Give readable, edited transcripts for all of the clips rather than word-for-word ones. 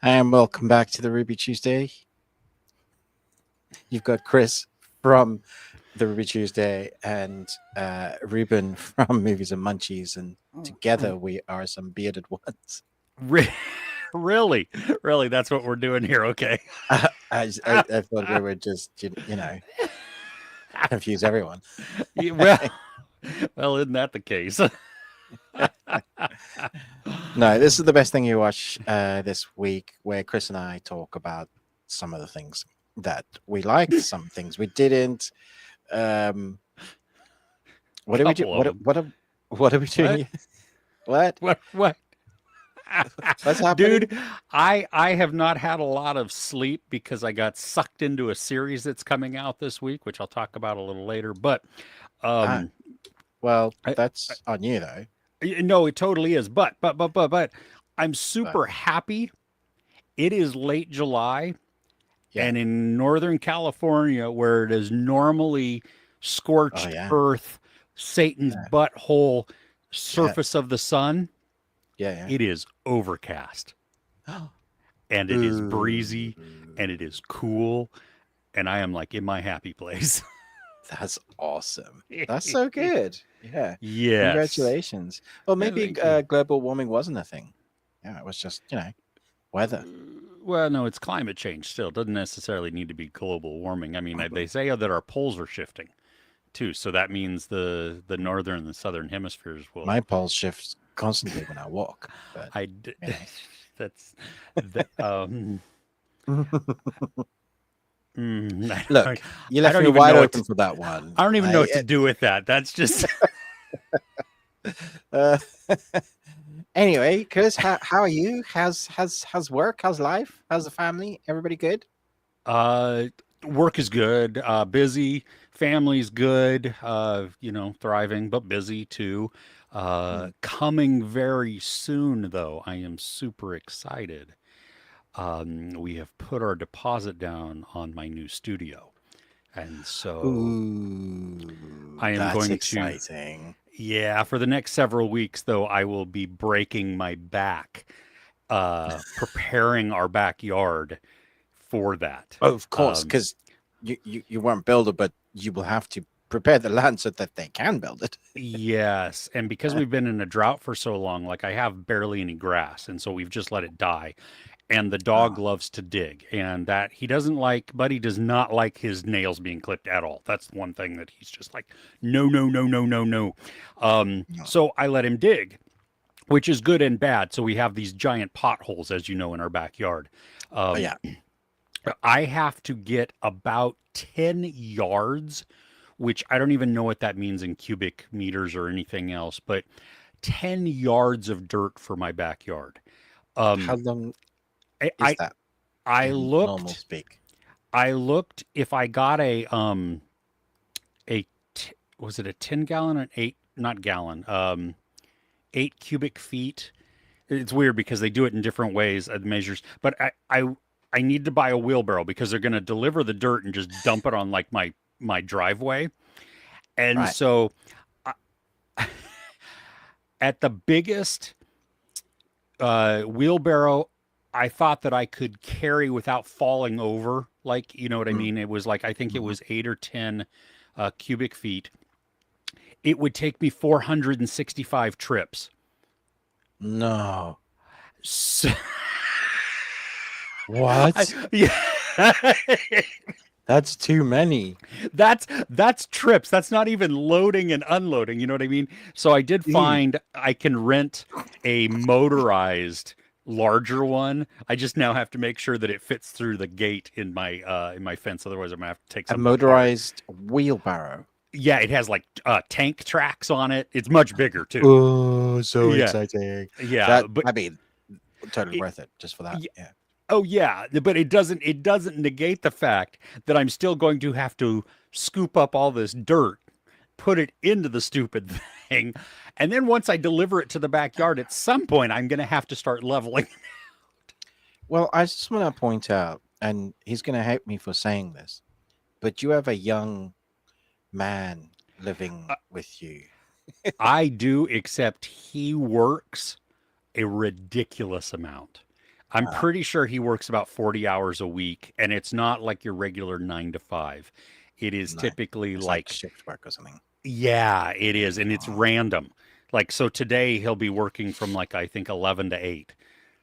And welcome back to the Ruby Tuesday. You've got Chris from the Ruby Tuesday and Ruben from Movies and Munchies, and together we are some bearded ones. Really, really, that's what we're doing here. Okay. I thought we would just, confuse everyone. well, well, isn't that the case? No, this is the best thing you watch this week, where Chris and I talk about some of the things that we liked, some things we didn't. What are we doing? What are we doing? What? What? What's happening? Dude, I have not had a lot of sleep because I got sucked into a series that's coming out this week, which I'll talk about a little later. But well, I- that's on you though. no, it totally is. But I'm super happy. It is late July. Yeah. And in Northern California, where it is normally scorched earth, Satan's butthole, surface of the sun, it is overcast. And it is breezy and it is cool. And I am like in my happy place. That's awesome. That's so good. Yeah. Yes. Congratulations. Well, maybe global warming wasn't a thing. Yeah, it was just, weather. Well, no, it's climate change still. It doesn't necessarily need to be global warming. I mean, they say that our poles are shifting too. So that means the northern and the southern hemispheres will. My poles shift constantly when I walk. But, that's that, Look, you left me wide open for that one. I don't even know what to do with that. That's just. Anyway, Chris, how are you? How's work? How's life? How's the family? Everybody good? Work is good. Busy. Family's good. Thriving but busy too. Coming very soon, though. I am super excited. We have put our deposit down on my new studio, and so I am going exciting. Yeah, for the next several weeks, though, I will be breaking my back, preparing our backyard for that. Oh, of course, because you weren't builder, but you will have to prepare the land so that they can build it. Yes, and because we've been in a drought for so long, like I have barely any grass, and so we've just let it die. And the dog loves to dig, and that he doesn't like, Buddy does not like his nails being clipped at all. That's one thing that he's just like, no. So I let him dig, which is good and bad. So we have these giant potholes, as you know, in our backyard. I have to get about 10 yards, which I don't even know what that means in cubic meters or anything else, but 10 yards of dirt for my backyard. How long is that? I looked. Normal speak. I looked if I got was it a 10-gallon or 8 cubic feet. It's weird because they do it in different ways of measures, but I need to buy a wheelbarrow because they're going to deliver the dirt and just dump it on like my driveway. And so at the biggest wheelbarrow, I thought that I could carry without falling over. Like, you know what I mean? It was like, I think it was 8 or 10 cubic feet. It would take me 465 trips. No. So, what? That's too many. That's trips. That's not even loading and unloading. You know what I mean? So I did find I can rent a motorized larger one. I just now have to make sure that it fits through the gate in my fence. Otherwise, I'm gonna have to take a motorized wheel-barrow. Yeah, it has like tank tracks on it. It's much bigger too. Oh, so exciting! Yeah, but I mean, totally worth it just for that. Yeah. Oh yeah, but it doesn't negate the fact that I'm still going to have to scoop up all this dirt, put it into the stupid thing, and then once I deliver it to the backyard, at some point I'm going to have to start leveling it out. Well, I just want to point out, and he's going to hate me for saying this, but you have a young man living with you. I do, except he works a ridiculous amount. I'm Uh, pretty sure he works about 40 hours a week, and it's not like your regular 9 to 5. It is no, typically it's like like, shift work or something. yeah, it is, and it's Oh, random. Like, so today he'll be working from like, I think 11 to 8,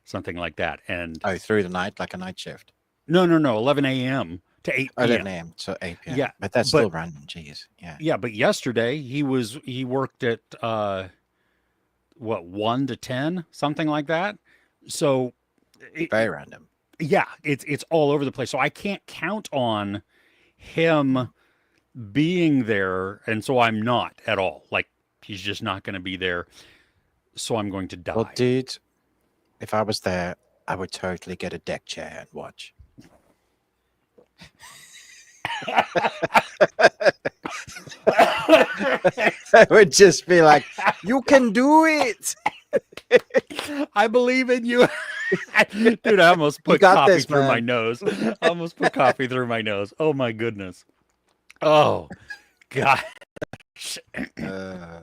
something like that. And oh, through the night, like a night shift. no, no, no, 11 a.m. to 8 11 p.m. a.m. to 8 Yeah, p.m. But that's but still random. Jeez. Yeah. yeah, but yesterday he worked at what, 1 to 10, something like that. So Very random. yeah, it's all over the place. So I can't count on him Mm. being there, and so I'm not at all. Like, he's just not going to be there, so I'm going to Well, die. dude, if I was there, I would totally get a deck chair and watch. I would just be like, you can do it. I believe in you. Dude, I almost You put got coffee this, through my man. nose. I almost put coffee through my nose. Oh my goodness. Oh god. Uh,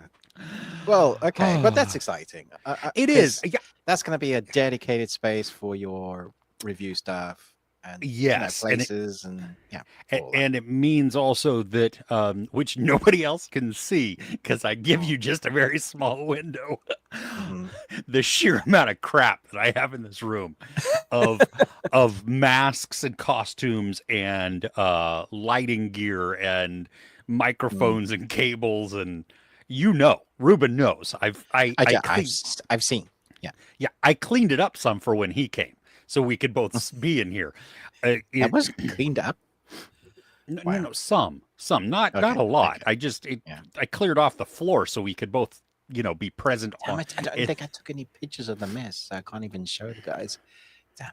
well, okay, but that's exciting. It is. 'Cause Yeah, that's going to be a dedicated space for your review stuff and yes. places and yeah, all that. And it means also that which nobody else can see because I give Mm, you just a very small window. mhm. The sheer amount of crap that I have in this room of masks and costumes and lighting gear and Mm. microphones and cables, and Ruben knows. I've seen. Yeah, Yeah, I cleaned it up some for when he came, so we could both be in here. that It was cleaned up. no, no, Wow. no, some, not Okay. a lot. Okay. Yeah. I cleared off the floor so we could both, be present Damn on it! I don't it. think I took any pictures of the mess. So I can't even show the guys. Damn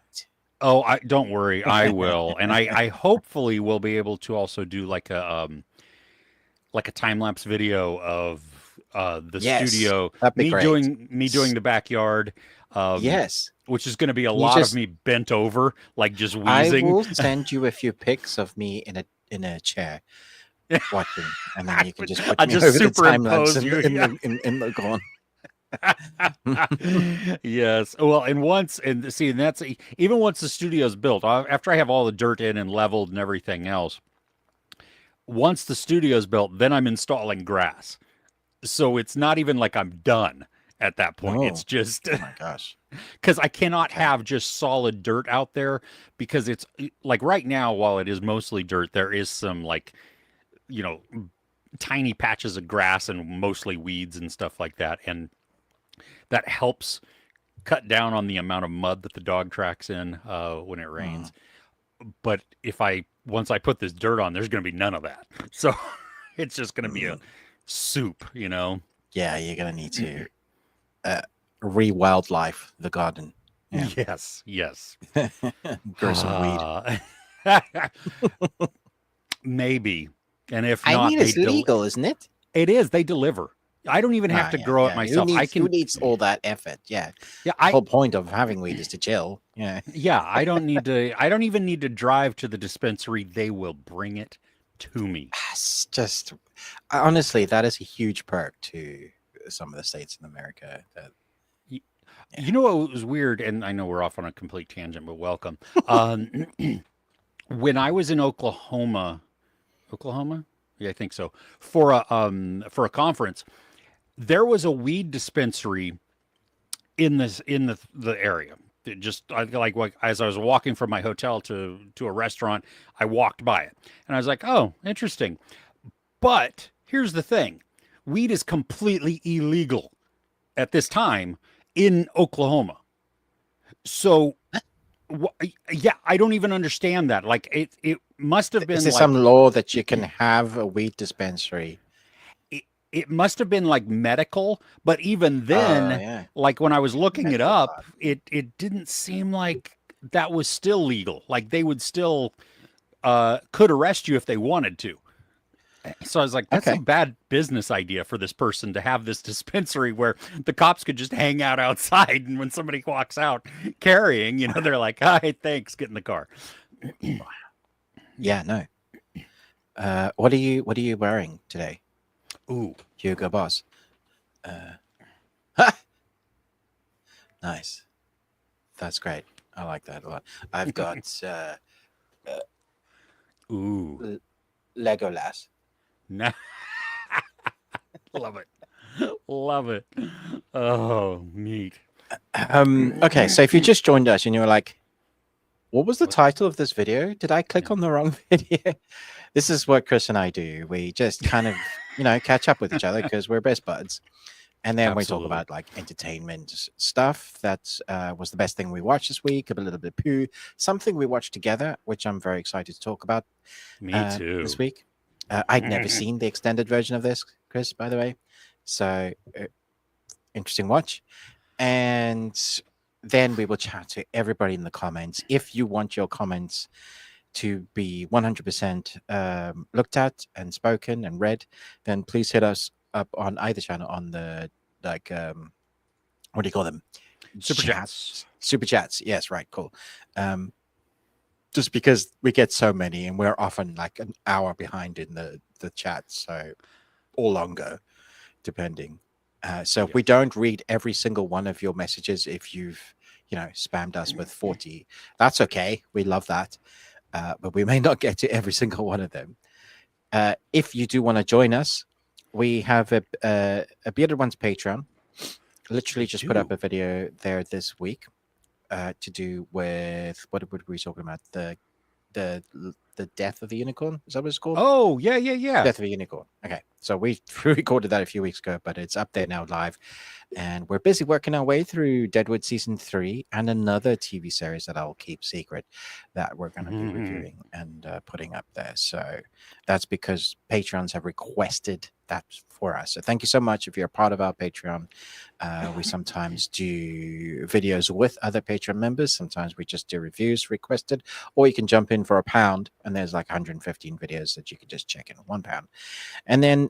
Oh, I don't worry, I will, and it. I hopefully will be able to also do like a time lapse video of the Yes, studio, that'd be great. me doing the backyard, um, Yes. which is going to be a Can you lot of just me bent over, like just I wheezing. will send you a few pics of me in a chair watching, and then you can just put I me just over the time lapse superimpose you. in Yeah. the corner. Yes. Well, and once, and see, and that's even once the studio's built, after I have all the dirt in and leveled and everything else, once the studio's built, then I'm installing grass. So it's not even like I'm done at that point. It's Oh, just oh my gosh. because I cannot Okay. have just solid dirt out there because it's like right now, while it is mostly dirt, there is some like, you know, tiny patches of grass and mostly weeds and stuff like that. And that helps cut down on the amount of mud that the dog tracks in when it Mm, rains. But if I once I put this dirt on, there's going to be none of that. So it's just going to be a mm. soup. Yeah, you're gonna need to uh, re-wildlife the garden. Yeah, Yes, yes. grow some weed. Maybe. And if I not, mean, it's legal, isn't it? it is, they deliver. I don't even have Ah, to yeah, grow it yeah. myself. I Who can, needs all that effort? Yeah, yeah, the whole point of having weed is to chill. Yeah. yeah, I don't even need to drive to the dispensary. They will bring it to me. It's just honestly, that is a huge perk to some of the states in America. That Y- yeah. You know what was weird, and I know we're off on a complete tangent, but welcome. When I was in Oklahoma, yeah, I think so, for a conference, there was a weed dispensary in the area. It just like as I was walking from my hotel to a restaurant, I walked by it, and I was like, oh, interesting. But here's the thing: weed is completely illegal at this time in Oklahoma. So yeah, I don't even understand that. Like it must have Is been there some like law that you can have a weed dispensary? it must have been like medical, but even then, Yeah, like when I was looking it medical up, card. it didn't seem like that was still legal. Like they would still could arrest you if they wanted to. So I was like, that's a Okay. bad business idea for this person to have this dispensary where the cops could just hang out outside, and when somebody walks out carrying, they're like, "Hi, thanks, get in the car." Yeah, no. What are you wearing today, Ooh, Hugo Boss? Ha! Nice. That's great. I like that a lot. I've got Ooh, L- Legolas. nah, love it, love it. Oh, neat. Okay, so if you just joined us and you were like, what was the What? title of this video? Did I click Yeah, on the wrong video? This is what Chris and I do. We just kind of, catch up with each other because we're best buds. And then we talk absolutely. about like entertainment stuff. That was the best thing we watched this week. A little bit of poo. Something we watched together, which I'm very excited to talk about Me this too. week. I'd never seen the extended version of this, Chris, by the way. So interesting watch. And then we will chat to everybody in the comments. If you want your comments to be 100% looked at and spoken and read, then please hit us up on either channel on the like what do you call them? Super chats. Super chats. Yes, right, cool. Just because we get so many and we're often like an hour behind in the chat, so or longer, depending. So if Yep. we don't read every single one of your messages, if you've spammed us with 40, that's okay. We love that. But we may not get to every single one of them. If you do want to join us, we have a Bearded Ones Patreon. Literally We just put up do. a video there this week to do with what were we talking about? The the death of the unicorn. Is that what it's called? Oh, yeah, yeah, yeah. Death of a Unicorn. Okay, so we recorded that a few weeks ago, but it's up there now live, and we're busy working our way through Deadwood season 3 and another TV series that I'll keep secret that we're going to be reviewing and putting up there. So that's because patrons have requested that for us. So thank you so much if you're a part of our Patreon. We sometimes do videos with other Patreon members. Sometimes we just do reviews requested, or you can jump in for £1 and there's like 115 videos that you can just check in £1. And then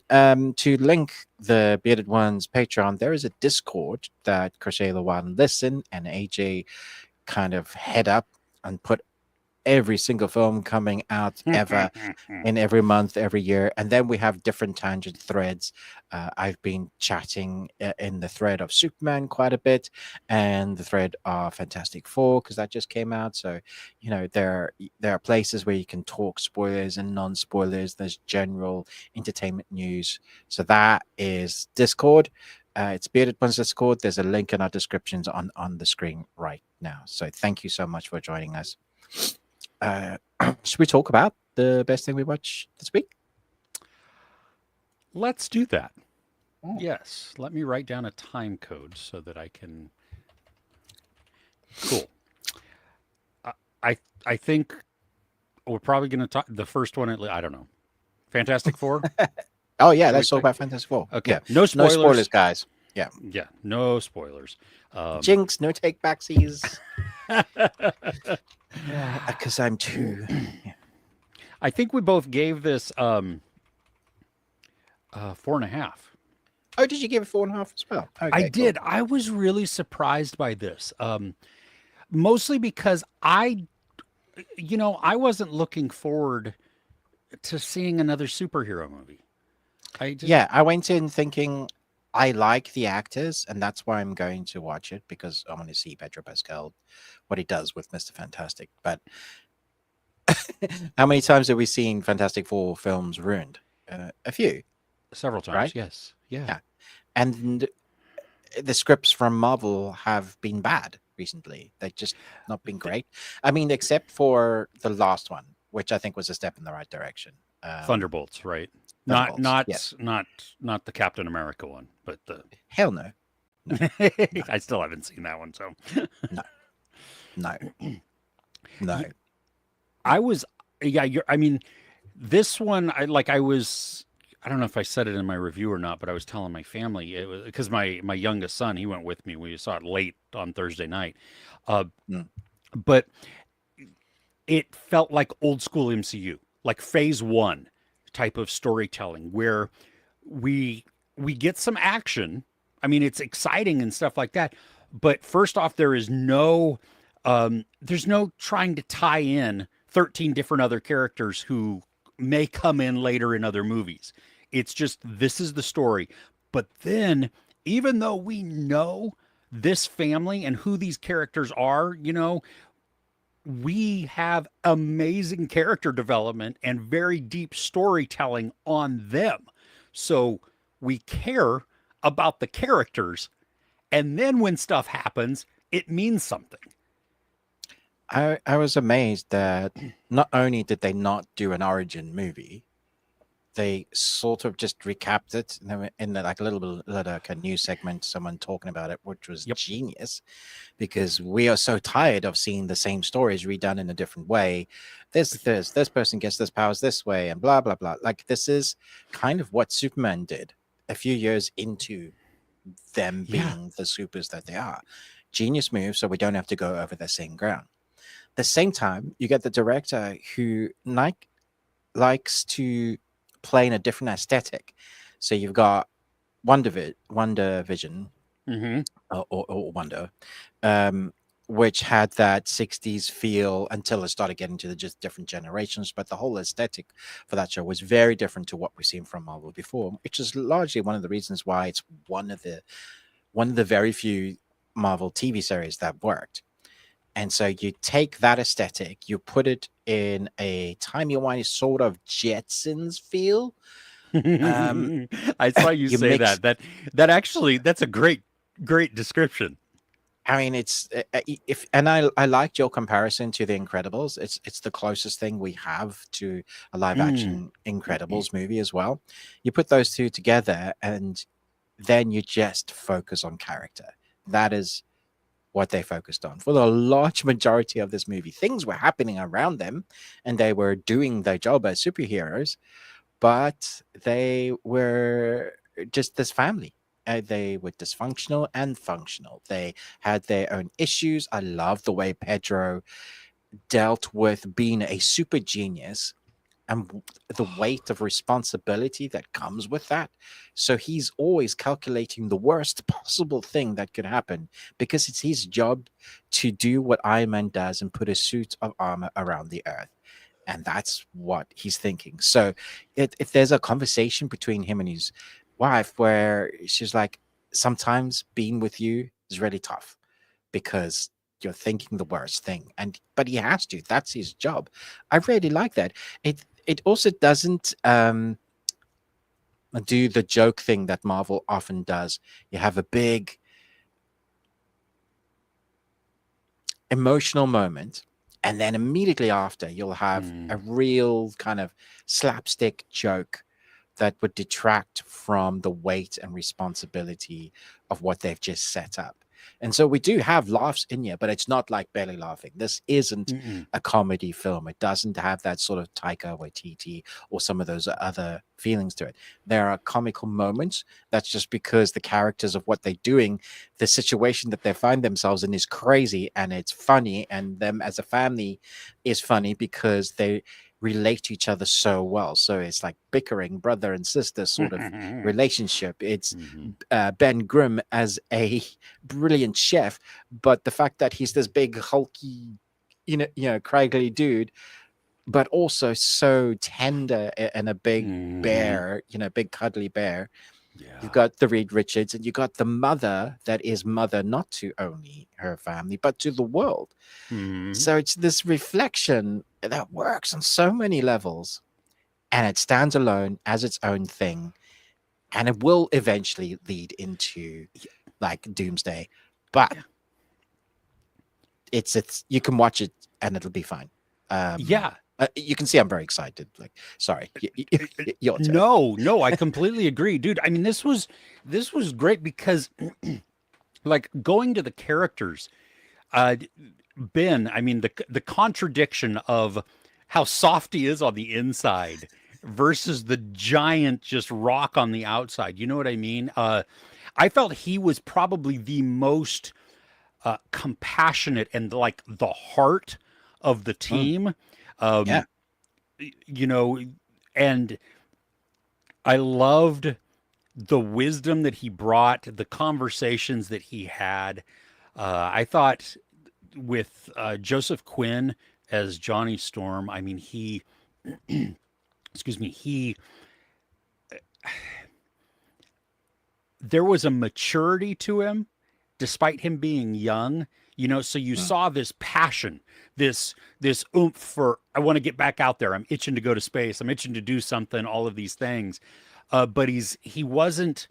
to link the Bearded Ones Patreon, there is a Discord that Crochet the Wild and Listen and AJ kind of head up and put every single film coming out ever in every month, every year. And then we have different tangent threads. I've been chatting in the thread of Superman quite a bit and the thread of Fantastic Four because that just came out. So, there are places where you can talk spoilers and non-spoilers. There's general entertainment news. So that is Discord. It's Bearded Ones Discord. There's a link in our descriptions on the screen right now. So thank you so much for joining us. Should we talk about the best thing we watched this week? Let's do that. Oh. Yes. Let me write down a time code so that I can. Cool. I think we're probably going to talk the first one. I don't know. Fantastic Four. Oh yeah, Shall we let's talk pick? about Fantastic Four. Okay. Yeah. No No spoilers. spoilers, guys. Yeah. Yeah. No spoilers. Jinx, no take backsies. Because I'm too. Yeah. I think we both gave this 4.5. Oh, did you give it 4.5 as well? Okay, I cool. did. I was really surprised by this. Mostly because I wasn't looking forward to seeing another superhero movie. I went in thinking I like the actors, and that's why I'm going to watch it because I want to see Pedro Pascal, what he does with Mr. Fantastic. But how many times have we seen Fantastic Four films ruined? A few, several times, right? yes. Yeah. Yeah. And the scripts from Marvel have been bad recently. They've just not been great. I mean, except for the last one, which I think was a step in the right direction. Thunderbolts, right? Thunderbolts, Not the Captain America one, but the Hell no. I still haven't seen that one, so No. I was I mean, this one I don't know if I said it in my review or not, but I was telling my family it was because my youngest son, he went with me. We saw it late on Thursday night. But it felt like old school MCU, like phase 1 type of storytelling where we get some action. I mean, it's exciting and stuff like that. But first off, there's no trying to tie in 13 different other characters who may come in later in other movies. It's just, this is the story. But then, even though we know this family and who these characters are, we have amazing character development and very deep storytelling on them. So we care about the characters. And then when stuff happens, it means something. I was amazed that not only did they not do an origin movie, they sort of just recapped it in like a little bit like a news segment, someone talking about it, which was Yep. genius because we are so tired of seeing the same stories redone in a different way. This person gets this powers this way, and blah blah blah. Like this is kind of what Superman did a few years into them Yeah. being the supers that they are. Genius move, so we don't have to go over the same ground. The same time, you get the director who likes to play in a different aesthetic. So you've got Wonder Vision, Mm-hmm. or Wonder, um, which had that 60s feel until it started getting to the just different generations. But the whole aesthetic for that show was very different to what we've seen from Marvel before, which is largely one of the reasons why it's one of the very few Marvel TV series that worked. And so you take that aesthetic, you put it in a timey-wimey sort of Jetsons feel. I saw you You say mix. that. That actually that's a great description. I mean, it's if and I liked your comparison to The Incredibles. It's the closest thing we have to a live Mm. action Incredibles movie as well. You put those two together, and then you just focus on character. That is what they focused on for the large majority of this movie. Things were happening around them, and they were doing their job as superheroes, but they were just this family. They were dysfunctional and functional. They had their own issues. I love the way Pedro dealt with being a super genius and the weight of responsibility that comes with that. So he's always calculating the worst possible thing that could happen because it's his job to do what Iron Man does and put a suit of armor around the earth. And that's what he's thinking. So if there's a conversation between him and his wife where she's like, sometimes being with you is really tough because you're thinking the worst thing, and but he has to, that's his job. I really like that. It also doesn't do the joke thing that Marvel often does. You have a big emotional moment, and then immediately after you'll have Mm. a real kind of slapstick joke that would detract from the weight and responsibility of what they've just set up. And so we do have laughs in here, but it's not like belly laughing. This isn't Mm-mm. a comedy film. It doesn't have that sort of Taika Waititi or some of those other feelings to it. There are comical moments. That's just because the characters of what they're doing, the situation that they find themselves in is crazy and it's funny, and them as a family is funny because they relate to each other so well. So it's like bickering brother and sister sort of relationship. It's Mhm. Ben Grimm as a brilliant chef, but the fact that he's this big hulky, craggly dude, but also so tender and a big Mhm. bear, big cuddly bear. You've Yeah. got the Reed Richards, and you got the mother that is mother not to only her family but to the world. Mhm. So it's this reflection that works on so many levels, and it stands alone as its own thing, and it will eventually lead into like Doomsday, but Yeah. it's you can watch it and it'll be fine. Um, Yeah. you can see I'm very excited. Like, sorry, your turn. No, no, I completely agree, dude. I mean, this was great because like going to the characters, uh Ben, I mean the contradiction of how soft he is on the inside versus the giant just rock on the outside. You know what I mean? I felt he was probably the most compassionate and like the heart of the Mm, team. yeah, Um, you know, and I loved the wisdom that he brought, the conversations that he had. I thought with Joseph Quinn as Johnny Storm, I mean, excuse me, there was a maturity to him despite him being young, so you Mm. saw this passion, this oomph for, I want to get back out there. I'm itching to go to space. I'm itching to do something, all of these things. But he wasn't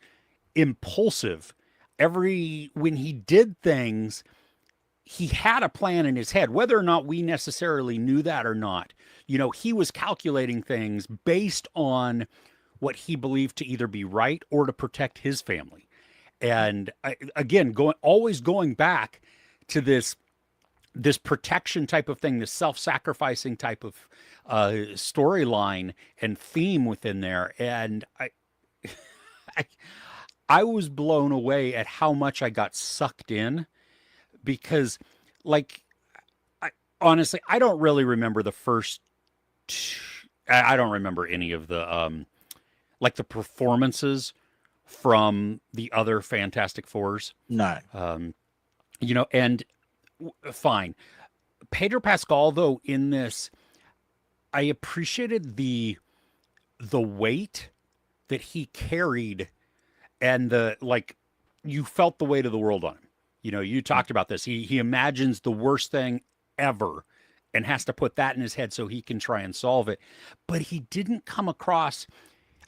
impulsive. When he did things, he had a plan in his head, whether or not we necessarily knew that or not. He was calculating things based on what he believed to either be right or to protect his family. Mm. And again, always going back to this protection type of thing, this self-sacrificing type of storyline and theme within there. And I I was blown away at how much I got sucked in because, like, I, honestly, I don't really remember the first. I don't remember any of the like the performances from the other Fantastic Fours. No. Um, and fine. Pedro Pascal, though, in this, I appreciated the weight that he carried, and the like, you felt the weight of the world on him. You Mm. talked about this. He imagines the worst thing ever and has to put that in his head so he can try and solve it. But he didn't come across,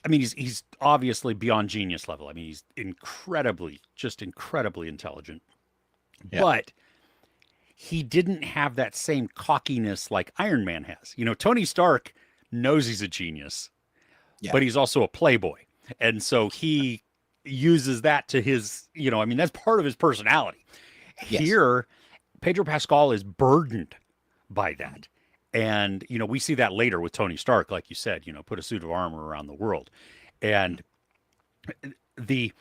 I mean, he's obviously beyond genius level. I mean, he's just incredibly intelligent. Yeah. But he didn't have that same cockiness like Iron Man has. Tony Stark knows he's a genius, Yeah. but he's also a playboy. And so he uses that to his, I mean, that's part of his personality. Yes. Here, Pedro Pascal is burdened by that. And, we see that later with Tony Stark, like you said, put a suit of armor around the world. And the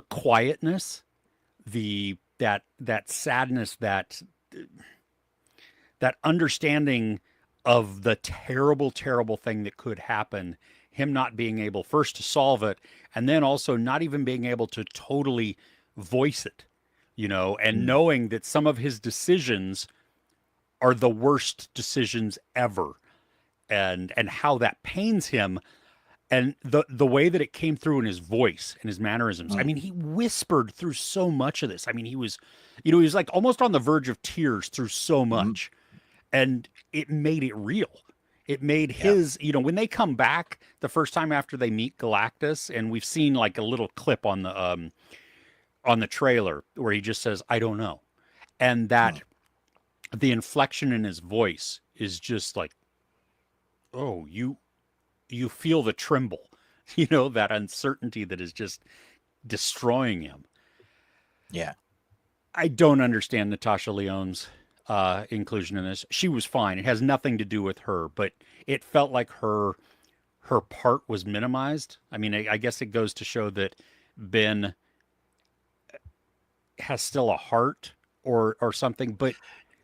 quietness, that sadness, that understanding of the terrible, terrible thing that could happen, him not being able first to solve it, and then also not even being able to totally voice it, and Mm. knowing that some of his decisions are the worst decisions ever, and how that pains him, and the way that it came through in his voice and his mannerisms. I Mm. mean, he whispered through so much of this. I mean, he was like almost on the verge of tears through so Mm. much, and it made it real. It made Yeah. his, when they come back the first time after they meet Galactus, and we've seen like a little clip on the trailer where he just says, "I don't know," and Mm. that the inflection in his voice is just like, oh, you feel the tremble, that uncertainty that is just destroying him. Yeah. I don't understand Natasha Lyonne's inclusion in this. She was fine. It has nothing to do with her, but it felt like her part was minimized. I mean, I guess it goes to show that Ben has still a heart or something. But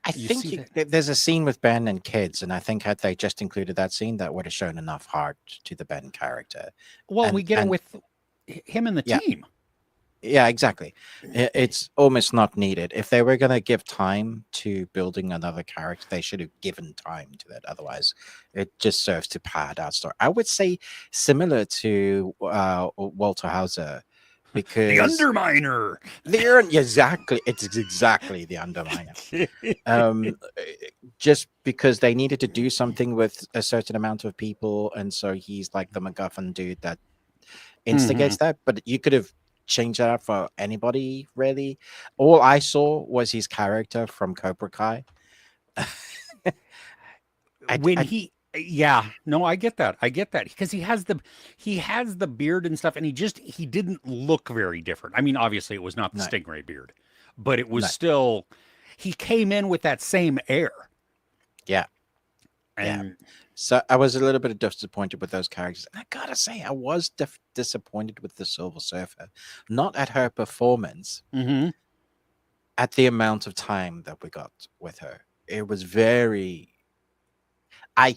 I you think see that. there's a scene with Ben and kids, and I think had they just included that scene, that would have shown enough heart to the Ben character. Well, we And get it with him and the yeah, team. yeah, exactly. It's almost not needed. If they were going to give time to building another character, they should have given time to that. Otherwise, it just serves to pad out story. I would say similar to Walter Hauser, The because Underminer. it's exactly the Underminer. Just because they needed to do something with a certain amount of people, and so he's like the MacGuffin dude that instigates that. But you could have changed that up for anybody, really. All I saw was his character from Cobra Kai. When I yeah, no, I get that, because he has the beard and stuff, and he didn't look very different. I mean, obviously it was not the no, Stingray beard, but it was no, still, he came in with that same air. yeah, yeah. And So I was a little bit disappointed with those characters. And I gotta say, I was disappointed with the Silver Surfer, not at her performance, mhm. at the amount of time that we got with her. It was very. I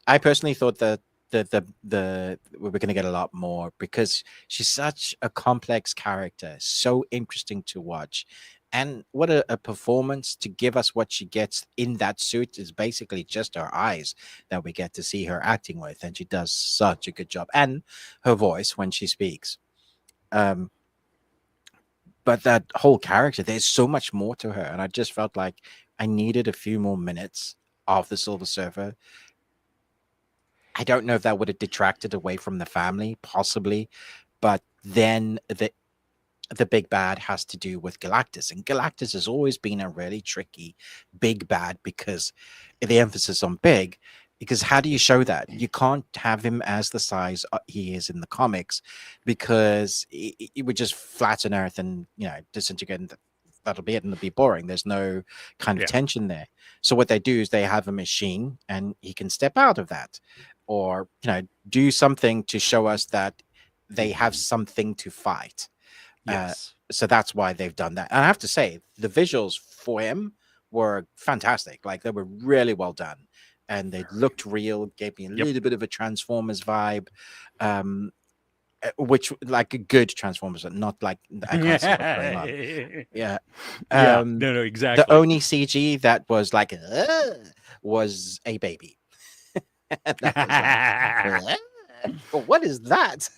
I personally thought that the we were going to get a lot more, because she's such a complex character, so interesting to watch. And what a performance to give us what she gets in that suit is basically just her eyes that we get to see her acting with. And she does such a good job. And her voice when she speaks. Um, but that whole character, there's so much more to her, and I just felt like I needed a few more minutes of the Silver Surfer. I don't know if that would have detracted away from the family, possibly, but then the big bad has to do with Galactus, and Galactus has always been a really tricky big bad because the emphasis on big. Because how do you show that? You can't have him as the size he is in the comics, because it would just flatten Earth and disintegrate. And that'll be it, and it'll be boring. There's no kind of tension there. So what they do is they have a machine, and he can step out of that, or do something to show us that they have something to fight. Yes. So that's why they've done that. And I have to say, the visuals for him were fantastic. Like, they were really well done, and they looked real. Gave me a little bit of a Transformers vibe, which, like, a good Transformers, not like I can't see what's going on. Yeah. No, exactly. The only CG that was like was a baby. That was like, what is that?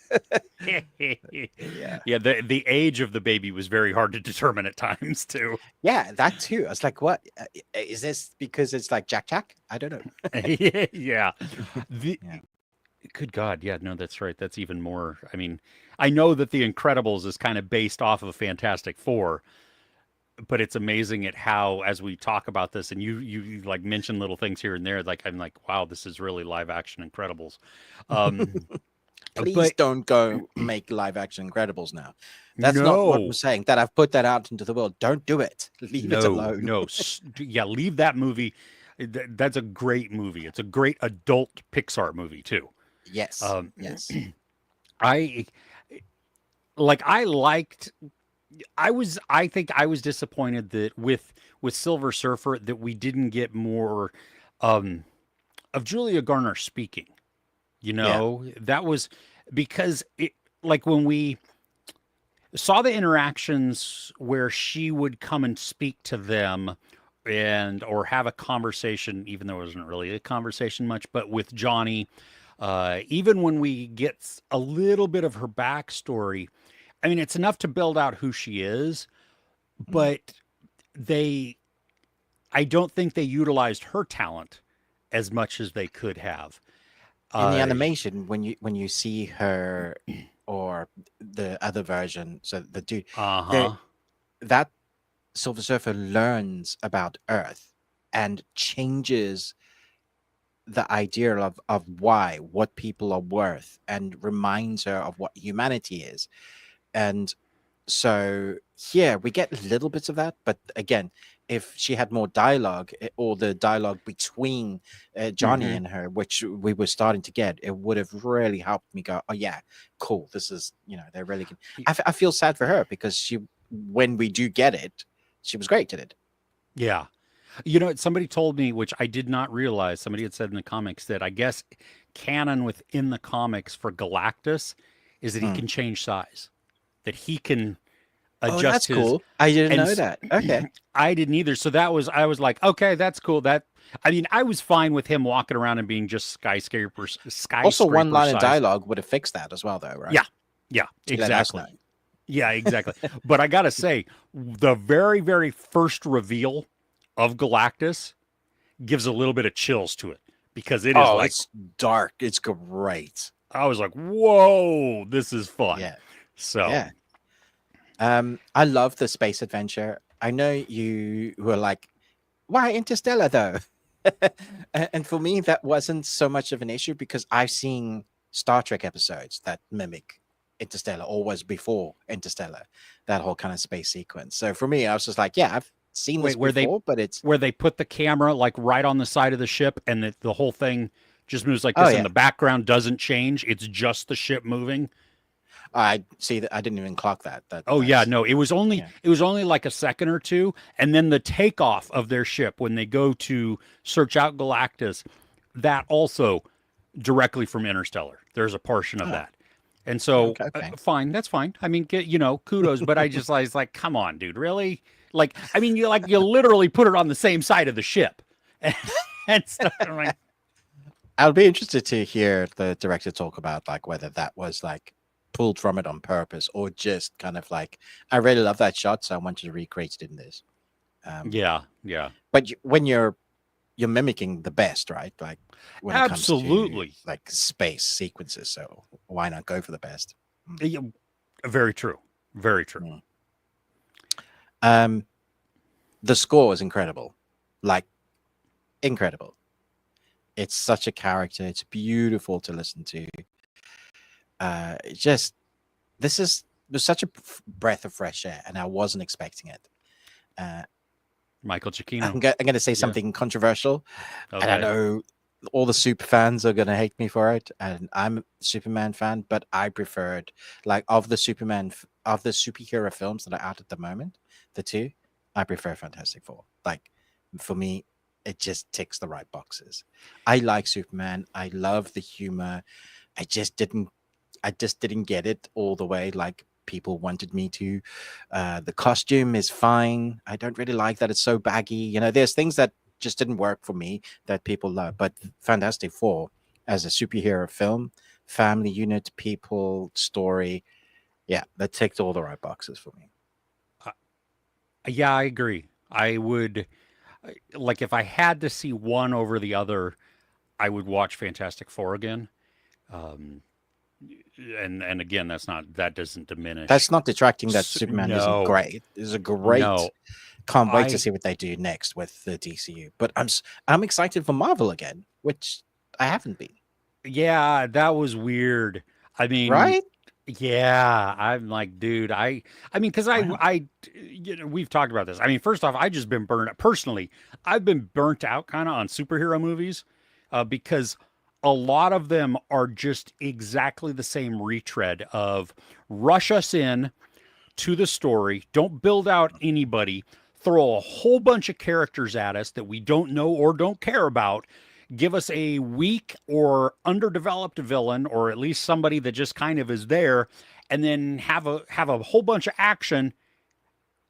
Yeah, the age of the baby was very hard to determine at times too. Yeah, that too. I was like, what is this? Because it's like Jack? I don't know. Yeah. Good God, yeah, no, that's right. That's even more. I mean, I know that The Incredibles is kind of based off of Fantastic Four, but it's amazing at how, as we talk about this, and you like mention little things here and there, like I'm like, wow, this is really live action Incredibles. Please don't go make live action Incredibles now. That's not what I'm saying. That I've put that out into the world. Don't do it. Leave it alone. Yeah, leave that movie. That's a great movie. It's a great adult Pixar movie too. Yes. Yes. I think I was disappointed that with Silver Surfer that we didn't get more of Julia Garner speaking. That was because it, like, when we saw the interactions where she would come and speak to them or have a conversation, even though it wasn't really a conversation much, but with Johnny, even when we get a little bit of her backstory, I mean, it's enough to build out who she is, but I don't think they utilized her talent as much as they could have. In the animation, when you see her or the other version, so the dude, that Silver Surfer learns about Earth and changes the idea of what people are worth, and reminds her of what humanity is. And so here we get little bits of that, but again, if she had more dialogue, or the dialogue between Johnny and her, which we were starting to get, it would have really helped me go, oh yeah, cool, this is, they're really good. I feel sad for her, because when we do get it, she was great at it. Yeah. Somebody told me, which I did not realize, somebody had said in the comics that I guess canon within the comics for Galactus is that he can change size, that he can adjust. That's cool. I didn't know that. Okay. I didn't either. So I was like, okay, that's cool. I was fine with him walking around and being just skyscraper. Also, one line of dialogue would have fixed that as well, though, right? Yeah, exactly. Yeah, exactly. But I gotta say, the very, very first reveal of Galactus gives a little bit of chills to it, because it is it's dark. It's great. I was like, whoa, this is fun. Yeah. So yeah. I love the space adventure. I know you were like, why Interstellar though? And for me, that wasn't so much of an issue, because I've seen Star Trek episodes that mimic Interstellar, or was before Interstellar, that whole kind of space sequence. So for me, I was just like, yeah, I've seen this before, but it's where they put the camera like right on the side of the ship, and the whole thing just moves like this, and the background doesn't change. It's just the ship moving. I see that. I didn't even clock that. No, it was only like a second or two, and then the takeoff of their ship when they go to search out Galactus, that also directly from Interstellar. There's a portion of that, and so fine, that's fine. I mean, kudos, but I was like, come on, dude, really? Like, I mean, you literally put it on the same side of the ship, and stuff. I'm like, I'll be interested to hear the director talk about like whether that was like pulled from it on purpose, or just kind of like, I really love that shot, so I wanted to recreate it in this. Yeah, yeah. But when you're mimicking the best, right? Like when it comes to Absolutely. like space sequences, so why not go for the best? Yeah, very true. Very true. Mm. Um, the score is incredible, like incredible. It's such a character. It's beautiful to listen to. Just this is there's such a breath of fresh air, and I wasn't expecting it. Uh, Michael Giacchino. I'm going to say Yeah. something controversial, and I Okay. know all the super fans are going to hate me for it, and I'm a Superman fan, but I preferred, like, of the superhero films that are out at the moment, the two, I prefer Fantastic Four. Like, for me, it just ticks the right boxes. I like Superman. I love the humor. I just didn't get it all the way like people wanted me to. The costume is fine. I don't really like that it's so baggy. There's things that just didn't work for me that people love. But Fantastic Four as a superhero film, family unit, people, story, yeah, that ticked all the right boxes for me. Uh, yeah, I agree. I would like if I had to see one over the other, I would watch Fantastic Four again. Um, and again, that doesn't diminish. That's not detracting that Superman isn't No, great. It's a great. no. Can't wait to I see what they do next with the DCU. But I'm excited for Marvel again, which I haven't been. Yeah, that was weird. I mean, Right? yeah, I'm like, dude, I mean, because Wow. we've talked about this. I mean, first off, I just been burnt personally. I've been burnt out kind of on superhero movies, because a lot of them are just exactly the same retread of rush us in to the story, don't build out anybody, throw a whole bunch of characters at us that we don't know or don't care about, give us a weak or underdeveloped villain, or at least somebody that just kind of is there, and then have a whole bunch of action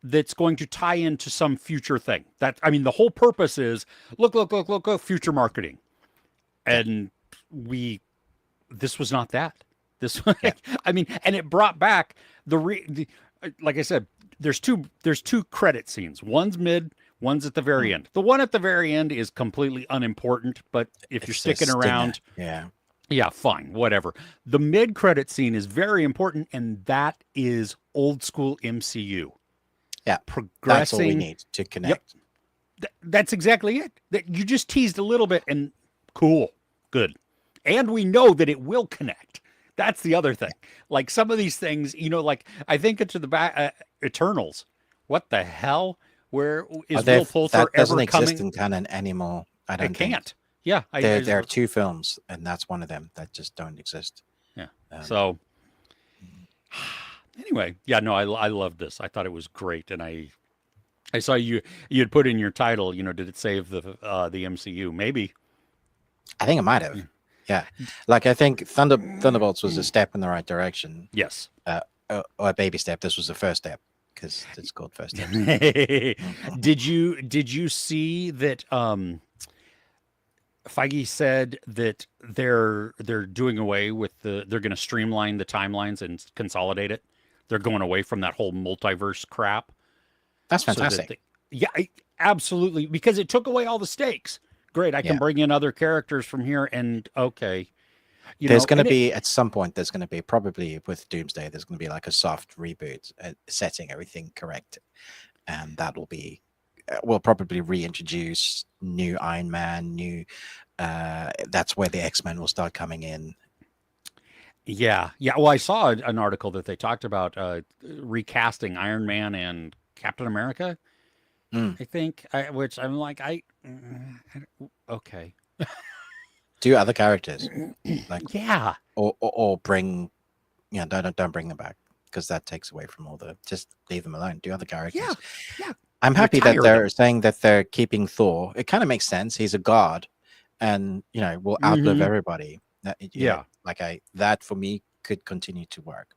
that's going to tie into some future thing. That I mean, the whole purpose is look, future marketing, Yeah. and we this was not that. This, Yeah. I mean, and it brought back the like I said, there's two credit scenes. One's mid, one's at the very Mm. end. The one at the very end is completely unimportant, but if you're It's a sticking stinger. around, Yeah. yeah, fine, whatever. The mid credit scene is very important, and that is old school MCU Yeah. That's all we progressing. need to Yep, connect. that's exactly it. That you just teased a little bit, and cool, good, and we know that it will connect. That's the other thing. Like some of these things, like I think into the back Eternals. What the hell? Where is Will Poulter That doesn't ever exist coming? in canon anymore. I It don't think. can't. Yeah, There are two films, and that's one of them that just don't exist. yeah. Um, So anyway, yeah, no, I loved this. I thought it was great, and I saw you had put in your title. Did it save the MCU? Maybe. I think it might have. Yeah. Yeah. Like I think Thunderbolts was a step in the right direction. Yes. Or a baby step. This was the first step because it's called first steps. Did you see that Feige said that they're doing away with they're going to streamline the timelines and consolidate it. They're going away from that whole multiverse crap. That's So that fantastic. yeah, absolutely, because it took away all the stakes. Great, I can Yeah. bring in other characters from here, and okay, There's going to and it be at some point. There's going to be probably with Doomsday. There's going to be like a soft reboot, setting everything correct, and that will be. We'll probably reintroduce new Iron Man. New. That's where the X-Men will start coming in. yeah, yeah. Well, I saw an article that they talked about recasting Iron Man and Captain America. Mm. I think, which I'm like, okay, Do other characters like yeah, or bring. Yeah, don't bring them back because that takes away from all the. Just leave them alone. Do other yeah, characters. yeah. I'm happy that Retire them. they're saying that they're keeping Thor. It kind of makes sense. He's a god, and will outlive Hmm. everybody. Yeah, That for me could continue to work.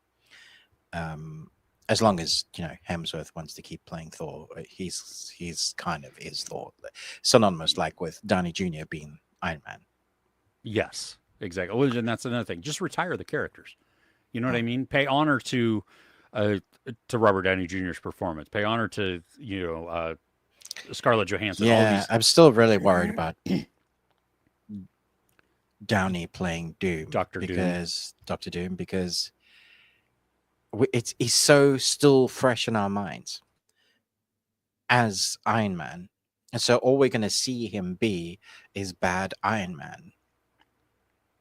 As long as Hemsworth wants to keep playing Thor. He's kind of is Thor, synonymous like with Downey Jr. being Iron Man. yes, exactly. Well, and that's another thing. Just retire the characters. You know what I Mm. mean? Pay honor uh, to Robert Downey Jr.'s performance. Pay honor to Scarlett Johansson. All Yeah, these. I'm still really worried about Downey playing Doom Doctor Doom. because Doctor Doom because it's he's so still fresh in our minds as Iron Man, and so all we're gonna see him be is bad Iron Man.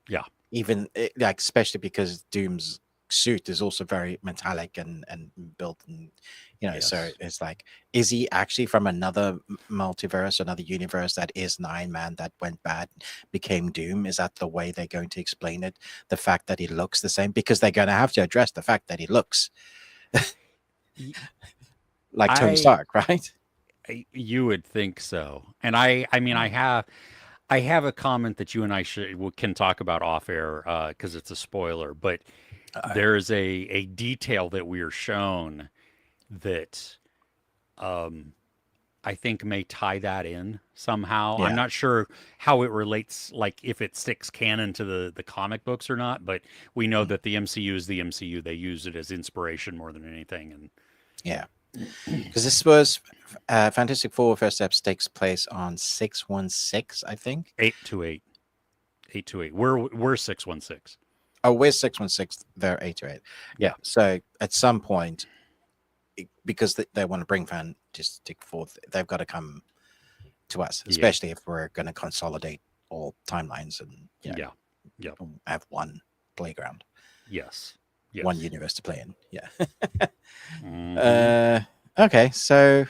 Yeah. Even like especially because Doom's suit is also very metallic and built, and so Yes. it's like, is he actually from another multiverse, another universe that is an Iron Man that went bad, became Doom? Is that the way they're going to explain it? The fact that he looks the same, because they're going to have to address the fact that he looks Y- like Tony I, Stark, right? you would think so. And I mean, Mm. I have a comment that you and I can talk about off air because it's a spoiler. But Uh-oh. there's a detail that we are shown that um, I think may tie that in somehow. I'm Yeah. not sure how it relates, like if it sticks canon to the comic books or not. But we know Mm. that the MCU is the MCU. They use it as inspiration more than anything. And Yeah. Because this was Fantastic Four First Steps takes place on 616, I think. 828, 828. We're 616. Oh, we're 616, they're 828. Yeah. Yeah. So at some point, because they want to bring Fantastic Four, they've got to come to us, Yeah. especially if we're going to consolidate all timelines and, Yeah. Yeah. have one playground, Yes. one Yes. universe to play in. Yeah. Hmm. Okay. So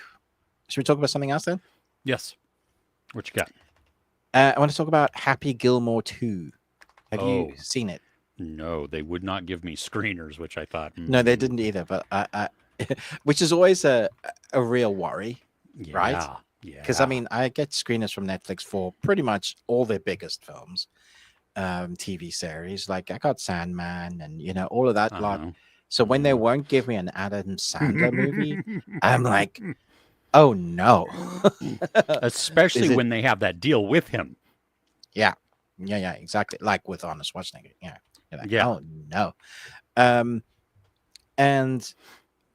should we talk about something else then? Yes. What you got? I want to talk about Happy Gilmore 2. Have you Oh, seen it? no, they would not give me screeners, which I thought, No, they didn't either. But which is always a real worry, right? yeah, Because I yeah. mean, I get screeners from Netflix for pretty much all their biggest films, TV series. Like I got Sandman and all of that lot. Uh-huh. So when they Uh-huh. won't give me an Adam Sandler movie, I'm like, oh no. Especially Is it? when they have that deal with him. Yeah, yeah, exactly. Like with Arnold Schwarzenegger. Yeah, you're like, Yeah. oh no. Um, and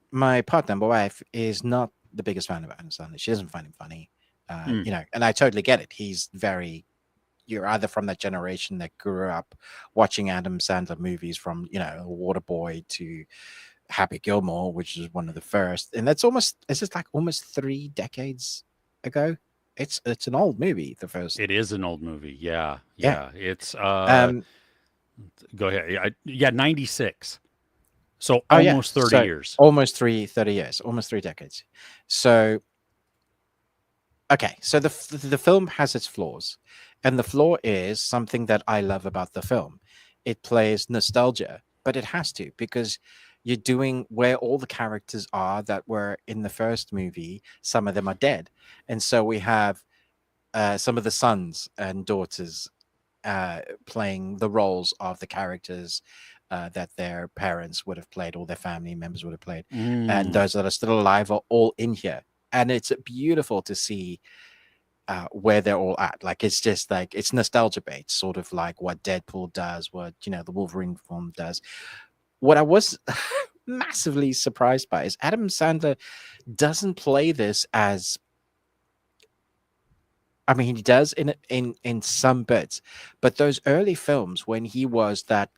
my partner, my wife, is not the biggest fan of Adam Sandler. She doesn't find him funny. Mm. And I totally get it. He's very, you're either from that generation that grew up watching Adam Sandler movies from, Waterboy to Happy Gilmore, which is one of the first. And it's just like almost 3 decades ago. It's an old movie, the first. It is an old movie. Yeah. Yeah. Yeah. It's Um, go ahead. Yeah, 96. So oh yeah. almost 30 So years. almost 30 years, almost 3 decades. So okay, so the film has its flaws, and the flaw is something that I love about the film. It plays nostalgia, but it has to, because you're doing where all the characters are that were in the first movie. Some of them are dead, and so we have some of the sons and daughters playing the roles of the characters that their parents would have played, or their family members would have played, and Mm. those that are still alive are all in here, and it's beautiful to see where they're all at. Like it's just like it's nostalgia bait, sort of like what Deadpool does, what the Wolverine film does. What I was massively surprised by is Adam Sandler doesn't play this as, I mean, he does in some bits, but those early films when he was that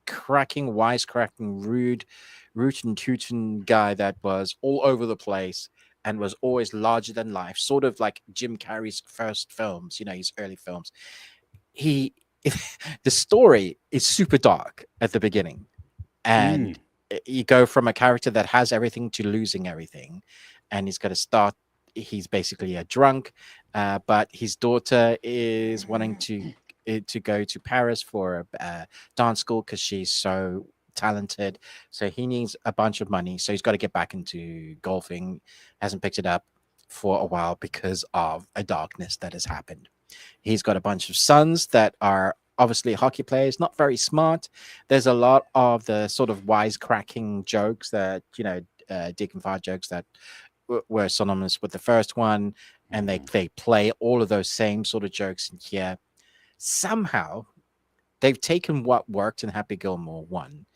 cracking, wisecracking, rude, rootin' tootin' guy that was all over the place and was always larger than life, sort of like Jim Carrey's first films, his early films. He, the story is super dark at the beginning, Mm. and you go from a character that has everything to losing everything, and he's got to start. He's basically a drunk, but his daughter is wanting to go to Paris for a dance school because she's so talented. So he needs a bunch of money. So he's got to get back into golfing. Hasn't picked it up for a while because of a darkness that has happened. He's got a bunch of sons that are obviously hockey players, not very smart. There's a lot of the sort of wisecracking jokes that, dick and fart jokes that were synonymous with the first one. And Mm. they play all of those same sort of jokes in here. Somehow they've taken what worked in Happy Gilmore 1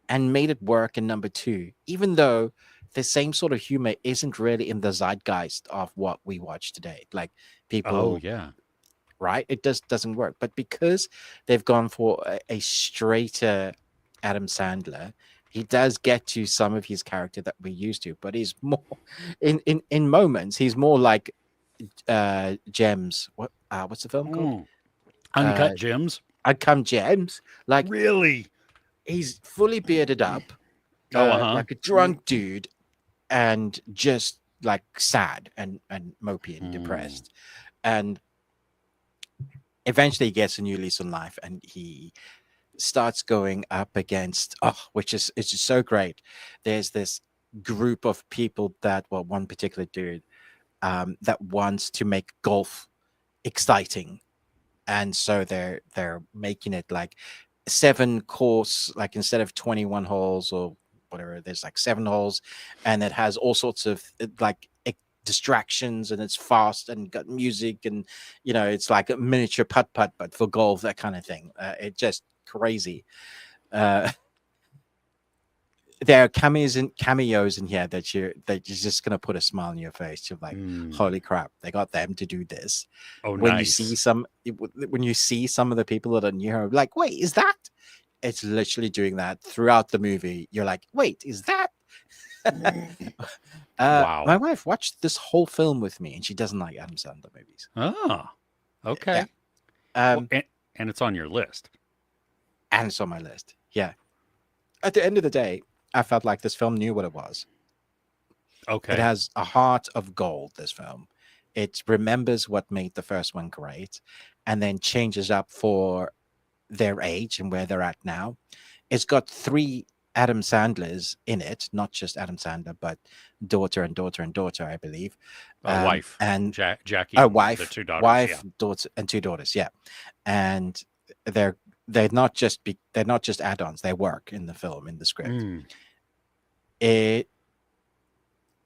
and made it work in number two, even though the same sort of humor isn't really in the zeitgeist of what we watch today. Like Oh people, yeah. right? It doesn't work. But because they've gone for a straighter Adam Sandler, he does get to some of his character that we're used to, but he's more in moments, he's more like Gems. What's the film called? Mm. Uncut Gems. Uncut Gems. Like Really? he's fully bearded up, Oh, uh-huh. like a drunk dude, and just like sad and mopey and Mm. depressed. And eventually he gets a new lease on life, and he starts going up against, which is it's just so great. There's this group of people that, well, one particular dude that wants to make golf exciting, and so they're making it like 7 course, like instead of 21 holes or whatever, there's like 7 holes, and it has all sorts of like distractions, and it's fast and got music, and it's like a miniature putt putt but for golf, that kind of thing. It just crazy. uh there are cameos in here that you're just gonna put a smile on your face. You're like, holy crap, they got them to do this. Oh, When you see nice. some of the people that are near, like, wait, is that? It's literally doing that throughout the movie. You're like, wait, is that? Wow. My wife watched this whole film with me, and she doesn't like Adam Sandler movies. Oh, Yeah. okay. Well, um and it's on your list. and it's on my list. Yeah. At the end of the day, I felt like this film knew what it was. It Okay. has a heart of gold, this film. It remembers what made the first one great, and then changes up for their age and where they're at now. It's got 3 Adam Sandlers in it, not just Adam Sandler, but daughter and daughter and daughter, I believe. Wife. And Jackie a and the wife, 2 daughters. Yeah. wife, daughter, and 2 daughters. Yeah. And they're they're not just add-ons. They work in the film, in the script. Mm. It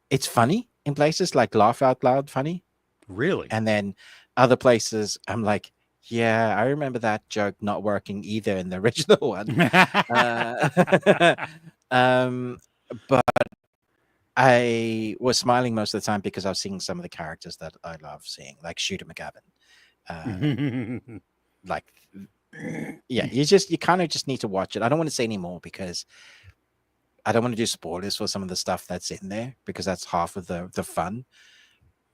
it's funny in places, like laugh out loud funny, Really? and then other places I'm like, yeah, I remember that joke not working either in the original one. uh, um but I was smiling most of the time because I was seeing some of the characters that I love seeing, like Shooter McGavin. Like, yeah, you kind of just need to watch it. I don't want to say any more because I don't want to do spoilers for some of the stuff that's in there, because that's half of the fun.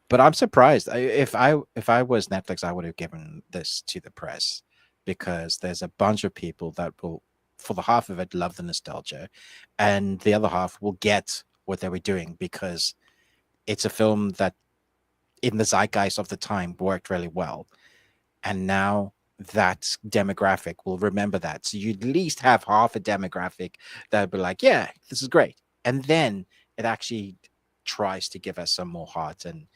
But I'm surprised. If I was Netflix, I would have given this to the press, because there's a bunch of people that will, for the half of it, love the nostalgia, and the other half will get what they were doing, because it's a film that, in the zeitgeist of the time, worked really well, and now that demographic will remember that. So you at least have half a demographic that would be like, yeah, this is great, and then it actually tries to give us some more heart and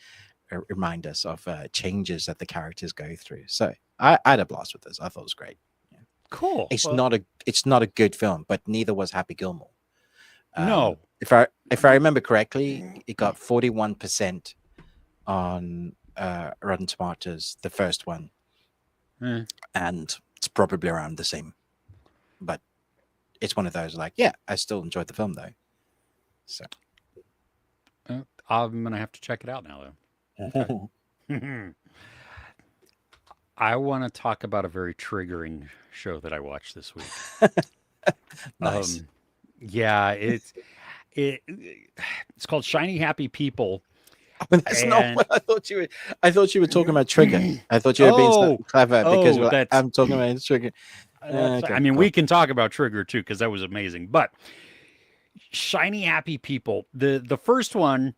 remind us of changes that the characters go through. So I had a blast with this. I thought it was great. Yeah. Cool. It's Well, not a good film, but neither was Happy Gilmore. no. If I remember correctly, it got 41% on Rotten Tomatoes, the first one, Eh. and it's probably around the same. But it's one of those, like, yeah, I still enjoyed the film though. So I'm gonna have to check it out now, though. Okay. I want to talk about a very triggering show that I watched this week. nice. Yeah, it's called Shiny Happy People, That's not and what I thought you were. I thought you were talking about Trigger. I thought you were being oh, clever, because oh, that's I'm talking about Trigger. that's. Okay, I mean, cool. we can talk about Trigger too because that was amazing. But Shiny Happy People, the first one,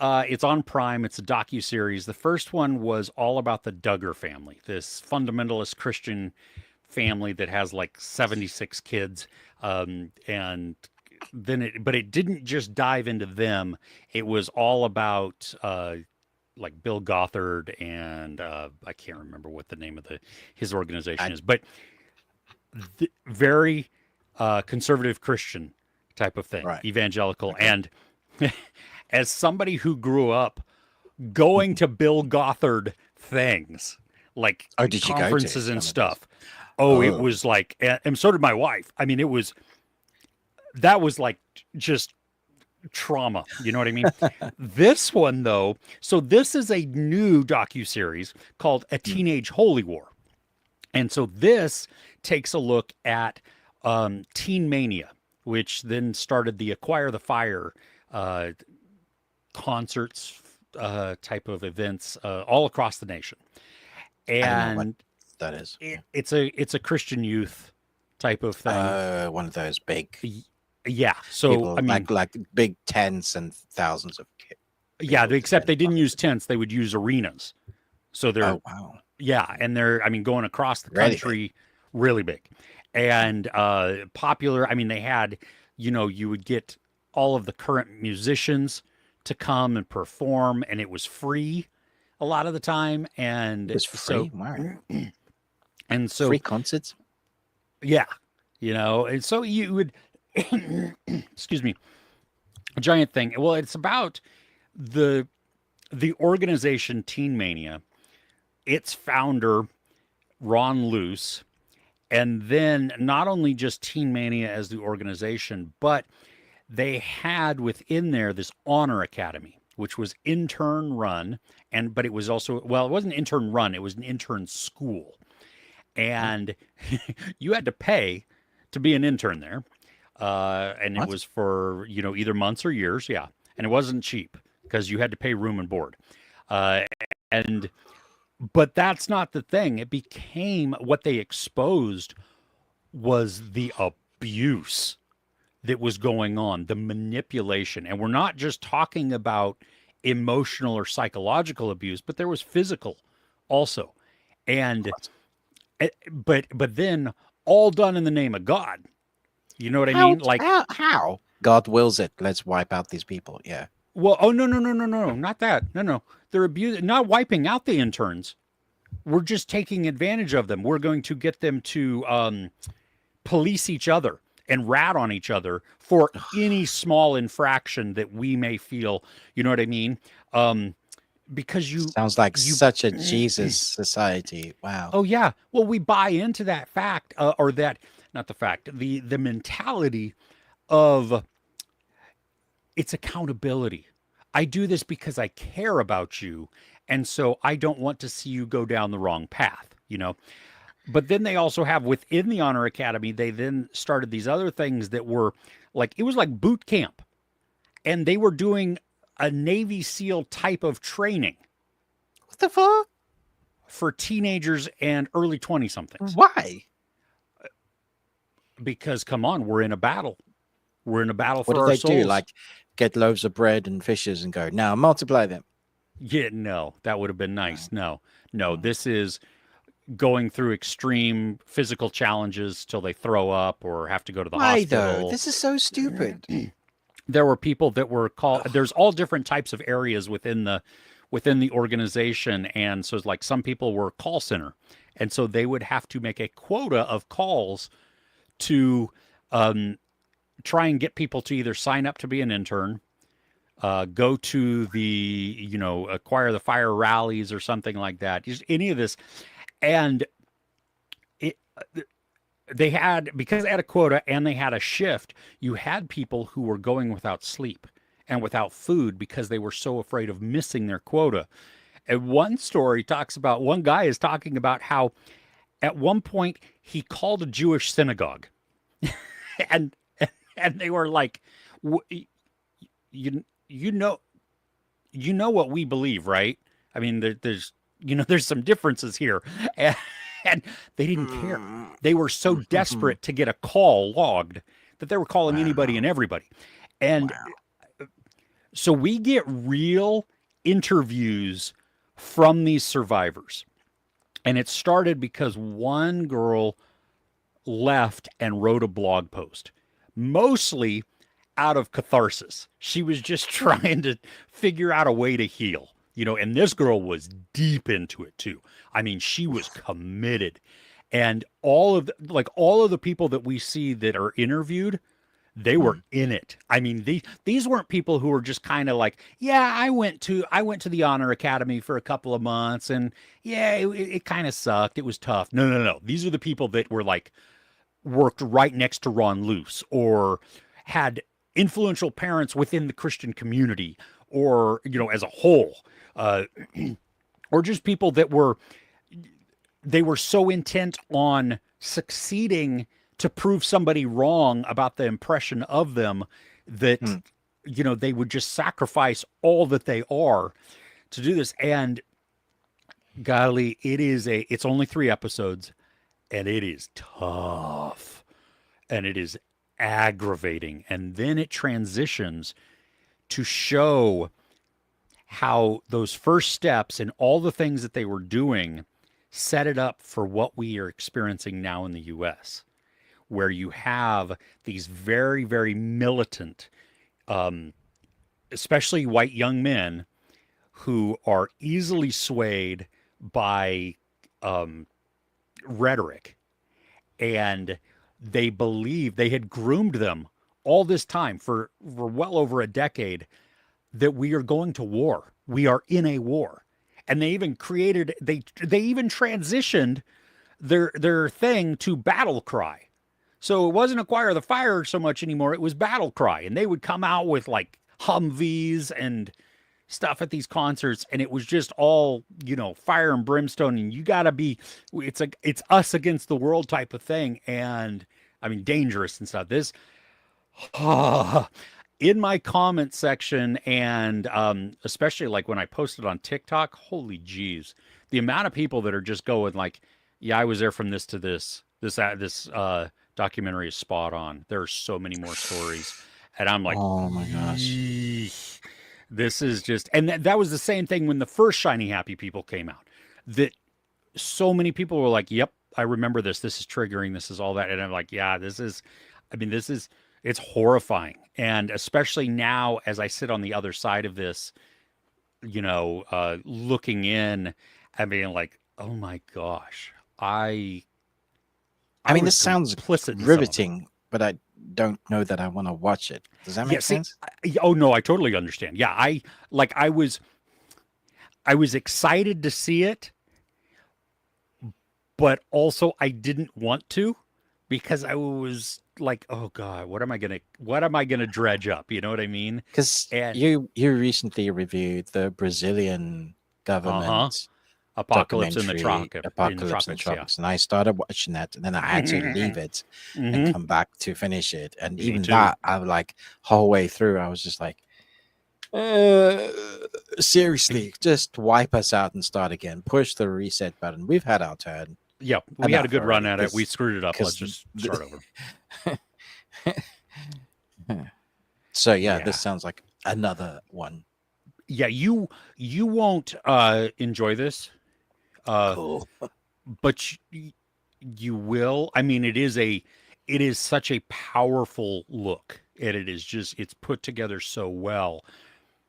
it's on Prime. It's a docuseries. The first one was all about the Duggar family, this fundamentalist Christian family that has like 76 kids, and but it didn't just dive into them. It was all about like Bill Gothard and I can't remember what the name of his organization I, is, but very conservative Christian type of thing, right. evangelical. Okay. And as somebody who grew up going to Bill Gothard things, like Oh, did you go to conferences and some of those? stuff, oh, it Oh, was like, and so did my wife. I mean, it was that was like just trauma. You know what I mean? This one though, so this is a new docuseries called A Mm. Teenage Holy War. And so this takes a look at Teen Mania, which then started the Acquire the Fire uh, concerts type of events all across the nation. I don't know what And that is. Yeah. it's a Christian youth type of thing. One of those big Yeah. So people I mean, like big tents and thousands of yeah, people except they depending on didn't use it. tents; they would use arenas. So they're Oh wow, yeah, and they're I mean going across the really big. country, really big, and popular. I mean they had, you would get all of the current musicians to come and perform, and it was free a lot of the time, It and was so free. Wow, and free so concerts. yeah, and so you would excuse me, a giant thing. Well, it's about the the organization Teen Mania, its founder Ron Luce, and then not only just Teen Mania as the organization, but they had within there this honor academy, which was intern run, but it was also, well, it wasn't intern run, it was an intern school, Mm. and you had to pay to be an intern there, and it What? was for either months or years, yeah, and it wasn't cheap because you had to pay room and board, uh, and but that's not the thing. It became what they exposed was the abuse that was going on, the manipulation. And we're not just talking about emotional or psychological abuse, but there was physical also. And What? but then all done in the name of God. You know what I How? mean? Like, How? God wills it. Let's wipe out these people. Yeah. well, oh no, not that. No. They're abusing, not wiping out the interns. We're just taking advantage of them. We're going to get them to police each other and rat on each other for any small infraction that we may feel. You know what I mean? Because Sounds like you, such a Jesus society. Wow. oh yeah. Well, we buy into that fact, or that, not the fact, the mentality of it's accountability. I do this because I care about you, and so I don't want to see you go down the wrong path. But then they also have within the Honor Academy, they then started these other things that were like, it was like boot camp. And they were doing a Navy SEAL type of training What the fuck? for teenagers and early 20 somethings. Why? Because come on, we're in a battle. We're in a battle What for did our they do? souls. Like get loaves of bread and fishes and go, now multiply them. Yeah, no, that would have been nice. No, Mm. this is going through extreme physical challenges till they throw up or have to go to the Why though? hospital. This is so stupid. There were people that were called, Ugh. there's all different types of areas within the organization, and so it's like some people were call center, and so they would have to make a quota of calls to um, try and get people to either sign up to be an intern, go to the acquire the fire rallies or something like that, just any of this. And it they had, because they had a quota and they had a shift, you had people who were going without sleep and without food because they were so afraid of missing their quota. And one story talks about, one guy is talking about how at one point he called a Jewish synagogue and and they were like, you you know what we believe, right? I mean, there's some differences here, and they didn't care. Mm. They were so desperate to get a call logged that they were calling anybody Wow. and everybody. And Wow. so we get real interviews from these survivors. And it started because one girl left and wrote a blog post, mostly out of catharsis. She was just trying to figure out a way to heal, and this girl was deep into it too. I mean, she was committed. And all of the people that we see that are interviewed, they were Mm. in it. I mean, these weren't people who were just kind of like, yeah, I went to the Honor Academy for a couple of months, and yeah, it kind of sucked. It was tough. No. These are the people that were like worked right next to Ron Luce, or had influential parents within the Christian community, or as a whole, uh, or just people that were they were so intent on succeeding to prove somebody wrong about the impression of them that Hmm. they would just sacrifice all that they are to do this. And golly, it's only 3 episodes, and it is tough, and it is aggravating, and then it transitions to show how those first steps and all the things that they were doing set it up for what we are experiencing now in the US, where you have these very, very militant, especially white young men who are easily swayed by rhetoric. And they believe they had groomed them all this time for well over a decade that we are going to war. We are in a war. And they even they even transitioned their thing to battle cry. So it wasn't Acquire the Fire so much anymore. It was Battle Cry. And they would come out with like Humvees and stuff at these concerts. And it was just all, fire and brimstone. And you got to be, it's us against the world type of thing. And I mean, dangerous and stuff. This, in my comment section, and especially like when I posted on TikTok, holy jeez, the amount of people that are just going like, yeah, I was there from this to this. This documentary is spot on. There are so many more stories, and I'm like, Oh my gosh. "Yeesh." This is just, and that was the same thing when the first Shiny Happy People came out. That so many people were like, "Yep, I remember this. This is triggering. This is all that," and I'm like, "Yeah, this is." I mean, it's horrifying, and especially now as I sit on the other side of this, looking in and being like, "Oh my gosh, I I mean, was this sounds complicit in some of it." riveting, but I don't know that I want to watch it. Does that Yeah, make see, sense? oh no, I totally understand. Yeah, I was excited to see it, but also I didn't want to because I was like, "Oh God, what am I gonna dredge up?" You know what I mean? Because And you recently reviewed the Brazilian uh-huh, government Apocalypse documentary in the Apocalypse in the Tropics. Yeah. Tropics, and I started watching that, and then I had to leave it and Hmm. come back to finish it. And Me even too. that, I was like whole way through, I was just like, uh, seriously, just wipe us out and start again. Push the reset button. We've had our turn. Yeah, we had a Enough good run already, at it. We screwed it up. Let's because just start over. so yeah, this Yeah. sounds like another one. Yeah, you won't enjoy this. Uh Cool. but you will. I mean, it is such a powerful look, and it's put together so well.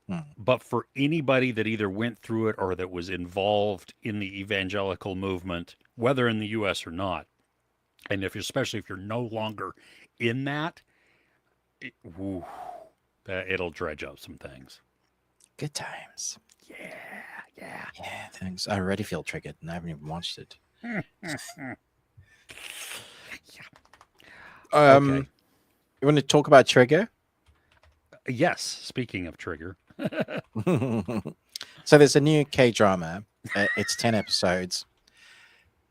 Hmm. But for anybody that either went through it or that was involved in the evangelical movement, whether in the US or not, and especially if you're no longer in that, it, ooh, it'll dredge up some things. Good times. Yeah, yeah. Yeah, thanks. I already feel triggered, and I haven't even watched it. Okay. You want to talk about Trigger? Yes. Speaking of trigger. So there's a new K drama. It's 10 episodes.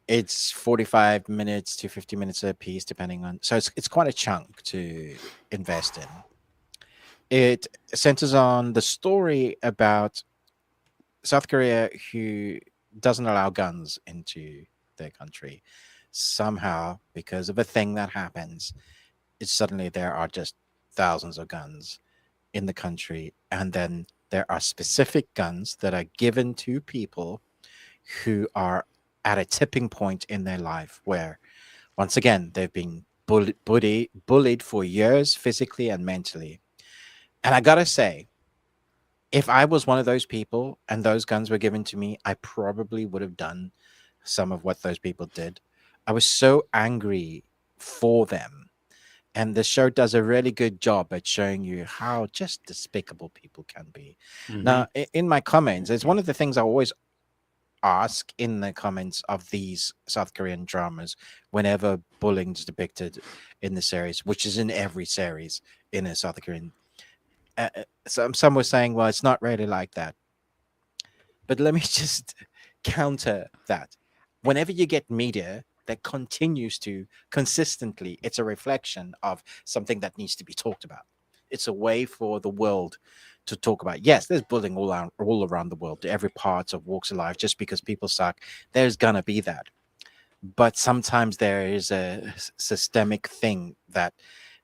It's 45 minutes to 50 minutes a piece, depending on. So it's quite a chunk to invest in. It centers on the story about South Korea, who doesn't allow guns into their country. Somehow, because of a thing that happens, it's suddenly there are just thousands of guns in the country, and then there are specific guns that are given to people who are at a tipping point in their life where, once again, they've been bullied for years, physically and mentally. And I gotta say, if I was one of those people and those guns were given to me, I probably would have done some of what those people did. I was so angry for them. And the show does a really good job at showing you how just despicable people can be. Hmm. Now, in my comments, it's one of the things I always ask in the comments of these South Korean dramas whenever bullying is depicted in the series, which is in every series. in a South Korean. Some were saying, well, it's not really like that. But let me just counter that. Whenever you get media that continues to consistently, it's a reflection of something that needs to be talked about. It's a way for the world to talk about. Yes, there's bullying all around the world, to every part of walks of life. Just because people suck, there's gonna be that. But sometimes there is a systemic thing that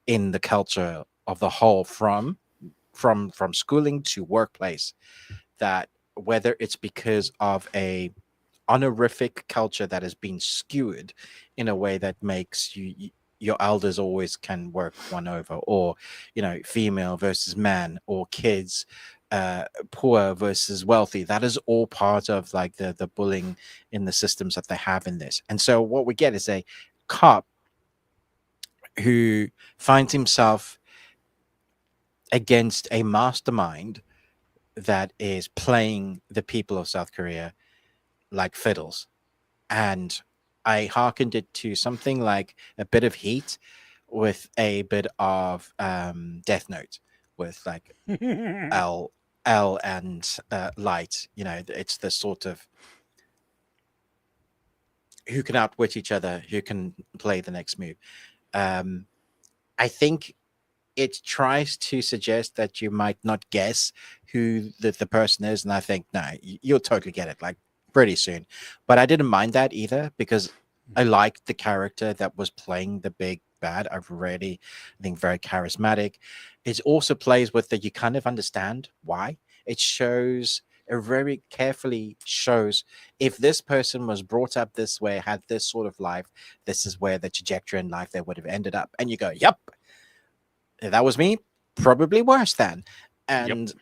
in the culture of the whole, from schooling to workplace, that whether it's because of a honorific culture that has been skewed in a way that makes your elders always can work one over, or female versus man, or kids, poor versus wealthy, that is all part of like the bullying in the systems that they have in this. And so what we get is a cop who finds himself against a mastermind that is playing the people of South Korea like fiddles. And I hearkened it to something like a bit of Heat with a bit of Death Note, with like L and Light. It's the sort of who can outwit each other, who can play the next move. I think it tries to suggest that you might not guess who the person is, and I think no, you'll totally get it like pretty soon. But I didn't mind that either, because I liked the character that was playing the big bad. I think very charismatic. It also plays with that you kind of understand why. It very carefully shows, if this person was brought up this way, had this sort of life, this is where the trajectory in life they would have ended up. And you go, yep, if that was me, probably worse than. And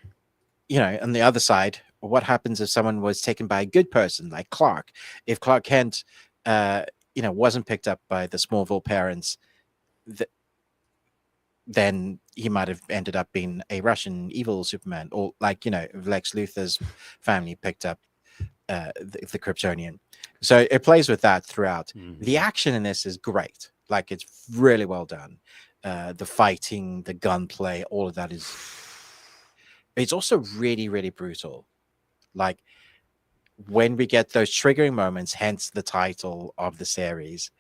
on the other side, what happens if someone was taken by a good person like Clark? If Clark Kent wasn't picked up by the Smallville parents, then he might have ended up being a Russian evil Superman, or like Lex Luthor's family picked up the Kryptonian. So it plays with that throughout. The action in this is great. Like, it's really well done. The fighting, the gunplay, all of that is. It's also really, really brutal. Like, when we get those triggering moments, hence the title of the series,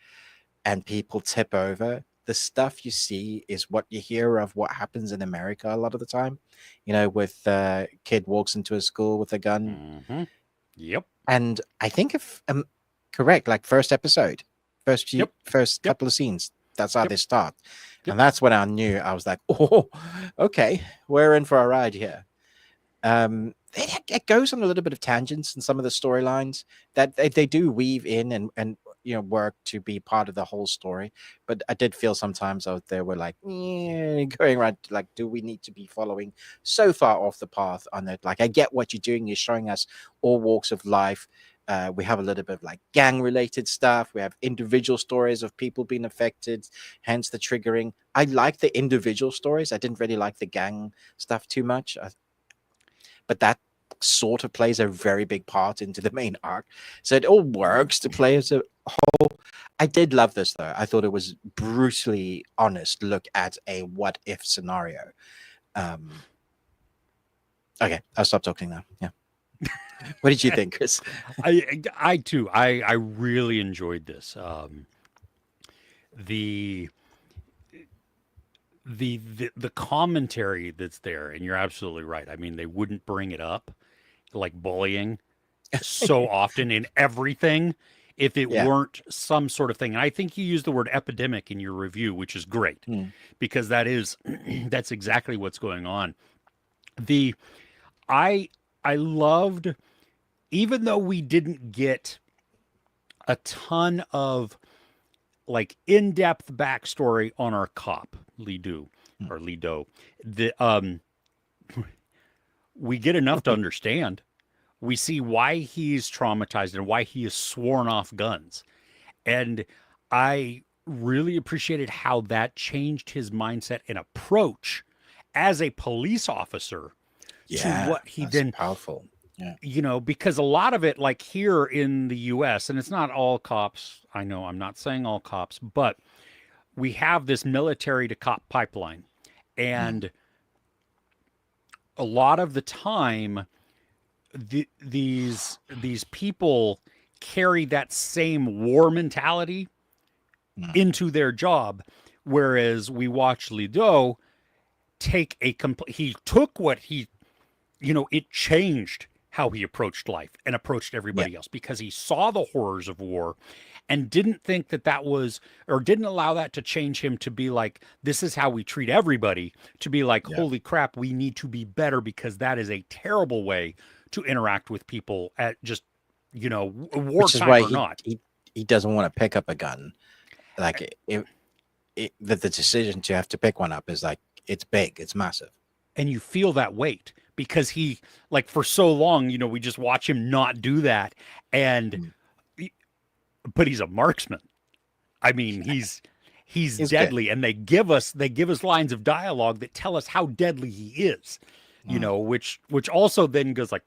and people tip over, the stuff you see is what you hear of what happens in America a lot of the time. With kid walks into a school with a gun. Yep. And I think, if I'm correct, like first episode, first couple of scenes, that's how they start. And that's when I knew, I was like, oh, okay, we're in for a ride here. It goes on a little bit of tangents in some of the storylines that they do weave in and work to be part of the whole story. But I did feel sometimes out there were like, going right, like, do we need to be following so far off the path on it? Like, I get what you're doing. You're showing us all walks of life. We have a little bit of like gang related stuff. We have individual stories of people being affected, hence the triggering. I like the individual stories. I didn't really like the gang stuff too much. But that sort of plays a very big part into the main arc. So it all works to play as a whole. I did love this, though. I thought it was brutally honest look at a what if scenario. Okay, I'll stop talking now. Yeah. What did you think, Chris? I too. I really enjoyed this. The commentary that's there, and you're absolutely right. I mean, they wouldn't bring it up like bullying so often in everything if it weren't some sort of thing. And I think you used the word epidemic in your review, which is great because that's exactly what's going on. I loved, even though we didn't get a ton of like in-depth backstory on our cop, Lee Do, we get enough to understand. We see why he's traumatized and why he has sworn off guns. And I really appreciated how that changed his mindset and approach as a police officer to what he then. Powerful. Yeah. Because a lot of it, like here in the US, and it's not all cops. I know I'm not saying all cops, but we have this military to cop pipeline. Mm. And a lot of the time, these people carry that same war mentality Mm. into their job, whereas we watch Lido take a complete. He took what he, it changed how he approached life and approached Yeah. everybody else because he saw the horrors of war and didn't think that was, or didn't allow that to change him to be like, this is how we treat everybody, to be like, Yeah. holy crap, we need to be better because that is a terrible way to interact with people at just, Which is wartime why or not. he doesn't want to pick up a gun. Like the decision to have to pick one up is like it's big, it's massive. And you feel that weight because he, like, for so long, we just watch him not do that. And, Mm. but he's a marksman. I mean, he's He's good. deadly, and they give us lines of dialogue that tell us how deadly he is. Mm. Which also then goes like,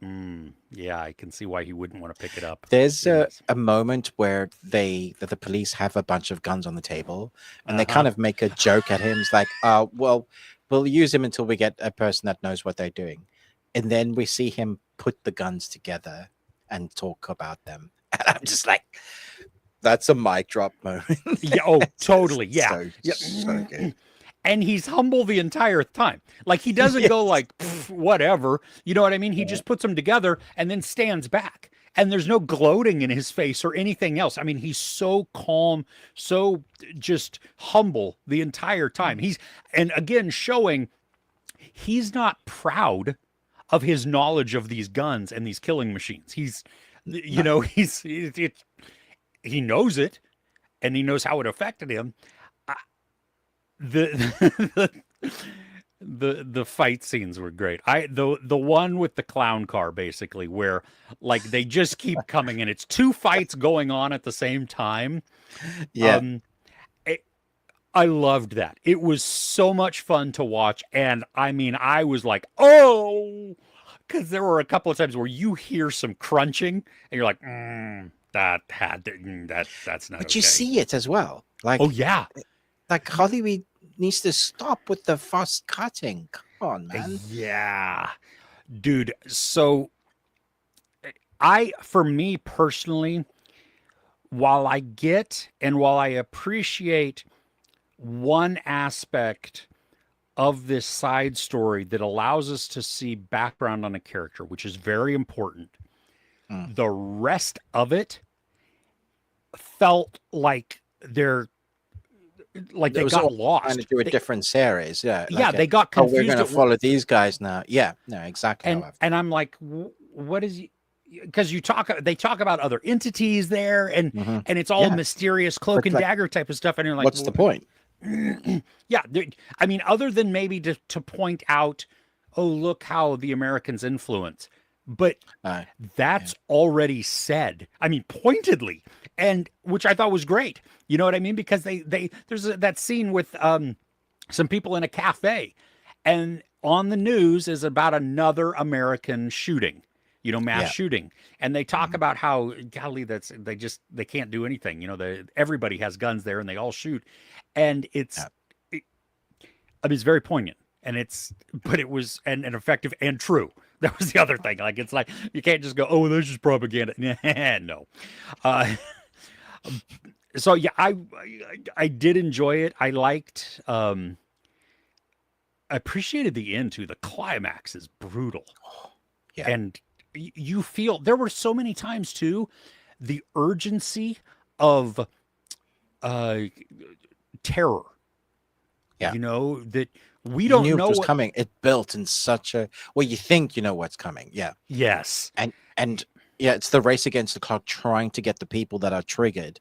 yeah, I can see why he wouldn't want to pick it up. There's Yes. a moment where the police have a bunch of guns on the table, and they Uh-huh. kind of make a joke at him. It's like, well, we'll use him until we get a person that knows what they're doing, and then we see him put the guns together and talk about them, and I'm just like, that's a mic drop moment. Yeah, oh, totally. Yeah. So, Yeah. so good. And he's humble the entire time. Like, he doesn't go like, whatever. You know what I mean? He just puts them together and then stands back. And there's no gloating in his face or anything else. I mean, he's so calm, so just humble the entire time. And again, showing he's not proud of his knowledge of these guns and these killing machines. He's, he knows it, and he knows how it affected him. The the fight scenes were great. The one with the clown car, basically, where like they just keep coming and it's two fights going on at the same time. Yeah. I loved that. It was so much fun to watch, and I mean, I was like, oh, because there were a couple of times where you hear some crunching, and you're like, that's not. But okay. you see it as well. Like, oh yeah, like Hollywood needs to stop with the fast cutting. Come on, man. yeah, dude. So for me personally, while I appreciate one aspect of this side story that allows us to see background on a character, which is very important, the rest of it felt like they got lost. Trying to do a different series, yeah. Yeah, they got confused. We're going to follow these guys now. Yeah, no, exactly. And I'm like, what is? Because they talk about other entities there, and it's all mysterious cloak and dagger type of stuff, and you're like, what's the point? Yeah, I mean, other than maybe to point out, oh, look how the Americans influence. But that's already said. I mean, pointedly, and which I thought was great. You know what I mean? Because there's that scene with some people in a cafe, and on the news is about another American shooting, mass shooting, and they talk about how, golly, they can't do anything. Everybody has guns there, and they all shoot, and it's very poignant. And but it was and effective and true. That was the other thing. Like, it's like, you can't just go, oh, that's just propaganda. No. So yeah, I did enjoy it. I liked, I appreciated the end too. The climax is brutal. Yeah. And you feel, there were so many times too, the urgency of terror. Yeah. That we don't know what's coming. It built in such a, well, you think you know what's coming. Yeah. Yes. And yeah, it's the race against the clock, trying to get the people that are triggered.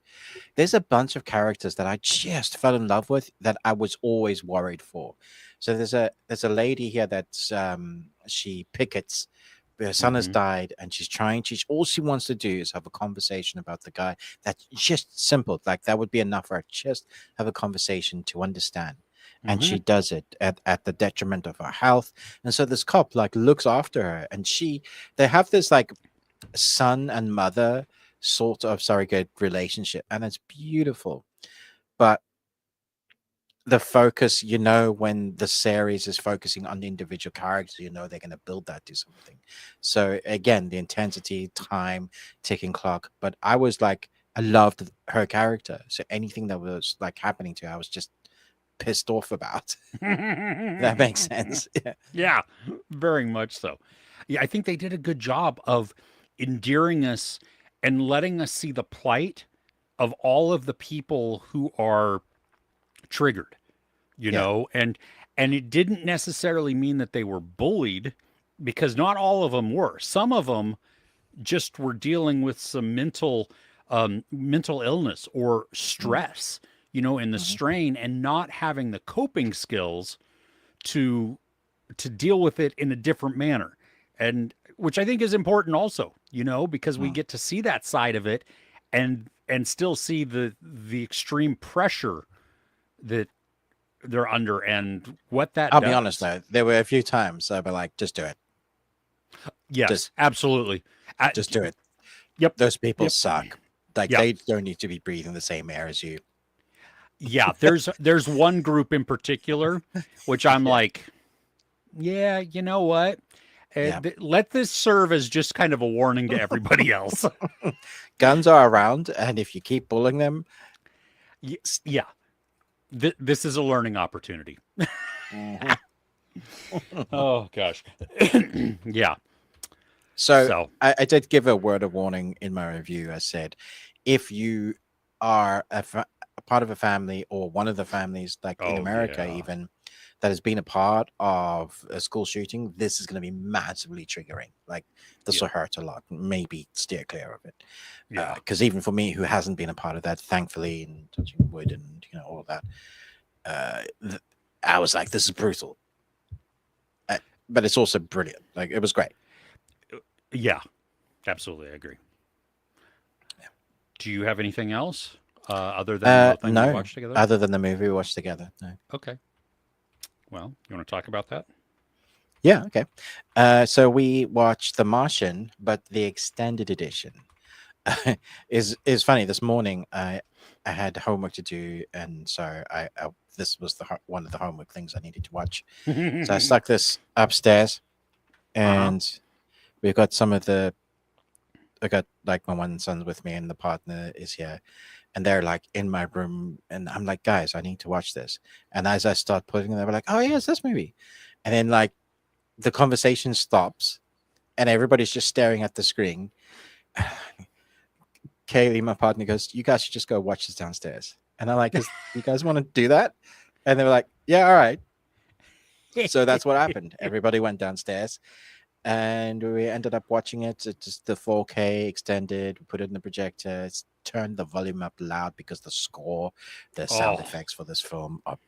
There's a bunch of characters that I just fell in love with that I was always worried for. So there's a lady here that's she pickets. Her son has died, and all she wants to do is have a conversation about the guy. That's just simple. Like, that would be enough for her. Just have a conversation to understand. And she does it at the detriment of her health. And so this cop looks after her, and they have this son and mother sort of surrogate relationship, and it's beautiful. But the focus, when the series is focusing on the individual characters, they're going to build that to something. So again, the intensity, time, ticking clock. But I was like, I loved her character. So anything that was like happening to her, I was just pissed off about. That makes sense. Yeah. Yeah, very much so. Yeah, I think they did a good job of endearing us and letting us see the plight of all of the people who are triggered, Yeah. and it didn't necessarily mean that they were bullied, because not all of them were. Some of them just were dealing with some mental illness or Mm. stress, in the Mhm. strain, and not having the coping skills to deal with it in a different manner, and which I think is important also, because we Mm. get to see that side of it, and still see the extreme pressure that they're under and what that I'll be honest does. though, there were a few times I'd be like, just do it. Yes, Just absolutely. just do it. Yep, Those people yep, suck. Like yeah, they don't need to be breathing the same air as you. yeah. There's one group in particular, which I'm Yeah. like, yeah, you know what? Yeah. Let this serve as just kind of a warning to everybody else. Guns are around, and if you keep bullying them, Yeah, this is a learning opportunity. Mhm. Oh gosh, yeah. So So, I did give a word of warning in my review. I said, if you are a part of a family or one of the families, like in oh America, yeah, even that has been a part of a school shooting, this is going to be massively triggering. Like this yeah, will hurt a lot. Maybe steer clear of it. yeah. Because even for me, who hasn't been a part of that, thankfully, and touching wood and all that, I was like, this is brutal. Uh, but it's also brilliant. Like it was great. Yeah, absolutely, I agree. Do you have anything else other than the thing we No, watched together? other than the movie we watched together. No. Okay. Well, you want to talk about that? Yeah, okay. So we watched The Martian, but the extended edition. Is funny. This morning, I had homework to do, and so I this was one of the homework things I needed to watch. So I stuck this upstairs, Uh-huh. and we've got some of the. I got like my one son's with me, and the partner is here, and they're like in my room, and I'm like, guys, I need to watch this. And as I start putting it, they were like, oh yes, this movie, and then like the conversation stops, and everybody's just staring at the screen. Kaylee, my partner, goes, "You guys should just go watch this downstairs." And I'm like, "You guys want to do that?" And they were like, "Yeah, all right." So that's what happened. Everybody went downstairs, and we ended up watching it. It's just the 4K extended. We put it in the projector. It's turned the volume up loud because the score, the sound Oh. effects for this film are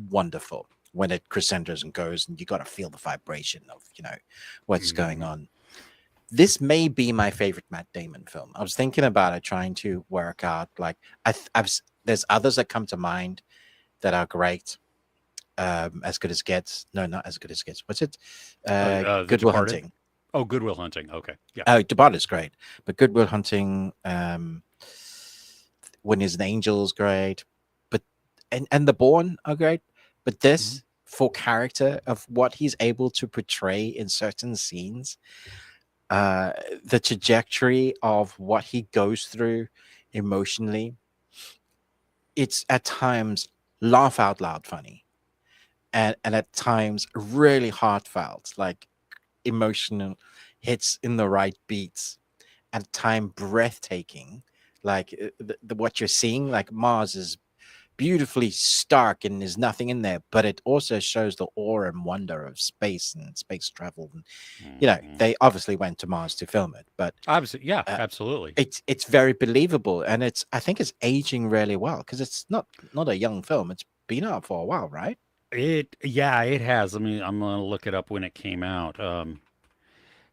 wonderful. When it crescendos and goes, and you got to feel the vibration of what's going Mhm. on. This may be my favorite Matt Damon film. I was thinking about it, trying to work out like there's others that come to mind that are great. As good as gets. No, not as good as gets. What's it? The Good Will Departed. Hunting. Oh, Good Will Hunting. Okay. Yeah. Oh, Departed is great, but Good Will Hunting. When Is an Angel is great, but and The Born are great, but Mhm. this for character of what he's able to portray in certain scenes, uh, the trajectory of what he goes through emotionally, it's at times laugh out loud funny, and at times really heartfelt, like emotional hits in the right beats, at time breathtaking, like what you're seeing, like Mars is beautifully stark and there's nothing in there, but it also shows the awe and wonder of space and space travel. And Mhm. they obviously went to Mars to film it, but Obviously, yeah, uh, absolutely. it's very believable, and I think it's aging really well because it's not a young film. It's been out for a while, right? Yeah, it has. I mean, I'm gonna look it up when it came out.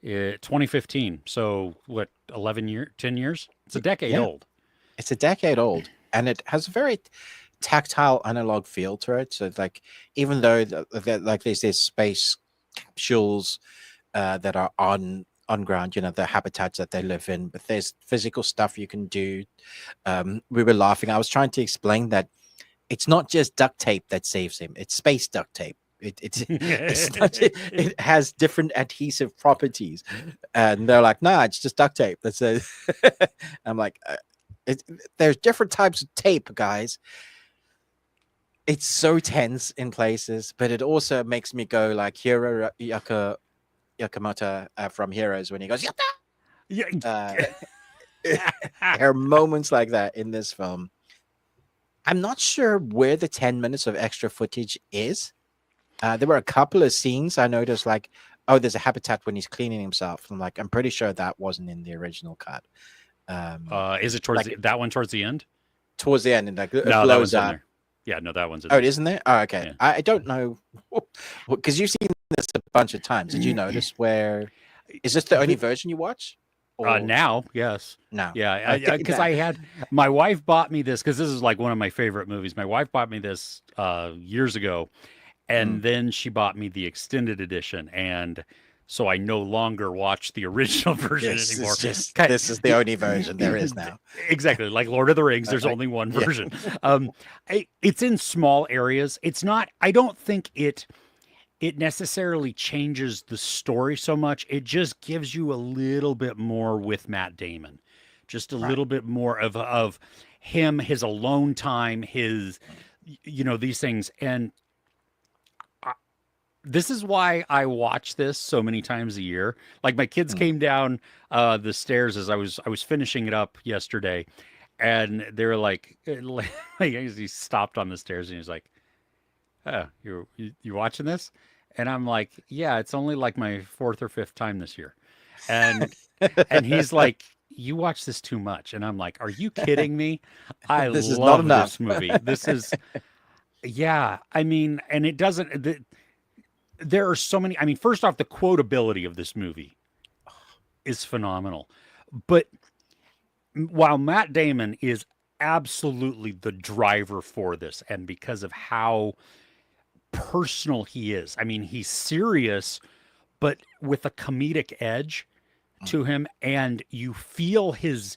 2015. So what? 10 years? It's a decade Yeah, old. it's a decade old, and it has a very tactile analog feel to it. So it's like, even though like there's these space capsules that are on ground, the habitats that they live in, but there's physical stuff you can do. We were laughing. I was trying to explain that it's not just duct tape that saves him; it's space duct tape. It's not. It has different adhesive properties, and they're like, "Nah, it's just duct tape." That's it. I'm like, it, there's different types of tape, guys. It's so tense in places, but it also makes me go like Yakamoto from Heroes when he goes, "Yaka!" Yeah. There are moments like that in this film. I'm not sure where the 10 minutes of extra footage is. There were a couple of scenes I noticed, like, oh, there's a habitat when he's cleaning himself. I'm like, I'm pretty sure that wasn't in the original cut. Is it towards that one towards the end? Towards the end, and like it No, that blows one's in up. there. Yeah, no, that one's in Oh, there. it isn't there? Oh, okay. Yeah. I don't know, because you've seen this a bunch of times. Did you notice where? Is this the only version you watch? Now, yes. No. Yeah, because I had my wife bought me this because this is like one of my favorite movies. My wife bought me this years ago, and then she bought me the extended edition, and so I no longer watch the original version anymore. This is the only version there is now. Exactly, like Lord of the Rings. There's only one version. It's in small areas. It's not. I don't think it necessarily changes the story so much. It just gives you a little bit more with Matt Damon, just a little bit more of him, his alone time, his, these things. And this is why I watch this so many times a year. Like my kids came down the stairs as I was finishing it up yesterday, and they were like he stopped on the stairs and he was like, "Oh, you watching this?" And I'm like, "Yeah, it's only like my fourth or fifth time this year." And he's like, "You watch this too much." And I'm like, "Are you kidding me? I love this movie. This is yeah, I mean, and it doesn't there are so many, I mean, first off, the quotability of this movie is phenomenal. But while Matt Damon is absolutely the driver for this, and because of how personal he is. I mean, he's serious, but with a comedic edge to him, and you feel his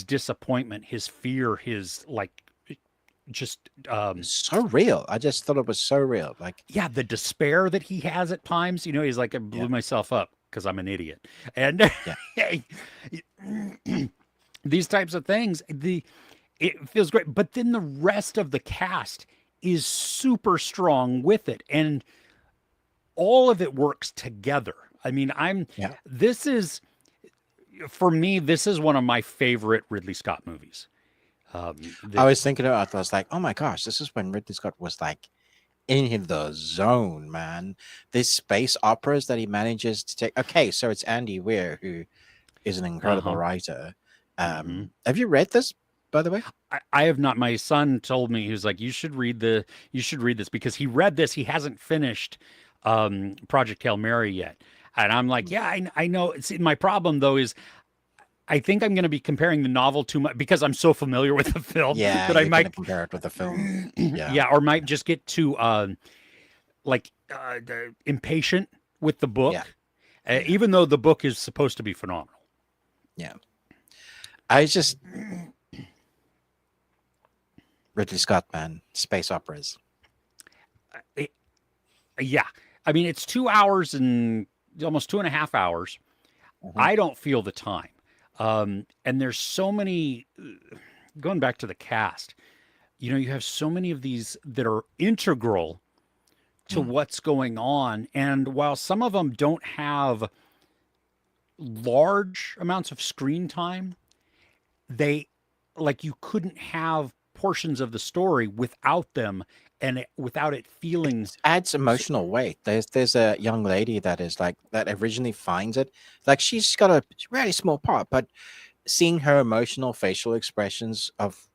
disappointment, his fear, his like just so real. I just thought it was so real. Like, yeah, the despair that he has at times. He's like, I blew myself up because I'm an idiot, and these types of things. It feels great, but then the rest of the cast is super strong with it, and all of it works together. I mean, this is, for me, this is one of my favorite Ridley Scott movies. I was thinking about it, I was like, oh my gosh, this is when Ridley Scott was like in the zone, man. These space operas that he manages to take. Okay, so it's Andy Weir, who is an incredible writer. Have you read this, by the way? I have not. My son told me, he was like, you should read this, because he read this. He hasn't finished Project Hail Mary yet. And I'm like, yeah, I know. See, my problem though is I think I'm going to be comparing the novel too much because I'm so familiar with the film that I might compare it with the film. Yeah, or might just get too impatient with the book, even though the book is supposed to be phenomenal. Yeah, I just Ridley Scott, man, space operas. Yeah, I mean it's 2 hours and almost 2.5 hours. I don't feel the time. And there's so many, going back to the cast, you have so many of these that are integral to what's going on. And while some of them don't have large amounts of screen time, they, like, you couldn't have portions of the story without them and without it feeling. It adds emotional weight. There's a young lady that is like, that originally finds it. Like, she's got a really small part, but seeing her emotional facial expressions of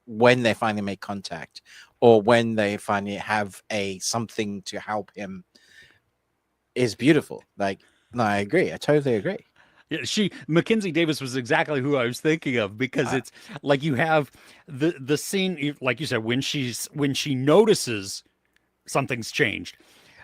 when they finally make contact or when they finally have something to help him is beautiful. Like, no, I agree. I totally agree. Yeah, Mackenzie Davis was exactly who I was thinking of, because it's like you have the scene, like you said, when she notices something's changed.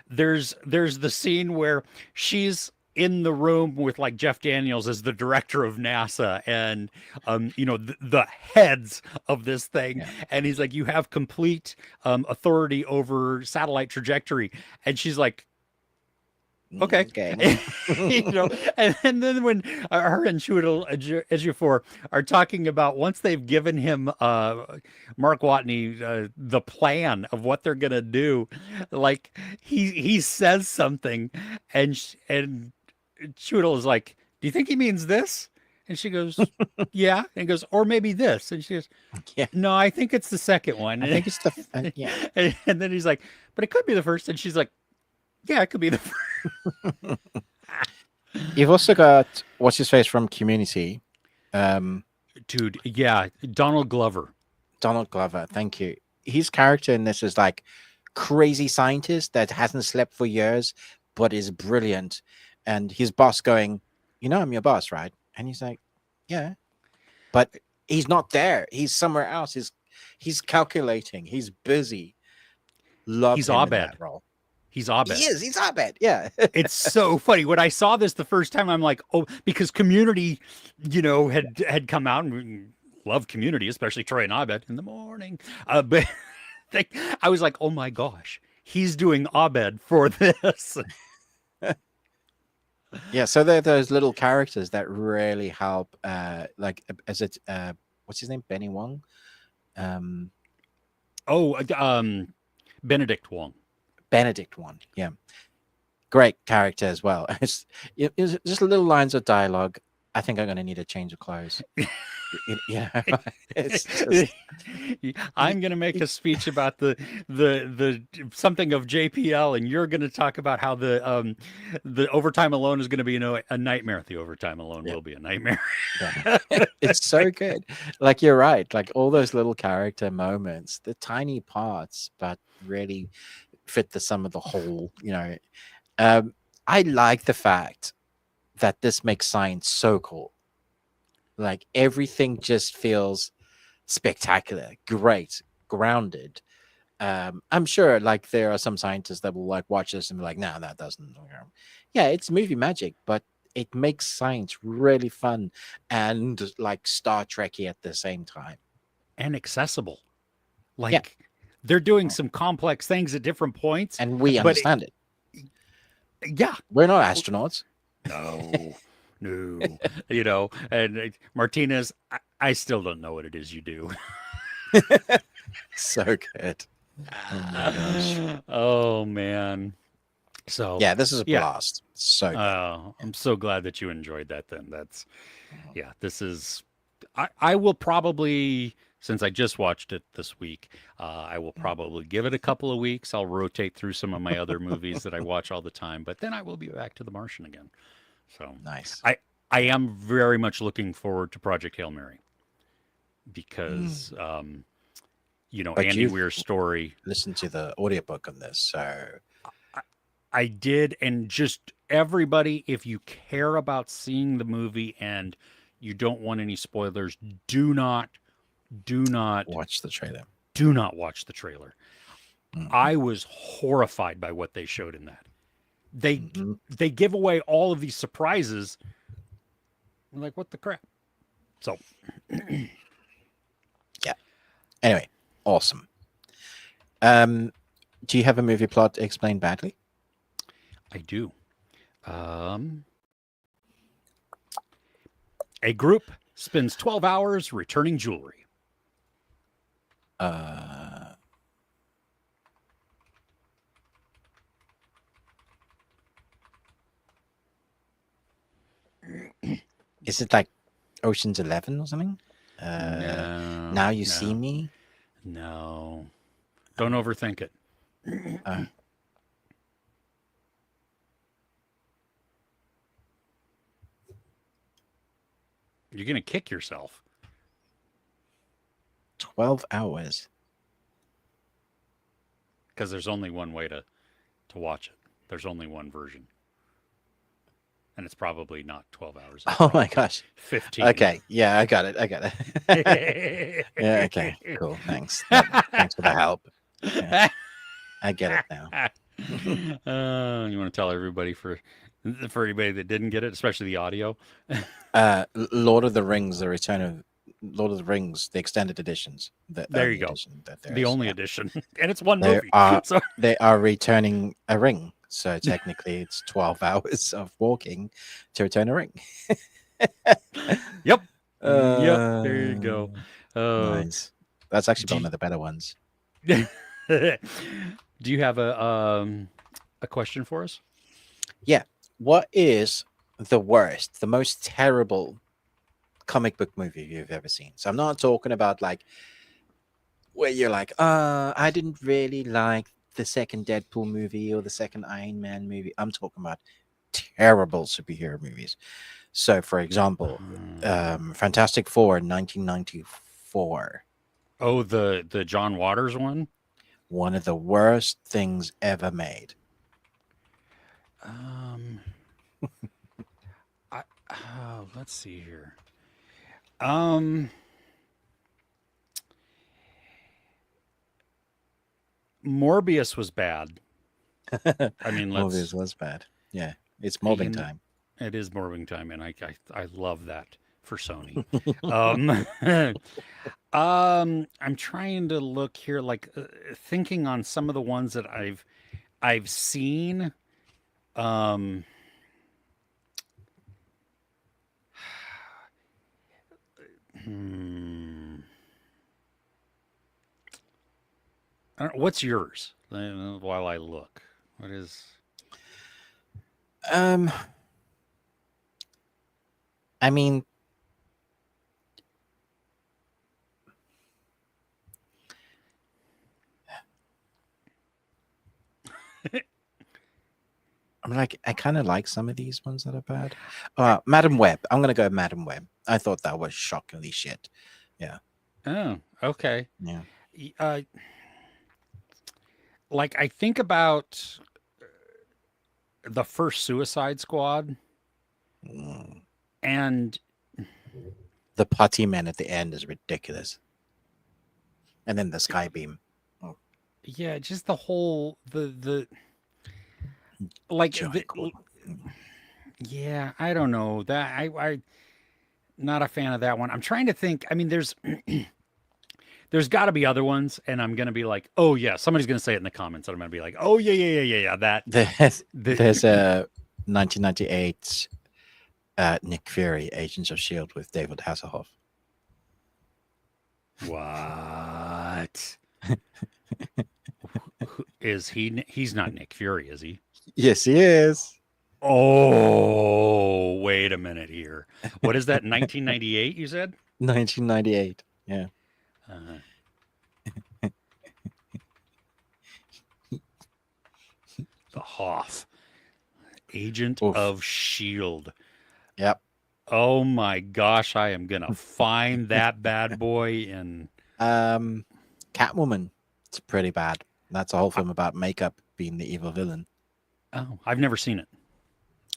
There's the scene where she's in the room with like Jeff Daniels as the director of NASA and the heads of this thing, Yeah. and he's like, you have complete authority over satellite trajectory, and she's like, okay. Okay. And then when her and Chiwetel Ejiofor are talking about once they've given him Mark Watney the plan of what they're gonna do, like he says something, and Chiwetel is like, "Do you think he means this?" And she goes, "Yeah." And he goes, "Or maybe this." And she goes, Yeah. "No, I think it's the second one." I think it's the yeah. And then he's like, "But it could be the first." And she's like, "Yeah, it could be the first." You've also got what's his face from Community. Dude, yeah, Donald Glover. Donald Glover, thank you. His character in this is like crazy scientist that hasn't slept for years, but is brilliant. And his boss going, I'm your boss, right? And he's like, yeah, but he's not there. He's somewhere else. He's calculating. He's busy. Love He's him in Abed. that role. He's Abed. He is. He's Abed. Yeah. It's so funny. When I saw this the first time, I'm like, oh, because Community, had come out, and we love Community, especially Troy and Abed in the morning. But I was like, oh my gosh, he's doing Abed for this. Yeah. So there are those little characters that really help. Like, as it, what's his name? Benny Wong. Benedict Wong. Benedict Wong. Yeah. Great character as well. It's just little lines of dialogue. I think I'm going to need a change of clothes. It's just... I'm going to make a speech about the something of JPL, and you're going to talk about how the overtime alone is going to be a nightmare. The overtime alone will be a nightmare. Yeah. It's so good. Like, you're right. Like, all those little character moments, the tiny parts, but really fit the sum of the whole. I like the fact that this makes science so cool. Like, everything just feels spectacular, great, grounded. I'm sure like there are some scientists that will like watch this and be like, no, that doesn't. Yeah, it's movie magic, but it makes science really fun and like Star Trekky at the same time. And accessible. Like, they're doing some complex things at different points. And we understand it. Yeah. We're not astronauts. No. And Martinez, I still don't know what it is you do. So good. Oh my gosh. Oh man. So yeah, this is a blast. So good. I'm so glad that you enjoyed that then. This is I will probably, since I just watched it this week, I will probably give it a couple of weeks. I'll rotate through some of my other movies that I watch all the time, but then I will be back to The Martian again. So nice. I am very much looking forward to Project Hail Mary because, Andy Weir's story. Listen to the audiobook on this. So I did. And just everybody, if you care about seeing the movie and you don't want any spoilers, do not watch the trailer. Do not watch the trailer. Mm-hmm. I was horrified by what they showed in that. They give away all of these surprises. I'm like, what the crap? So, yeah. Anyway, awesome. Do you have a movie plot explained badly? I do. A group spends 12 hours returning jewelry. Is it like Ocean's 11 or something? No. Now You See Me? No. Don't overthink it. You're going to kick yourself. 12 hours. Because there's only one way to watch it. There's only one version. And it's probably not 12 hours. Oh my gosh. 15. Okay. Yeah, I got it. Yeah, okay. Cool. Thanks. Thanks for the help. Yeah. I get it now. You want to tell everybody for For anybody that didn't get it, especially the audio. Lord of the Rings, the Return of Lord of the Rings, the extended editions, the There you only go. edition that there The is. only Yeah, edition, and it's one they movie. are So, they are returning a ring. So technically, it's 12 hours of walking to return a ring. yep, yep. There you uh, go. Uh, nice. That's actually do one of the better ones. you, do you have a question for us? Yeah. What is the worst, the most terrible comic book movie you've ever seen? So I'm not talking about like where you're like, I didn't really like the second Deadpool movie or the second Iron Man movie. I'm talking about terrible superhero movies. So, for example, Fantastic Four in 1994, Oh, the John Waters one. one of the worst things ever made. Um, I let's see here. Um, Morbius was bad. I mean, let's Movies was bad. Yeah, it's mobbing you time. it is morbing time, and I love that for Sony. Um, I'm trying to look here, like thinking on some of the ones that I've seen. Um, hmm, I don't, what's yours? While I look, what is? Um, I mean, I'm like, I kind of like some of these ones that are bad. Madam Web. I'm gonna go Madam Web. I thought that was shockingly shit. Yeah, Oh, okay. yeah. Uh, like I think about the first Suicide Squad, Mm. and The putty man at the end is ridiculous, and then the sky beam. Oh, yeah, just the whole the like Johnny Coulson. yeah, I don't know that I not a fan of that one. I'm trying to think. I mean, there's got to be other ones, and I'm gonna be like, oh yeah, somebody's gonna say it in the comments, and I'm gonna be like, oh yeah. That the There's a 1998 Nick Fury Agents of Shield with David Hasselhoff. what is he? He's not Nick Fury, is he? Yes, he is. Oh, wait a minute here. What is that? 1998? You said? 1998. Yeah. Uh, the Hoff, Agent Oof. of Shield. Yep. Oh my gosh, I am gonna find that bad boy and Catwoman. It's pretty bad. That's a whole film about makeup being the evil villain. oh, I've never seen it.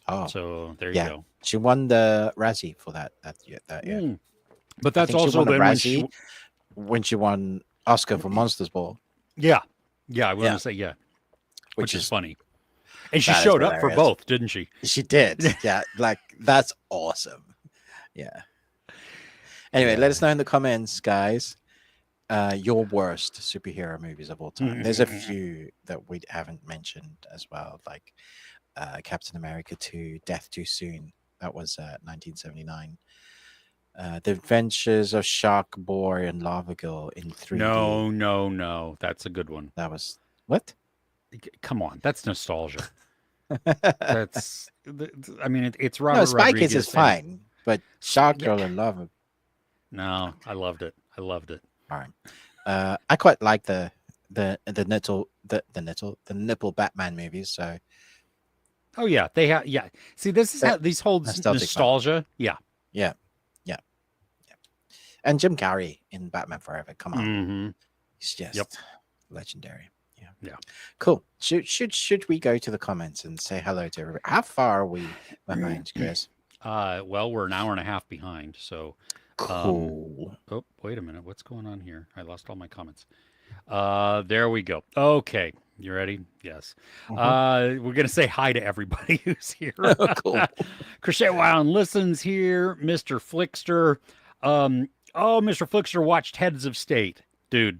Oh, So there you yeah. go. She won the Razzie for that year. Mm. But I that's think she also won a then Razzie when she won Oscar for Monsters Ball. yeah, yeah, I want Yeah, to say yeah, which which is is funny. And she that is showed up for hilarious. both, didn't she? She did. Yeah, like that's awesome. Yeah. Anyway, let Yeah. us know in the comments, guys, your worst superhero movies of all time. There's a few that we haven't mentioned as well, like Captain America 2, Death Too Soon. That was 1979. The Adventures of Shark Boy and Lava Girl in 3D. No. That's a good one. That was what? Come on, that's nostalgia. That's, I mean, it's No, Robert Spy Kids is Rodriguez, and fine, but Shark yeah, Girl and Lava. no, I loved it. I loved it. All right. I quite like the nipple Batman movies. So Oh yeah, they have. Yeah, see, this is how that these holds nostalgic fun. nostalgia. Yeah. Yeah, yeah, yeah. And Jim Carrey in Batman Forever. Come on, Mm-hmm. he's Yep. just legendary. Yeah, Yeah. cool. Should we go to the comments and say hello to everybody? How far are we behind, Chris? Well, we're an hour and a half behind. So, Cool. oh, wait a minute. What's going on here? I lost all my comments. There we go. Okay. You ready? Yes. Hmm. We're gonna say hi to everybody who's here. Cool. Crochet Wild listens here, Mr. Flickster. Oh, Mr. Flickster watched Heads of State. Dude,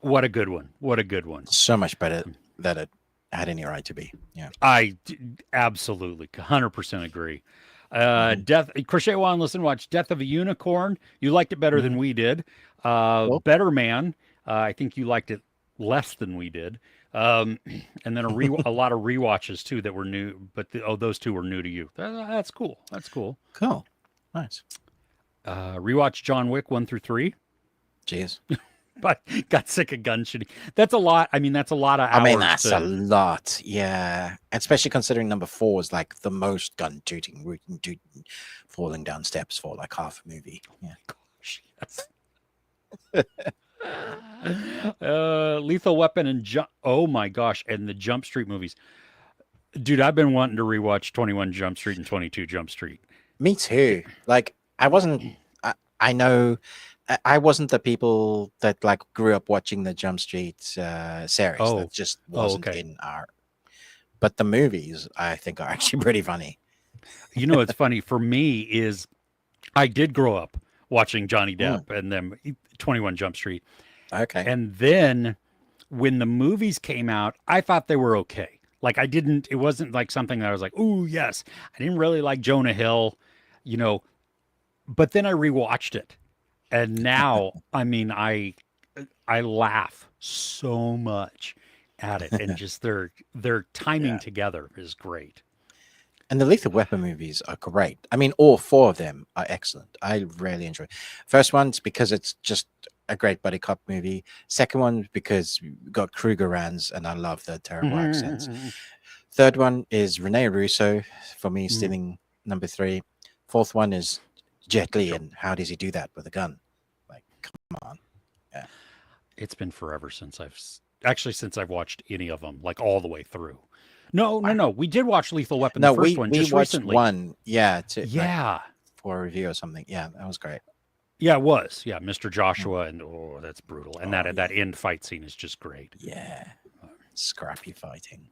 what a good one. What a good one. So much better than it had any right to be. Yeah. Absolutely 100% agree. Hmm. Death Crochet Wild listen watch Death of a Unicorn. You liked it better than Hmm. we did. Cool. Better Man. I think you liked it less than we did. Um, and then a lot of rewatches too that were new, but those two were new to you. That's cool. That's cool. Cool. Nice. Rewatch John Wick 1 through 3, Cheers. but got sick of gun shooting. That's a lot. I mean, that's a lot of I hours. mean, that's a lot. Yeah. Especially considering number 4 is like the most gun shooting, rooting, tooting, falling down steps for like half a movie. Yeah. Gosh, yes. Lethal Weapon and oh my gosh, and the Jump Street movies. Dude, I've been wanting to rewatch 21 Jump Street and 22 Jump Street. Me too. Like, I know I wasn't the people that like grew up watching the Jump Street series. Oh. That just wasn't Okay. in our. But the movies, I think, are actually pretty funny. You know what's funny for me is I did grow up watching Johnny Depp and then 21 Jump Street. Okay. And then when the movies came out, I thought they were okay. Like it wasn't like something that I was like, "Ooh, yes." I didn't really like Jonah Hill, you know, but then I rewatched it. And now, I mean, I laugh so much at it, and just their timing Yeah. together is great. And the Lethal Weapon movies are great. I mean, all 4 of them are excellent. I really enjoy. First one's because it's just a great buddy cop movie. Second one because we got Krugerrands, and I love the terrible accents. Third one is Rene Russo for me, stealing number 3. Fourth one is Jet Li, and how does he do that with a gun? Like, come on. Yeah. It's been forever since since I've watched any of them, like all the way through. No. We did watch Lethal Weapon, No, the first one, we just watched recently. one, yeah, to like Yeah. for a review or something. Yeah, that was great. Yeah, it was. Yeah, Mr. Joshua, and oh, that's brutal. And Oh, that end fight scene is just great. yeah, scrappy fighting.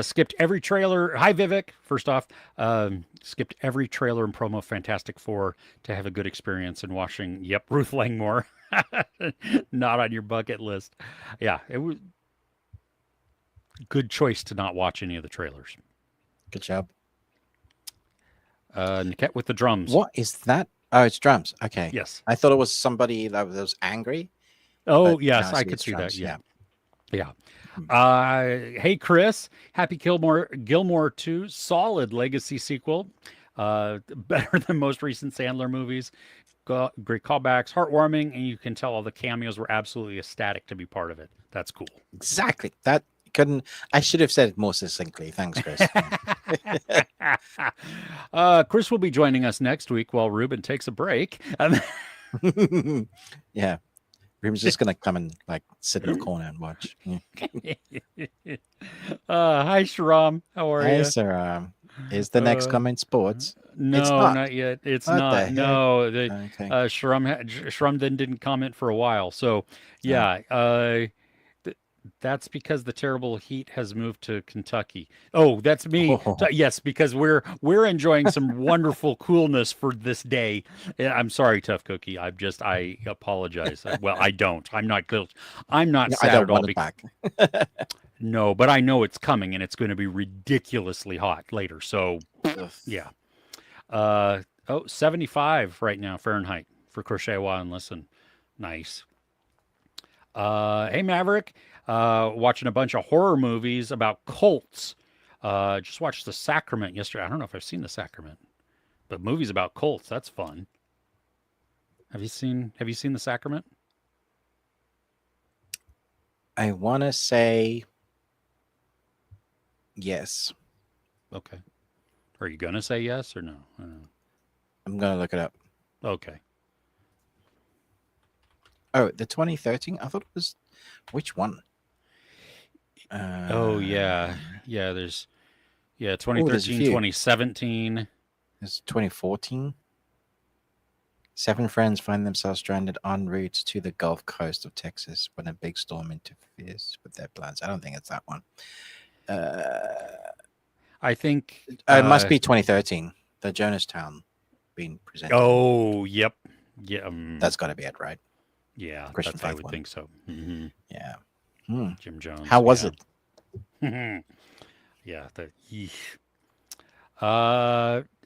Skipped every trailer. Hi, Vivek. First off, skipped every trailer and promo Fantastic Four to have a good experience in watching. Yep, Ruth Langmore. Not on your bucket list. Yeah, it was good choice to not watch any of the trailers. Good job. Niket with the drums. What is that? Oh, it's drums. Okay. Yes. I thought it was somebody that was angry. Oh, but yes, now I see could it's see drums. that. Yeah. Hey, Chris. Happy Gilmore 2. Solid legacy sequel. Better than most recent Sandler movies. Great callbacks, heartwarming, and you can tell all the cameos were absolutely ecstatic to be part of it. That's cool. Exactly. That couldn't. I should have said it more succinctly. Thanks, Chris. Chris will be joining us next week while Ruben takes a break. Yeah. Ruben's just gonna come and like sit in the corner and watch. Yeah. Hi, Shram. How are Hey, you? sir. Is the next comment sports? No, It's not. not yet. It's What the not. heck? No, Okay. Shrum then didn't comment for a while. So, yeah, that's because the terrible heat has moved to Kentucky. Oh, that's me. Oh. Yes, because we're enjoying some wonderful coolness for this day. I'm sorry, Tough Cookie. I apologize. Well, I don't. I'm not guilty. I'm not No, I sad don't at all. want it back. No, but I know it's coming, and it's going to be ridiculously hot later. So, yeah. 75 right now Fahrenheit for Crochet While and Listen. Nice. Hey, Maverick. Watching a bunch of horror movies about cults. Just watched The Sacrament yesterday. I don't know if I've seen The Sacrament, but movies about cults, that's fun. Have you seen The Sacrament? I want to say yes. Okay. Are you going to say yes or no? I'm gonna look it up. Okay. Oh, the 2013. I thought it was which one? Oh, yeah. Yeah, there's 2013, there's a few. 2017. It's 2014. 7 friends find themselves stranded en route to the Gulf Coast of Texas when a big storm interferes with their plans. I don't think it's that one. I think. It must be 2013. The Jonestown being presented. Oh, yep. Yeah. That's got to be it, right? Yeah, Christian I Faith would one. think so. Mm-hmm. Yeah. Jim Jones. How was it? Yeah.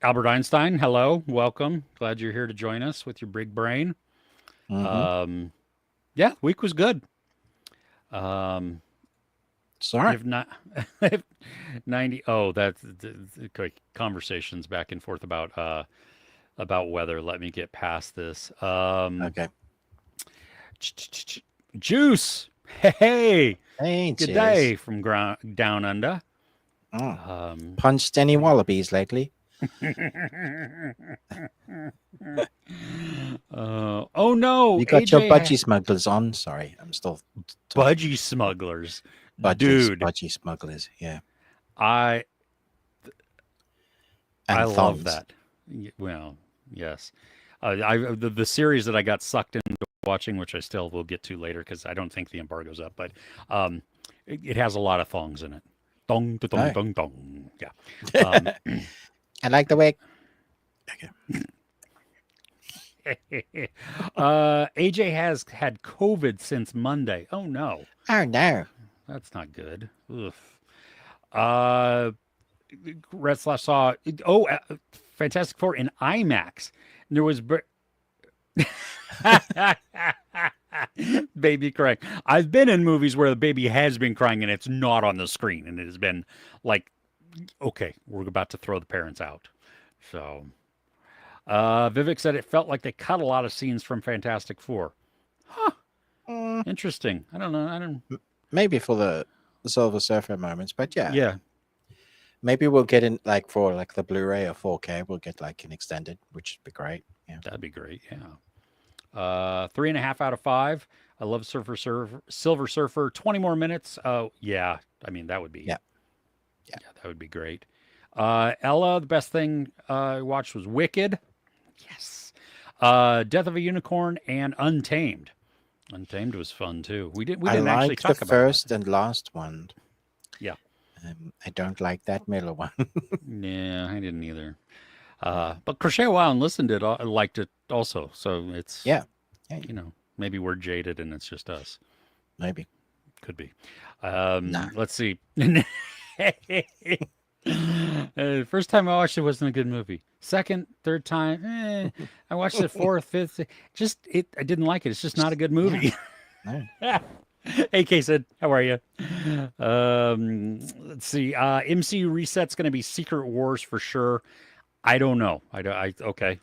Albert Einstein, hello, welcome. Glad you're here to join us with your big brain. Yeah, week was good. Sorry. If not, if 90. Oh, that's conversations back and forth about weather. Let me get past this. Okay. Juice. Hey, Hey, good cheers. day from down under. Punched any wallabies lately? Oh no! You got AJ your budgie smugglers on. Sorry, I'm still talking. Budgie smugglers, Budgies, dude. budgie smugglers. Yeah, I and love thongs. that. Well, yes. The series that I got sucked into watching, which I still will get to later because I don't think the embargo's up, but it has a lot of thongs in it. Dong, dong, Oh. dong, dong. Yeah. I like the way. Okay. AJ has had COVID since Monday. Oh no. Oh no. That's not good. Oof. Red Slash saw Fantastic Four in IMAX. And there was baby crying. I've been in movies where the baby has been crying and it's not on the screen, and it has been like, okay, we're about to throw the parents out. So, Vivek said it felt like they cut a lot of scenes from Fantastic Four. Huh. Interesting. I don't know. Maybe for the Silver Surfer moments, but yeah. Yeah. Maybe we'll get in like for like the Blu-ray or 4K. We'll get like an extended, which would be great. Yeah, that'd be great. Yeah. 3.5 out of 5. I love Silver Surfer. 20 more minutes. Oh yeah. I mean that would be. Yeah, that would be great. Ella, the best thing I watched was Wicked. Yes. Death of a Unicorn and Untamed. Untamed was fun too. We didn't actually talk about the first and last one. Yeah. I don't like that middle one. Yeah, I didn't either. But Crochet Wow and listened to it, liked it also. So it's you know, maybe we're jaded and it's just us. Maybe. Could be. Nah. Let's see. First time I watched it wasn't a good movie. Second, third time, I watched it fourth, fifth. I didn't like it. It's just not a good movie. No. AK said, "How are you?" Let's see. MCU reset's going to be Secret Wars for sure. I don't know. Okay.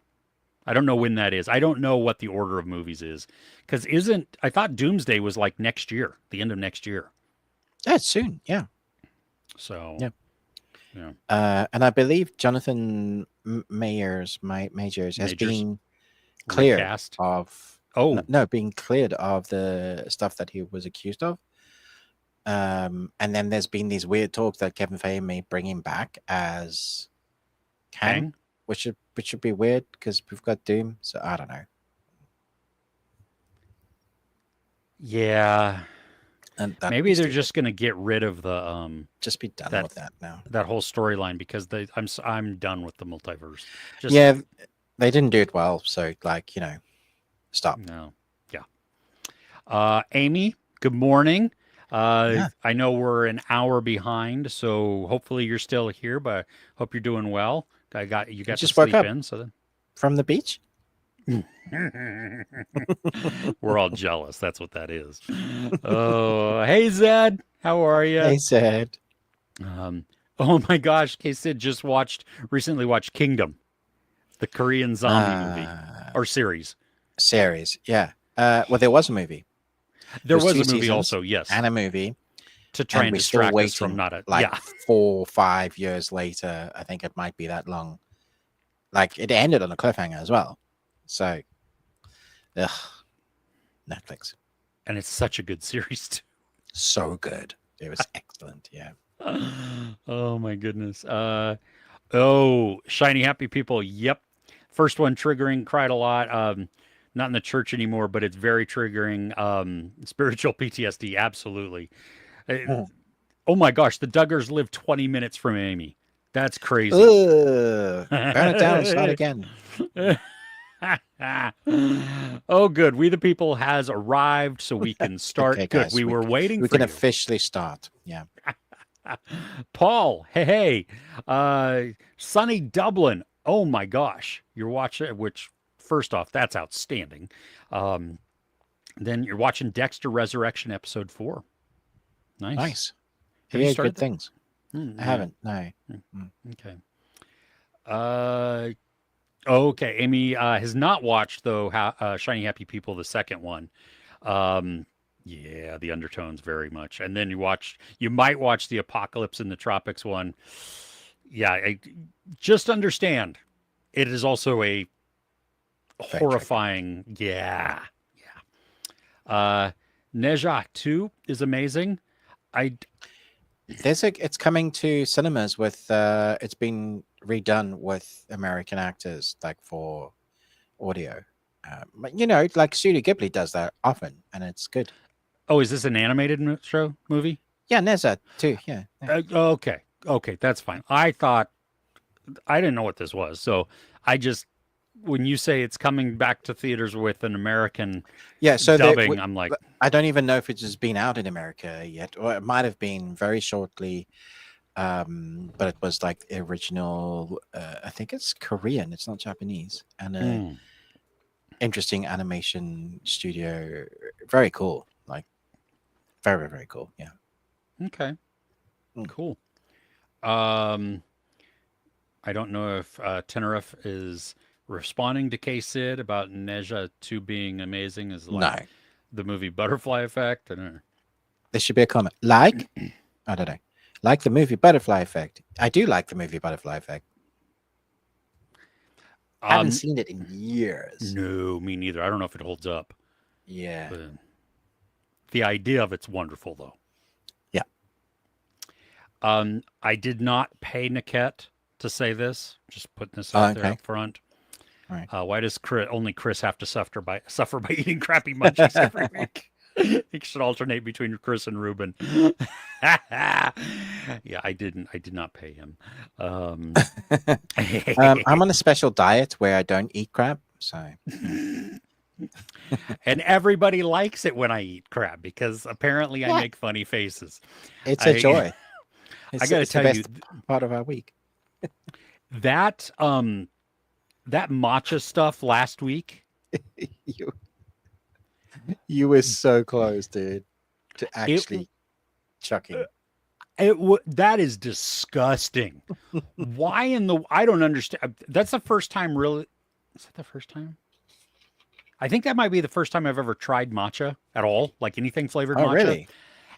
I don't know when that is. I don't know what the order of movies is because I thought Doomsday was like next year, the end of next year. That's soon. Yeah. So yeah. Yeah. And I believe Jonathan Majors has been cleared Recast. of. No, being cleared of the stuff that he was accused of. And then there's been these weird talks that Kevin Feige may bring him back as Kang, which should be weird because we've got Doom. So I don't know. Yeah. And maybe they're just going to get rid of the just be done with that now. That whole storyline because I'm done with the multiverse. Yeah, they didn't do it well, so like, stop. No. Yeah. Amy, good morning. I know we're an hour behind, so hopefully you're still here, but hope you're doing well. You got to sleep in, so then from the beach. We're all jealous. That's what that is. Oh, hey Zed, how are you? Hey Zed. Oh my gosh, Sid recently watched Kingdom, the Korean zombie movie or series. Yeah. Well, there was a movie. There was a movie also, yes, and a movie to try and distract us from 4 or 5 years later. I think it might be that long. Like it ended on a cliffhanger as well. So, Netflix. And it's such a good series too. So good. It was excellent. Yeah. Oh my goodness. Shiny happy people. Yep. First one triggering, cried a lot. Not in the church anymore, but it's very triggering. Spiritual PTSD, absolutely. Uh, Mm. oh my gosh, the Duggars live 20 minutes from Amy. That's crazy. Ugh. Burn it down and start again. Oh, good. We the People has arrived, so we can start. Okay, Good. guys, We were waiting we for can you. officially start. Yeah. Paul, hey. Sunny Dublin. Oh my gosh. You're watching, which, first off, that's outstanding. Then you're watching Dexter Resurrection episode 4. Nice. Nice. Have you Hear started good things. I haven't. No. Okay. Okay. Amy has not watched, though, Shiny Happy People, the second one. Yeah, the undertones very much. And then you might watch the Apocalypse in the Tropics one. Yeah, just understand, it is also a horrifying. Yeah. Neja 2 is amazing. It's coming to cinemas with it's been redone with American actors, like for audio. But like Studio Ghibli does that often, and it's good. Oh, is this an animated movie? Yeah, Neza too. Yeah. Okay, that's fine. I didn't know what this was, so when you say it's coming back to theaters with an American dubbing, I'm like, I don't even know if it's just been out in America yet, or it might have been very shortly. But it was like the original. I think it's Korean. It's not Japanese, and interesting animation studio. Very cool. Like very, very cool. Yeah. Okay. Cool. I don't know if Tenerife is responding to K-Sid about Neja 2 being amazing as like the movie Butterfly Effect. I don't know. There should be a comment. Like, I don't know. Like the movie Butterfly Effect. I do like the movie Butterfly Effect. I haven't seen it in years. No, me neither. I don't know if it holds up. Yeah. But the idea of it's wonderful, though. Yeah. I did not pay Niket to say this. Just putting this out there up front. Right. Why does only Chris have to suffer by eating crappy munchies every week? He should alternate between Chris and Ruben. Yeah, I did not pay him. I'm on a special diet where I don't eat crab, so. And everybody likes it when I eat crab because apparently I make funny faces. It's a joy. I got to tell you, part of our week. That matcha stuff last week. You were so close, dude, to actually chucking. That is disgusting. Why I don't understand. That's the first time, really. Is that the first time? I think that might be the first time I've ever tried matcha at all, like anything flavored matcha. Really?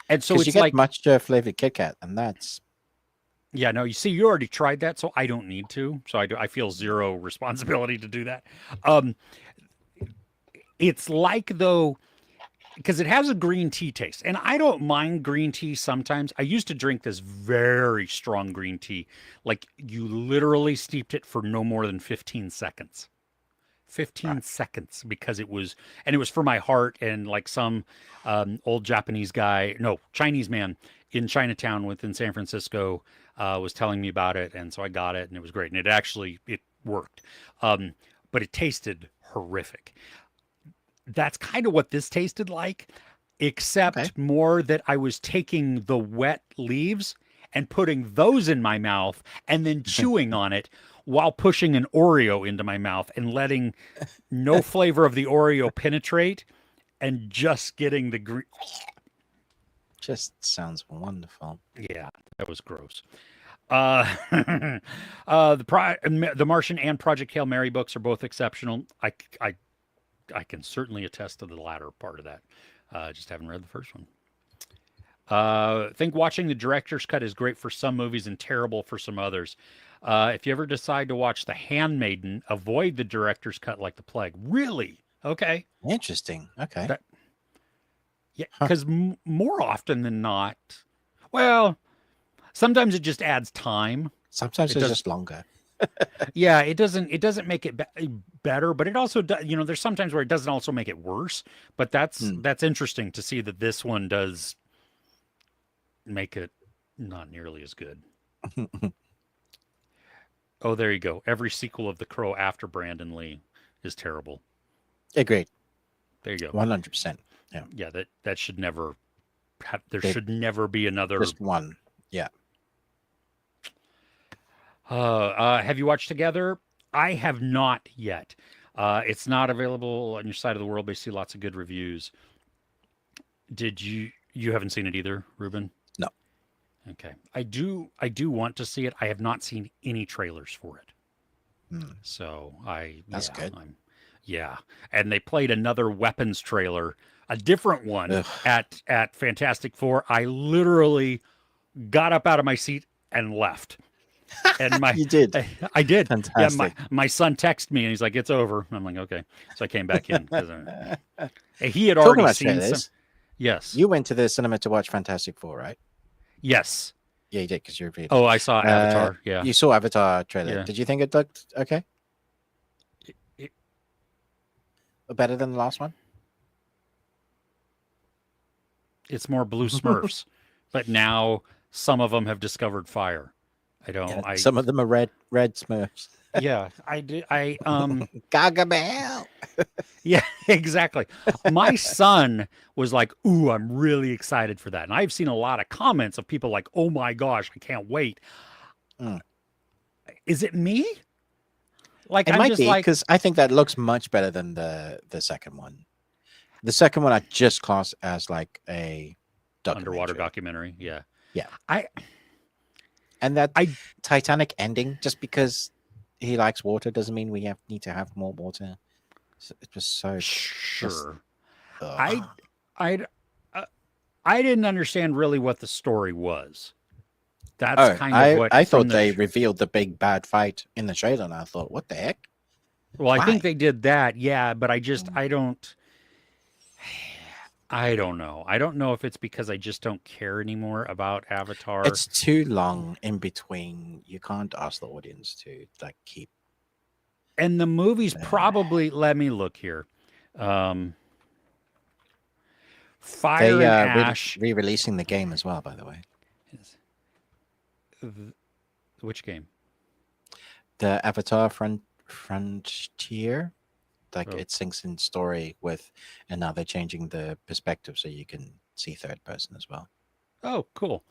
And so it's you get matcha flavored Kit Kat, and that's. Yeah, no, you see, you already tried that, so I don't need to. So I feel zero responsibility to do that. It's like, though, because it has a green tea taste, and I don't mind green tea sometimes. I used to drink this very strong green tea. Like, you literally steeped it for no more than 15 seconds. 15 seconds, because it was for my heart, and like some old Chinese man in Chinatown within San Francisco was telling me about it, and so I got it, and it was great, and it worked, but it tasted horrific. That's kind of what this tasted like, except more that I was taking the wet leaves and putting those in my mouth and then chewing on it while pushing an Oreo into my mouth and letting no flavor of the Oreo penetrate and just getting the green. Just sounds wonderful. Yeah, that was gross. The Martian and Project Hail Mary books are both exceptional. I can certainly attest to the latter part of that. Just haven't read the first one. I think watching the director's cut is great for some movies and terrible for some others. If you ever decide to watch The Handmaiden, avoid the director's cut like the plague. Really? Okay. Interesting. Okay. Yeah, because more often than not, well, sometimes it just adds time. Sometimes it's just longer. Yeah, it doesn't make it better, but it also does, there's sometimes where it doesn't also make it worse, but that's Hmm. that's interesting to see that this one does make it not nearly as good. Oh, there you go. Every sequel of The Crow after Brandon Lee is terrible. Agreed. There you go. 100%. Yeah. Yeah, that should never there They should never be another. just one. Yeah. Have you watched Together? I have not yet. It's not available on your side of the world, but I see lots of good reviews. Did you haven't seen it either, Ruben? No. Okay. I do want to see it. I have not seen any trailers for it. Hmm. So That's good. yeah. And they played another weapons trailer, a different one Ugh. at Fantastic Four. I literally got up out of my seat and left. And You did. I did. Yeah, Fantastic. my son texted me and he's like, "It's over." I'm like, "Okay." So I came back in because he had Talking already about seen some. trailers, Yes, you went to the cinema to watch Fantastic Four, right? yes. Yeah, you did because you reviewed it. Oh, I saw Avatar. Yeah, You saw Avatar trailer. yeah. Did you think it looked okay? It- Better than the last one? it's more blue Smurfs, but now some of them have discovered fire. I don't. Yeah, I some of them are red Smurfs. Yeah. I did. Gargamel. Yeah, exactly. My son was like, "Ooh, I'm really excited for that." And I've seen a lot of comments of people like, "Oh my gosh, I can't wait." Mm. Is it me? Like It I'm might just be like, because I think that looks much better than the second one. The second one I just class as like a underwater documentary. documentary. Yeah. Yeah. I And that I Titanic ending, just because he likes water doesn't mean we need to have more water. It was so just, sure. I ugh. I uh, I didn't understand really what the story was. That's Oh, kind of what I from thought they revealed the big bad fight in the trailer, and I thought, what the heck? well, I think Why? they did that. Yeah, but Mm. I don't know. I don't know if it's because I just don't care anymore about Avatar. It's too long in between. You can't ask the audience to like keep. And the movie's Uh, probably, let me look here. Um, Fire they and Ash. re-releasing the game as well, by the way. Which game? The Avatar Frontier, like Oh, it syncs in story with, and now they're changing the perspective so you can see third person as well. oh, cool.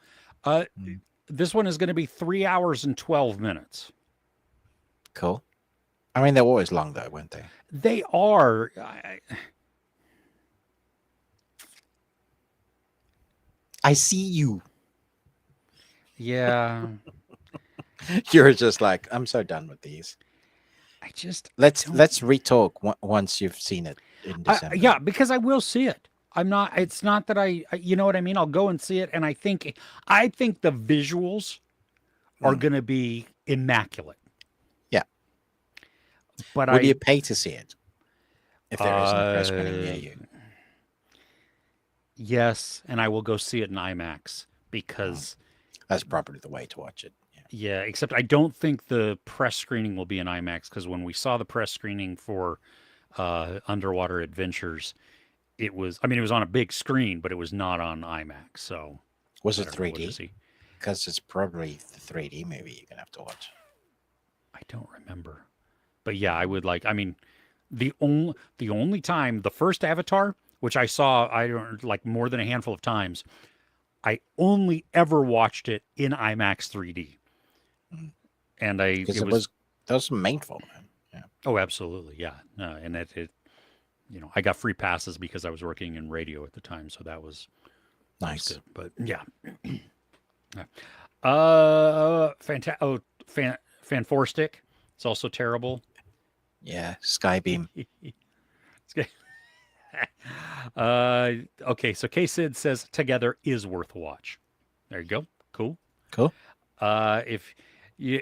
Uh, Mm. this one is going to be 3 hours and 12 minutes. Cool. I mean, they're always long though, weren't they? They are. I see you. Yeah. You're just like, I'm so done with these. I just Let's don't. retalk once you've seen it in December. Yeah, because I will see it. I'm not. It's not that you know what I mean. I'll go and see it, and I think the visuals are Mm. going to be immaculate. Yeah. But Would you pay to see it if there isn't a press screening near uh, you? yes, and I will go see it in IMAX Mm. because That's probably the way to watch it. Yeah. yeah. Except I don't think the press screening will be in IMAX because when we saw the press screening for Underwater Adventures, it was. I mean, it was on a big screen, but it was not on IMAX. So Was I it don't know what to 3D? see. Because it's probably the 3D movie you're gonna have to watch. I don't remember. But yeah, I would like. I mean, the only time the first Avatar, which I saw, I don't like more than a handful of times. I only ever watched it in IMAX 3D, Mm. and Because it was that was made for them. Yeah. oh, absolutely, yeah, and I got free passes because I was working in radio at the time, so that was Nice. good. But yeah, Fan Four Stick. It's also terrible. Yeah. Skybeam. It's good. Okay, so K Sid says Together is worth a watch. There you go. Cool. Cool. If you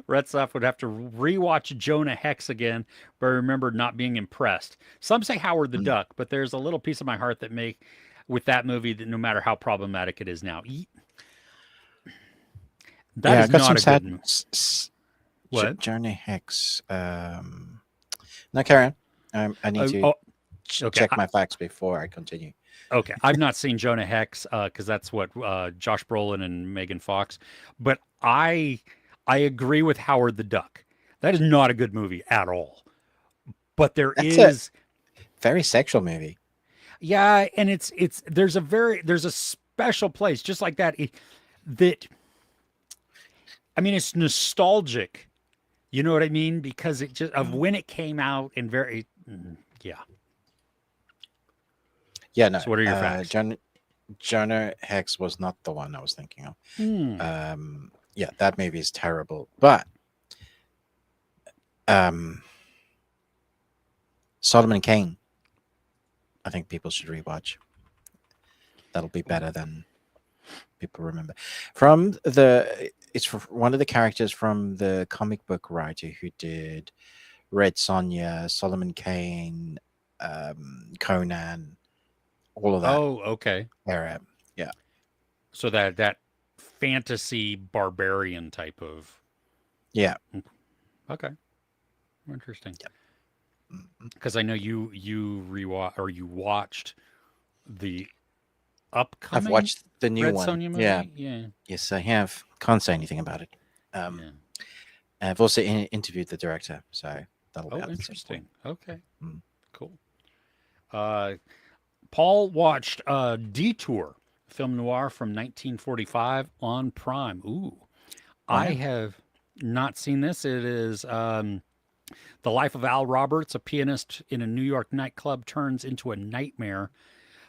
Retsoff would have to rewatch Jonah Hex again, but I remember not being impressed. Some say Howard the Mm. Duck, but there's a little piece of my heart that with that movie that no matter how problematic it is now, that Yeah, I is got some not a good movie. What? Jonah Hex. No, carry on. I need to Oh, okay. check my facts before I continue. Okay, I've not seen Jonah Hex because that's what Josh Brolin and Megan Fox. But I agree with Howard the Duck. That is not a good movie at all. But there That's a is, very sexual movie. yeah, and it's there's a special place just like that. That I mean, it's nostalgic. You know what I mean? Because it just of Mm. when it came out and yeah. Yeah, no. So what are your facts? Jonah Hex was not the one I was thinking of. Hmm. Yeah, that movie is terrible. But Solomon Kane, I think people should rewatch. That'll be better than people remember. It's one of the characters from the comic book writer who did Red Sonja, Solomon Kane, Conan, all of that Oh, okay. era. Yeah. So that fantasy barbarian type of Yeah. okay, interesting. Yep. Mhm. Because I know you rewatch or you watched the I've upcoming watched the new Red one. Sonja movie. Yeah. Yeah, Yes, I have. Can't say anything about it. yeah. I've also interviewed the director, so that'll be Oh, out at some point. interesting. Okay, Mm. cool. Uh, Paul watched Detour, film noir from 1945 on Prime. Ooh, Oh I yeah. have not seen this. It is the life of Al Roberts, a pianist in a New York nightclub, turns into a nightmare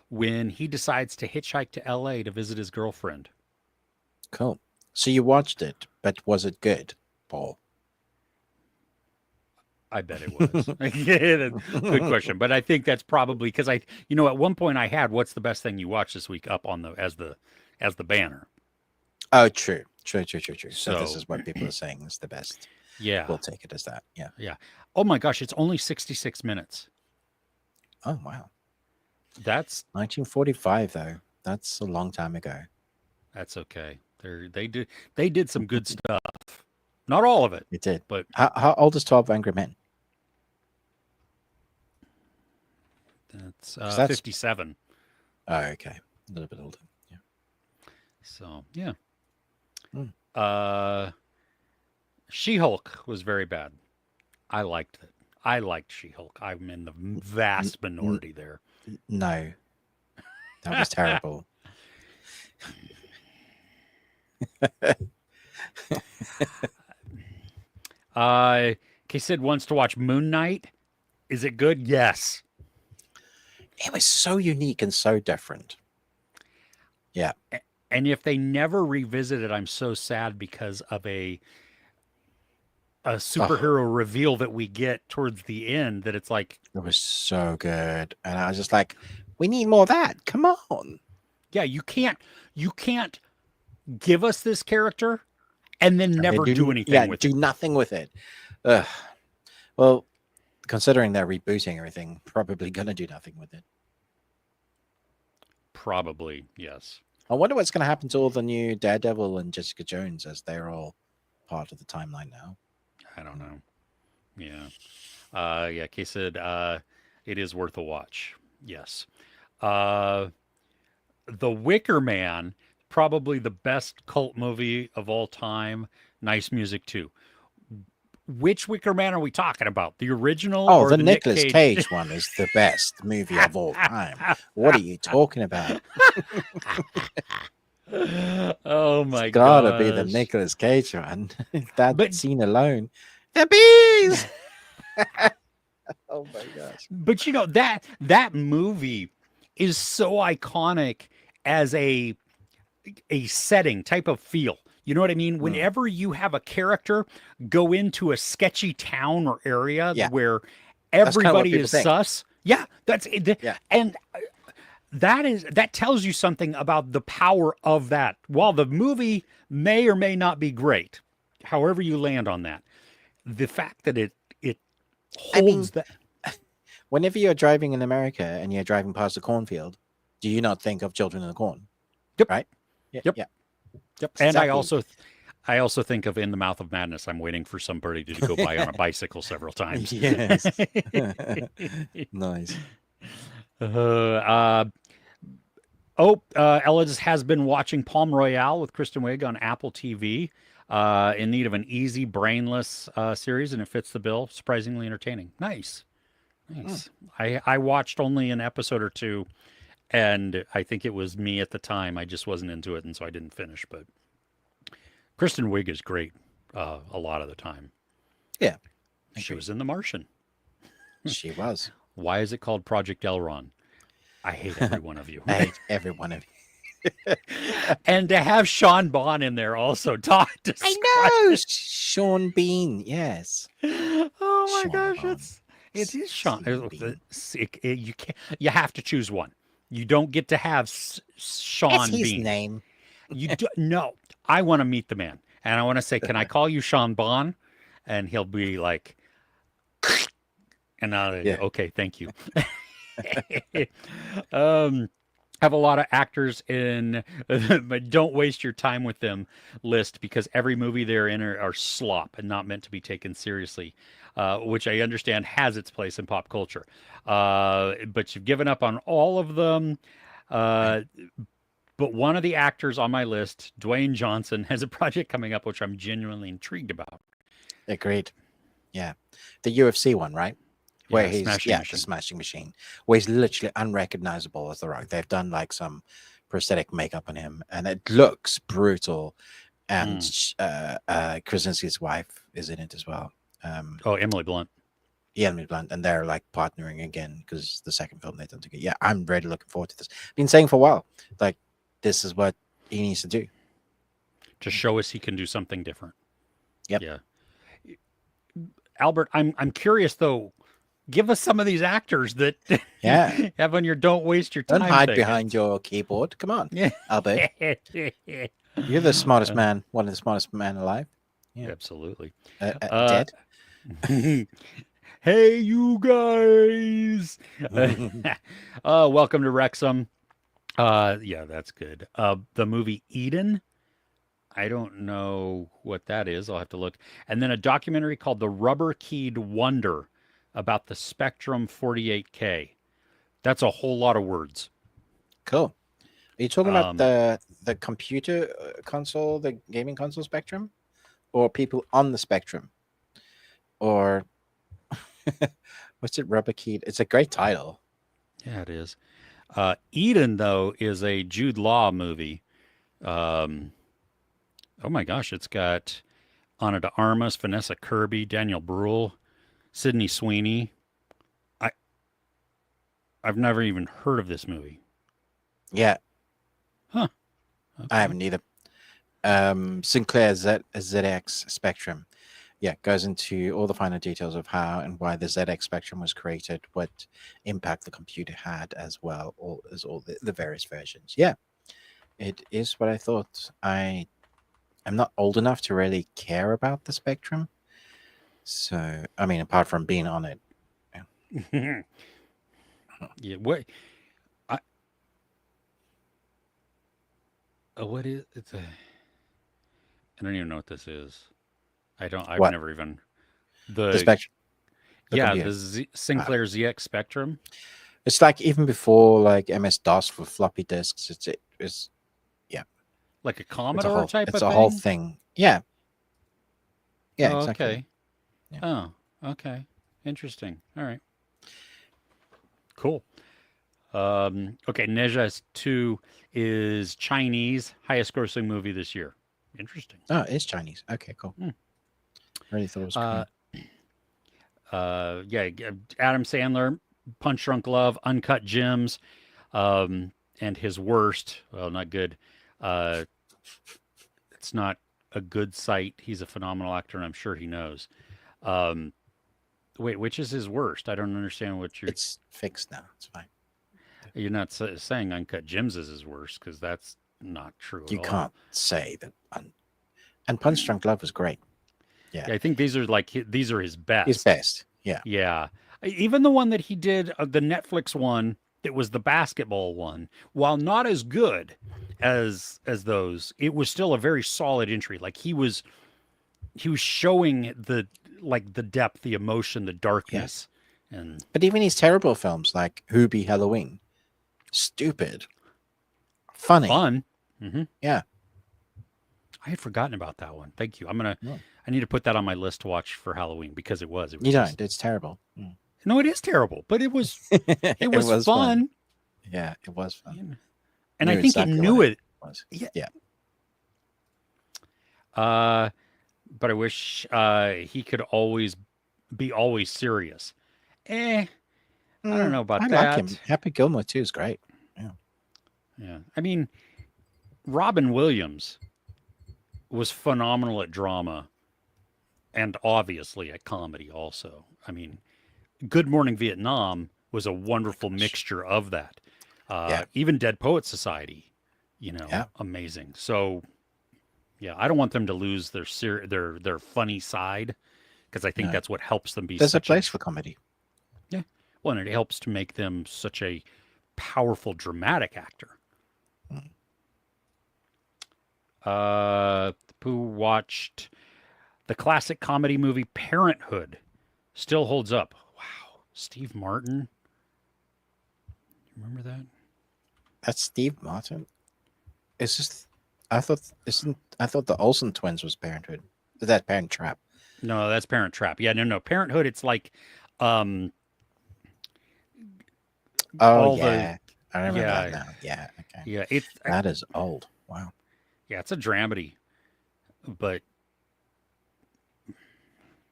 when he decides to hitchhike to LA to visit his girlfriend. Cool. So you watched it, but was it good, Paul? I bet it was. Yeah, good question. But I think that's probably because at one point I had what's the best thing you watched this week up on the as the banner. Oh, true. True. So this So is what people are saying is the best. yeah, We'll take it as that. Yeah. yeah. Oh my gosh, it's only 66 minutes. Oh wow. That's 1945 though. That's a long time ago. okay. They did some good stuff. Not all of it, It did. but How old is 12 Angry Men? that's 'Cause 57. Oh, okay. A little bit older. Yeah. So yeah. Mm. She-Hulk was very bad. I liked it. I liked She-Hulk. I'm in the vast minority there. No, that was terrible. Sid wants to watch Moon Knight. Is it good? Yes. It was so unique and so different. Yeah. And if they never revisit it, I'm so sad because of a superhero reveal that we get towards the end that it's like, It was so good. And I was just like, we need more of that. Come on. yeah, you can't give us this character and then never do anything with it. Do nothing with it. Ugh. Well, considering they're rebooting everything, probably going to do nothing with it. Probably, yes. I wonder what's going to happen to all the new Daredevil and Jessica Jones as they're all part of the timeline now. I don't know. Yeah. Yeah, Sid, it is worth a watch. Yes. The Wicker Man, probably the best cult movie of all time. Nice music too. Which Wicker Man are we talking about? The original? Oh, or the Nick Nicolas Cage one is the best movie of all time. What are you talking about? Oh my god! Gotta be the Nicolas Cage one. That But- scene alone. The bees. Oh my gosh! But that movie is so iconic as a setting type of feel. You know what I mean? Whenever you have a character go into a sketchy town or area Yeah. where That's kinda what everybody people is think. sus. Yeah, that's it. Yeah. And that tells you something about the power of that. While the movie may or may not be great, however you land on that, the fact that it I mean, holds that. Whenever you're driving in America and you're driving past a cornfield, do you not think of Children of the Corn? Yep. Right? Yeah. Yep. Yeah. Yep. And I Exactly. also I also think of In the Mouth of Madness. I'm waiting for somebody to go by on a bicycle several times. Yes. Nice. uh, Ellis has been watching Palm Royale with Kristen Wiig on Apple TV. In need of an easy, brainless series, and it fits the bill. Surprisingly entertaining. Nice, nice. I watched only an episode or two, and I think it was me at the time. I just wasn't into it, and so I didn't finish. But Kristen Wiig is great a lot of the time. Yeah. She was in The Martian. She was. Why is it called Project Elron? I hate every one of you. I hate every one of you. And to have Sean Bond in there also taught to I know. Sean Bean. Yes. Oh my Sean gosh, Bond. it is Sean. Bean. You can't. You have to choose one. You don't get to have Sean That's his Bean. name. You do, no. I want to meet the man, and I want to say, "Can I call you Sean Bond?" And he'll be like, and okay, thank you. Have a lot of actors in but don't waste your time with them list, because every movie they're in are slop and not meant to be taken seriously, which I understand has its place in pop culture. But you've given up on all of them. But one of the actors on my list, Dwayne Johnson, has a project coming up which I'm genuinely intrigued about. Agreed. Yeah. The UFC one, right? Where he's Smashing the Smashing Machine, where he's literally unrecognizable as The Rock. They've done like some prosthetic makeup on him, and it looks brutal. And Krasinski's wife is in it as well. Emily Blunt. Yeah, Emily Blunt, and they're like partnering again because the second film they've done together. Yeah, I'm really looking forward to this. Been saying for a while, like this is what he needs to do To show us he can do something different. Yep. Yeah. Albert, I'm curious though. Give us some of these actors that have on your "Don't waste your time." Don't hide behind your keyboard. Come on, Albert. You're the smartest man, one of the smartest men alive. Yeah. Absolutely. Dead. Hey, you guys. Welcome to Wrexham. Yeah, that's good. The movie Eden. I don't know what that is. I'll have to look. And then a documentary called The Rubber Keyed Wonder about the Spectrum 48K. That's a whole lot of words. Cool. Are you talking about the computer console, the gaming console Spectrum, or people on the Spectrum, or what's it? Rubber Keyed. It's a great title. Yeah, it is. Eden, though, is a Jude Law movie. Oh my gosh, it's got Ana de Armas, Vanessa Kirby, Daniel Bruhl, Sydney Sweeney. I've never even heard of this movie. Yeah. Huh. Okay. I haven't either. Sinclair ZX Spectrum. Yeah, goes into all the finer details of how and why the ZX Spectrum was created, what impact the computer had as well, all the various versions. Yeah, it is what I thought. I'm not old enough to really care about the Spectrum. So, I mean, apart from being on it. Yeah. What? What is it's a? I don't even know what this is. I've never even the Spectrum. The Sinclair ZX Spectrum. It's like even before like MS DOS for floppy disks. It's like a Commodore type of thing. It's a whole thing. Yeah. Yeah. Oh, exactly. okay. Yeah. Oh, okay. Interesting. All right. Cool. Okay, Nejas 2 is Chinese, highest grossing movie this year. Interesting. Oh, it's Chinese. Okay, cool. Really thought it was Korean. Yeah, Adam Sandler, Punch Drunk Love, Uncut Gems, and his worst. Well, not good. It's not a good sight. He's a phenomenal actor, and I'm sure he knows. Wait, which is his worst? I don't understand what you're. It's fixed now. It's fine. You're not saying Uncut Gems is his worst, because that's not true. You can't say that. And Punch Drunk Love was great. Yeah, I think these are his best. His best. Yeah. Yeah. Even the one that he did, the Netflix one, It was the basketball one. While not as good as those, it was still a very solid entry. Like he was showing the depth, the emotion, the Yeah. darkness, and But even his terrible films like Who Be Halloween, stupid, funny. fun. Hmm. Yeah. I had forgotten about that one. Thank you. No, I need to put that on my list to watch for Halloween because it was you just don't. It's terrible. no, it is terrible, but it It was was fun. fun. Yeah, it was fun. And I Knew think it exactly what knew it it. was. Yeah. Yeah. But I wish he could be always serious. I don't know about I like him. that. Happy Gilmore too is great. Yeah. Yeah. I mean, Robin Williams was phenomenal at drama and obviously at comedy also. I mean, Good Morning Vietnam was a wonderful mixture of that. Yeah. Even Dead Poet Society, Yeah. amazing. So, yeah, I don't want them to lose their funny side because I think No. that's what helps them be There's a such place for comedy. yeah. Well, and it helps to make them such a powerful dramatic actor. Mm. Who watched the classic comedy movie Parenthood? Still holds up. Wow, Steve Martin. Remember that? That's Steve Martin. It's just I thought the Olsen twins was Parenthood. Is that Parent Trap? No, that's Parent Trap. Yeah, no. Parenthood. It's like um, Oh all yeah. I the remember that yeah now. Yeah, okay. yeah. That is old. Wow. Yeah, it's a dramedy, but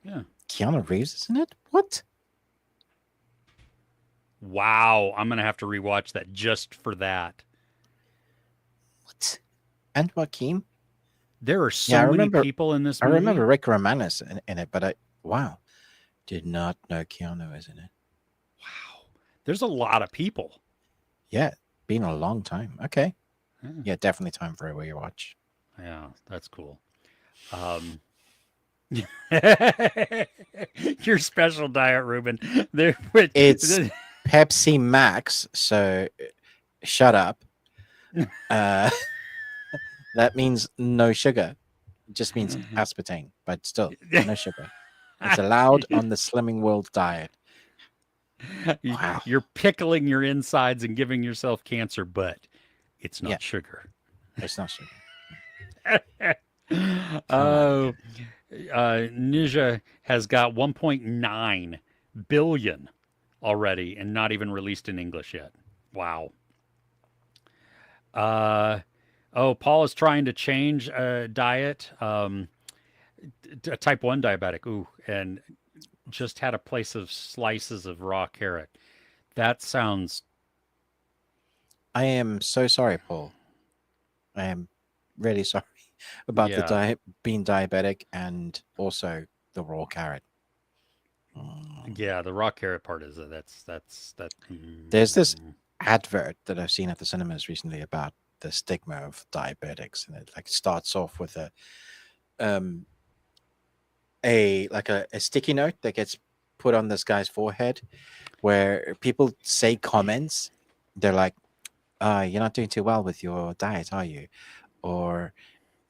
yeah. Keanu Reeves is in it? What? Wow, I'm gonna have to rewatch that just for that. What? And Joaquin? There are Yeah, so many people in this I movie. remember Rick Romanus in it, but wow. Did not know Keanu was in it. Wow, there's a lot of people. Yeah, been a long time. Okay. Yeah, Yeah, definitely time for a rewatch. yeah, that's cool. Your special diet, Ruben. There, It's Pepsi Max, so shut up. Uh, that means no sugar. It just means aspartame, but still no sugar. It's allowed on the Slimming World diet. Wow. You're pickling your insides and giving yourself cancer, but it's not sugar. It's not sugar. Oh, Ninja has got 1.9 billion already and not even released in English yet. Wow. Paul is trying to change diet. A type 1 diabetic. Ooh, and just had a place of slices of raw carrot. That sounds. I am so sorry, Paul. I am really sorry about the being diabetic and also the raw carrot. Yeah, the raw carrot part is that's that. There's this advert that I've seen at the cinemas recently about the stigma of diabetics, and it like starts off with a sticky note that gets put on this guy's forehead, where people say comments. They're like, "You're not doing too well with your diet, are you?" Or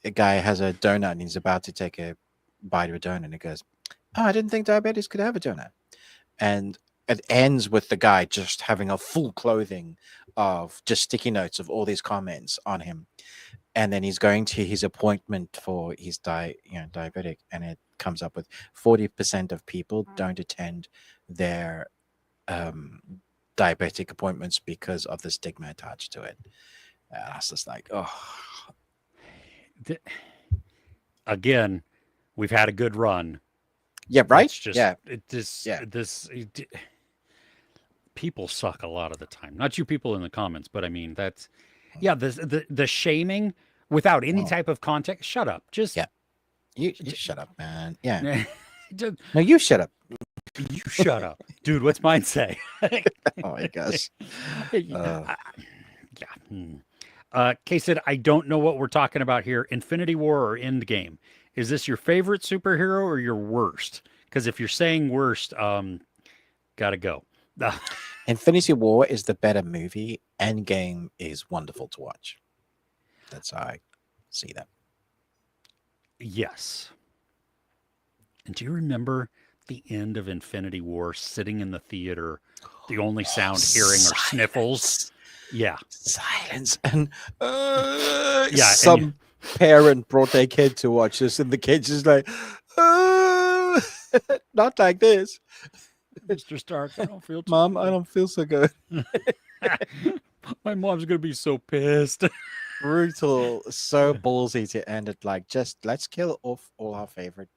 a guy has a donut and he's about to take a bite of a donut, and he goes, "Oh, I didn't think diabetics could have a donut." And it ends with the guy just having a full clothing of just sticky notes of all these comments on him. And then he's going to his appointment for his diabetic, and it comes up with 40% of people don't attend their diabetic appointments because of the stigma attached to it. And I was just like, oh. Again, we've had a good run. Yeah, right? People suck a lot of the time. Not you people in the comments, but I mean that's the shaming without any type of context. Shut up. Just you shut up, man. Yeah. Just, no, you shut up. You shut up, dude. What's mine say? Oh my gosh. Kay said, I don't know what we're talking about here. Infinity War or Endgame? Is this your favorite superhero or your worst? Because if you're saying worst, gotta go. Infinity War is the better movie. Endgame is wonderful to watch. That's how I see that. Yes. And do you remember the end of Infinity War, sitting in the theater, the only sound hearing are sniffles? Silence. Yeah. Silence. And Yeah. And some parent brought their kid to watch this, and the kid's just like, uh, not like this. Mr. Stark, I don't feel too Mom, I don't feel so good. My mom's going to be so pissed. Brutal. So ballsy to end it like, just let's kill off all our favorite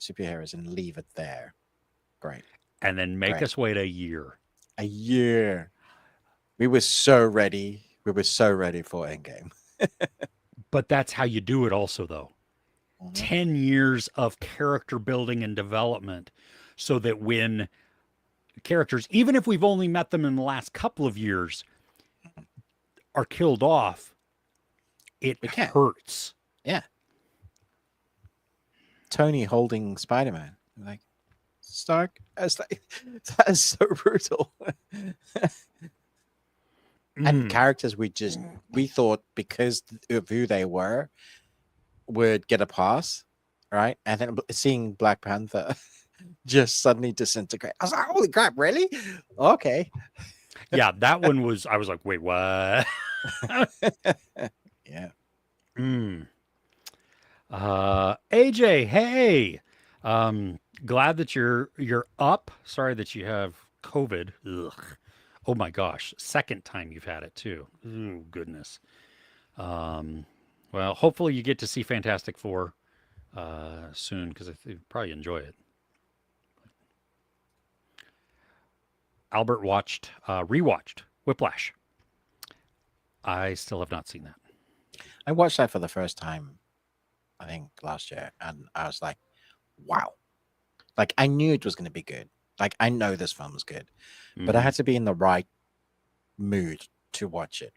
superheroes and leave it there. Great. And then make Great. us wait a year. A year. We were so ready. We were so ready for Endgame. But that's how you do it, also, though. 10 years of character building and development so that when characters, even if we've only met them in the last couple of years, are killed off, it hurts. Yeah. Tony holding Spider-Man. Like, Stark, that's like, that is so brutal. And characters we thought, because of who they were, would get a pass, right? And then seeing Black Panther just suddenly disintegrate, I was like, holy crap, really? Okay. Yeah, that one was, I was like, wait, what? Yeah. AJ, hey. Glad that you're up. Sorry that you have COVID. Ugh. Oh my gosh, second time you've had it too. Oh goodness. Well, hopefully you get to see Fantastic Four soon, because I think you'd probably enjoy it. Albert rewatched Whiplash. I still have not seen that. I watched that for the first time, I think last year, and I was like, wow. Like, I knew it was going to be good. Like, I know this film was good, but I had to be in the right mood to watch it.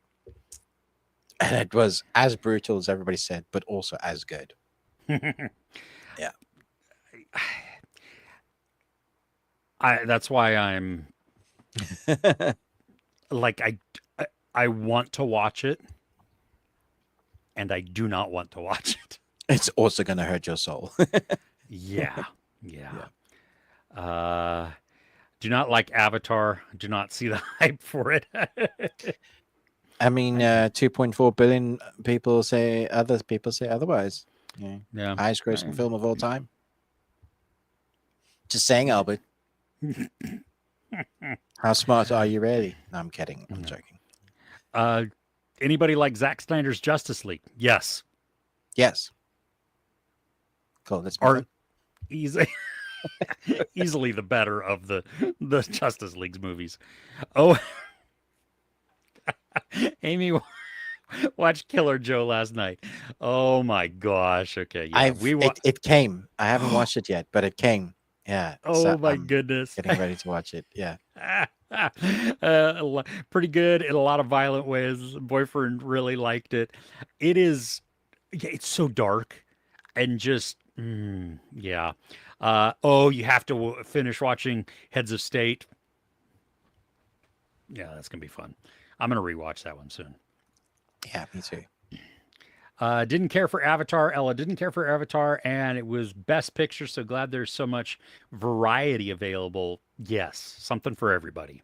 And it was as brutal as everybody said, but also as good. Yeah. That's why I'm like, I want to watch it, and I do not want to watch it. It's also going to hurt your soul. Yeah. Do not like Avatar. Do not see the hype for it. I mean, 2.4 billion people say, other people say otherwise. Yeah. Highest grossing film of all time. Just saying, Albert. How smart are you really? No, I'm kidding. I'm joking. Anybody like Zack Snyder's Justice League? Yes. Yes. Cool. Let's easily the better of the Justice League's movies. Oh, Amy watched Killer Joe last night. Oh my gosh. Okay. Yeah. It came. I haven't watched it yet, but it came. Yeah. Oh so my goodness. Getting ready to watch it. Yeah. Pretty good in a lot of violent ways. Boyfriend really liked it. It's so dark and just, yeah. You have to finish watching Heads of State. Yeah, that's going to be fun. I'm going to rewatch that one soon. Yeah, me too. Didn't care for Avatar. Ella didn't care for Avatar, and it was Best Picture, so glad there's so much variety available. Yes, something for everybody.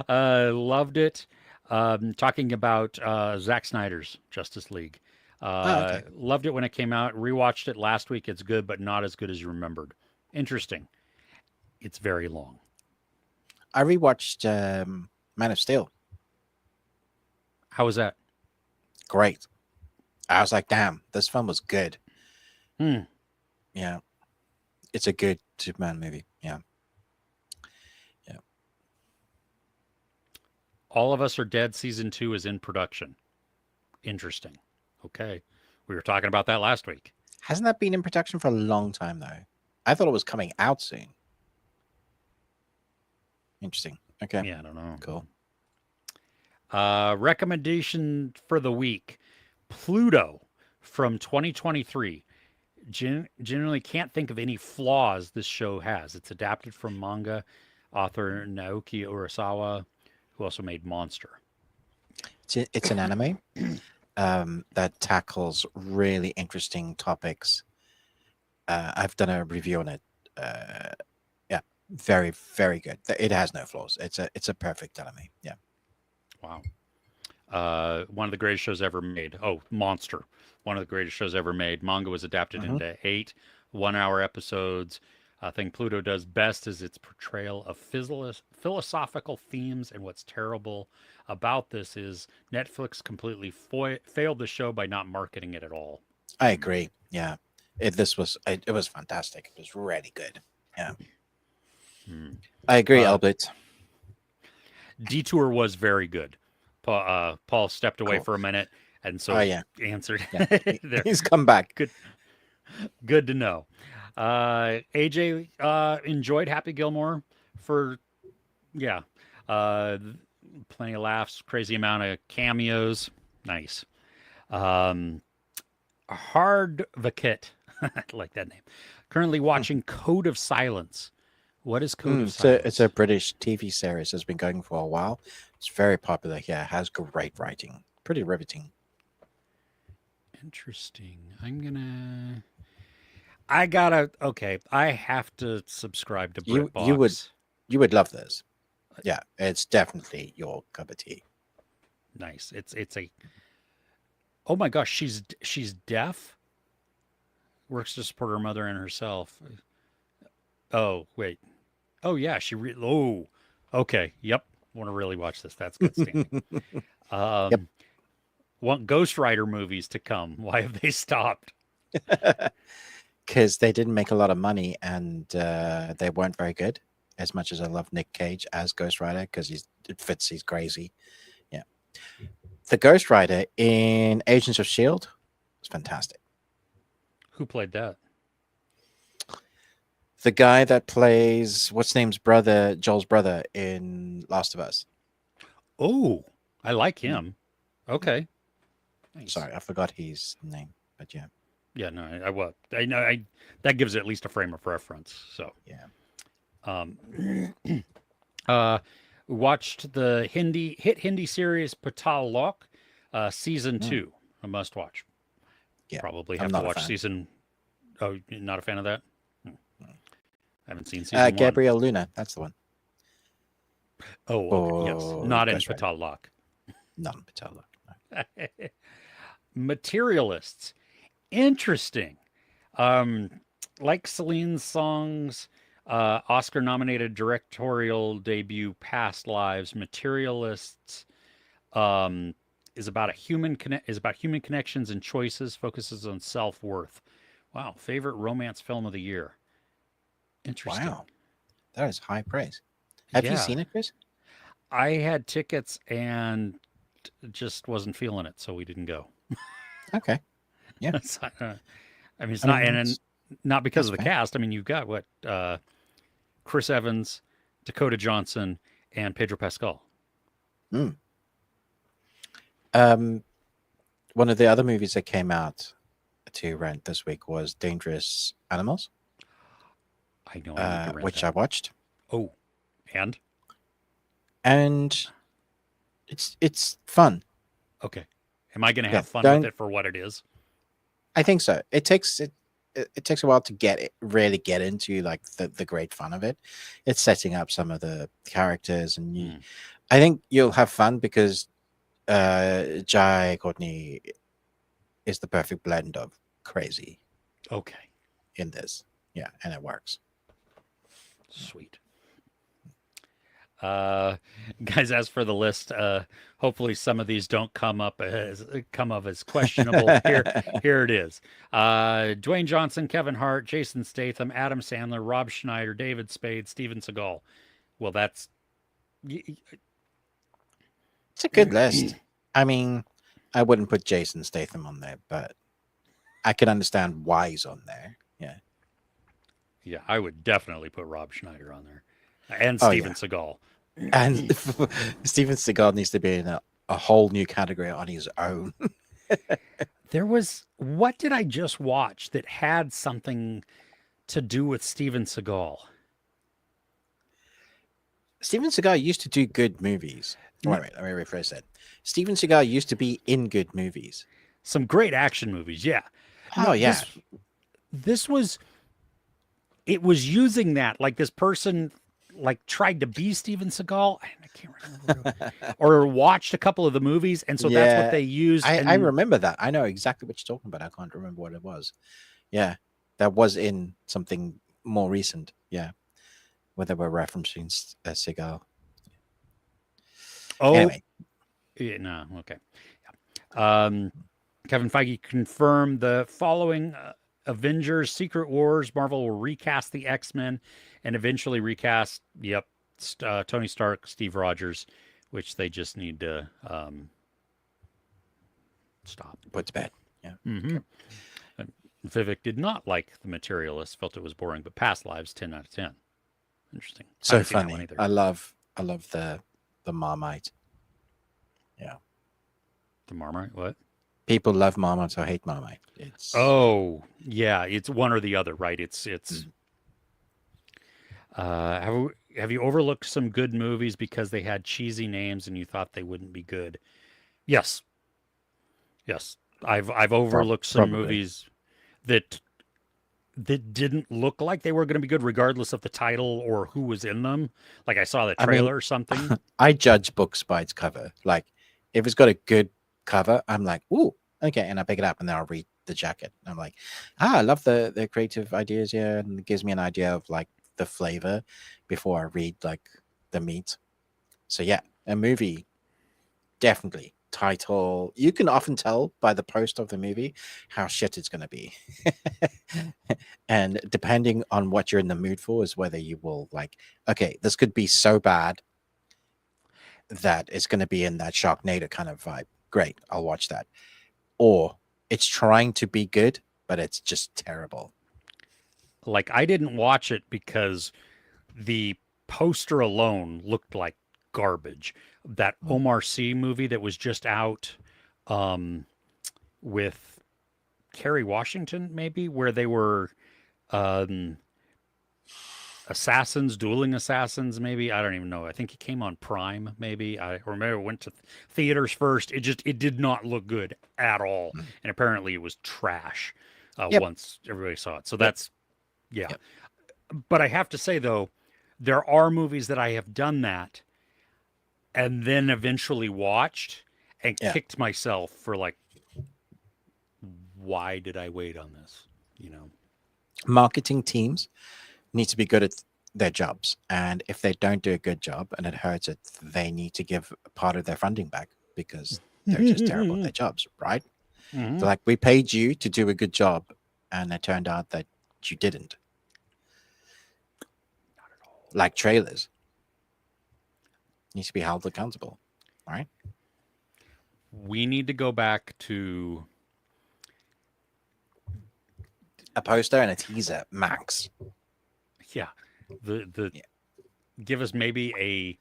Loved it. Talking about Zack Snyder's Justice League. Loved it when it came out. Rewatched it last week. It's good, but not as good as you remembered. Interesting. It's very long. I rewatched Man of Steel. How was that? Great. I was like, damn, this film was good. Yeah. It's a good Superman movie. Yeah. All of Us Are Dead season 2 is in production. Interesting. Okay. We were talking about that last week. Hasn't that been in production for a long time, though? I thought it was coming out soon. Interesting. Okay. Yeah, I don't know. Cool. Recommendation for the week. Pluto from 2023. Generally can't think of any flaws this show has. It's adapted from manga author Naoki Urasawa, who also made Monster. It's an anime that tackles really interesting topics. I've done a review on it. Yeah, very very good. It has no flaws. It's a perfect anime. Yeah. Wow. One of the greatest shows ever made. Oh, Monster. One of the greatest shows ever made. Manga was adapted Hmm. into 8 1-hour episodes. I think Pluto does best is its portrayal of philosophical themes. And what's terrible about this is Netflix completely failed the show by not marketing it at all. I agree. Yeah, it was fantastic. It was really good. Yeah, Hmm. I agree, Uh, Albert. Detour was very good. Paul stepped away Cool. for a minute, and Oh so yeah, answered yeah. there. He's come back. Good, good to know. AJ enjoyed Happy Gilmore for yeah, uh, plenty of laughs, crazy amount of cameos. Nice. Um, Hard Vaket, I like that name. Currently watching Code of Silence. What is Code of It's a Silence? British TV series that's been going for a while. It's very popular here. It has great writing. Pretty riveting. Interesting. I gotta. Okay, I have to subscribe to You would BritBox. you would love this. Yeah, it's definitely your cup of tea. Nice. It's a. Oh my gosh, she's deaf. Works to support her mother and herself. Oh wait. Oh yeah, oh, okay. Yep. Want to really watch this? That's good standing. Yep. Um, want Ghost Rider movies to come? Why have they stopped? Because they didn't make a lot of money and they weren't very good. As much as I love Nick Cage as Ghost Rider, because it fits, he's crazy. Yeah, the Ghost Rider in Agents of Shield was fantastic. Who played that? The guy that plays what's name's brother, Joel's brother in Last of Us. Oh, I like Mm, him. Okay, nice. Sorry, I forgot his name, but yeah, Yeah, no, I well, I know I that gives it at least a frame of reference. So, yeah. um, uh, watched the Hindi series Patal Lok, season Mm, 2, a must watch. yeah, Probably I'm have to not a watch fan. season. Oh, you're not a fan of that? Mm. I haven't seen season 1. Gabriel Luna, that's the one Oh, okay. Yes, for not in Ghost Rider. Patal Lok. None Patella. Materialists, interesting. Um, like Celine's songs, Oscar-nominated directorial debut, Past Lives. Materialists um, is about human connections and choices. Focuses on self-worth. Wow, favorite romance film of the year. Interesting. Wow, that is high praise. Have you Yeah, seen it, Chris? I had tickets and just wasn't feeling it, so we didn't go. Okay, yeah. I mean, it's I not, mean, and not because that's of the fair. cast. I mean, you've got what Chris Evans, Dakota Johnson, and Pedro Pascal. Mm. Um, One of the other movies that came out to rent this week was Dangerous Animals, I know I need to rent which that. I watched, Oh, and and it's fun. okay, am I going to Yeah, have fun with don't it for what it is? I think so. It takes a while to really get into like the great fun of it. It's setting up some of the characters, and Hmm. I think you'll have fun because Jai Courtney is the perfect blend of crazy Okay, in this. Yeah, and it works. sweet. Uh, guys, as for the list, hopefully some of these don't come up as questionable. Here it is. Dwayne Johnson, Kevin Hart, Jason Statham, Adam Sandler, Rob Schneider, David Spade, Steven Seagal. Well, that's It's a good list. I mean, I wouldn't put Jason Statham on there, but I can understand why he's on there. Yeah. yeah, I would definitely put Rob Schneider on there and Oh Steven yeah. Seagal. And Steven Seagal needs to be in a whole new category on his own. What did I just watch that had something to do with Steven Seagal? Steven Seagal used to do good movies. Wait, let me rephrase that. Steven Seagal used to be in good movies. Some great action movies, yeah. Oh No, yeah, this was it was using that like this person like tried to be Steven Seagal. I can't remember, or watched a couple of the movies, and so that's what yeah. they used. I And remember that. I know exactly what you're talking about. I can't remember what it was. Yeah, that was in something more recent. Yeah, where they were referencing Seagal. oh, Anyway, yeah, no, okay. Um, Kevin Feige confirmed the following Avengers Secret Wars. Marvel will recast the X-Men and eventually recast, yep, Tony Stark, Steve Rogers, which they just need to stop. put to bed. Yeah. Mm-hmm. Okay. Vivek did not like The Materialist, felt it was boring, but Past Lives, 10 out of 10. Interesting. I So haven't seen that one funny. either. I love the Marmite. Yeah. The Marmite, what? People love Marmite or hate Marmite. It's Oh, yeah, it's one or the other, right? It's mm. have you overlooked some good movies because they had cheesy names and you thought they wouldn't be good? Yes. Yes. I've overlooked some Probably. movies that didn't look like they were going to be good regardless of the title or who was in them. Like I saw the I mean, trailer or something. I judge books by its cover. Like, if it's got a good cover, I'm like, ooh, okay, and I pick it up and then I'll read the jacket. I'm like, I love the creative ideas here, and it gives me an idea of like the flavor before I read like the meat. So yeah, a movie definitely title. You can often tell by the post of the movie how shit it's going to be. And depending on what you're in the mood for is whether you will like, okay, this could be so bad that it's going to be in that Sharknado kind of vibe. Great, I'll watch that. Or it's trying to be good, but it's just terrible. Like I didn't watch it because the poster alone looked like garbage. That Mm. Omar Sy movie that was just out um, with Kerry Washington, maybe, where they were um, assassins, dueling assassins, maybe. I don't even know. I think it came on Prime, maybe. I remember it went to theaters first. It did not look good at all. Mm. And apparently it was trash Yep. once everybody saw it. So Yep. that's, yeah. Yep. But I have to say, though, there are movies that I have done that and then eventually watched and Yeah. kicked myself for like, why did I wait on this? You know? Marketing teams need to be good at their jobs, and if they don't do a good job and it hurts it, they need to give part of their funding back because they're just terrible at their jobs, right? Mhm. So like, we paid you to do a good job and it turned out that you didn't. Not at all. Like trailers need to be held accountable, right? We need to go back to A poster and a teaser max. yeah, the Yeah. give us maybe a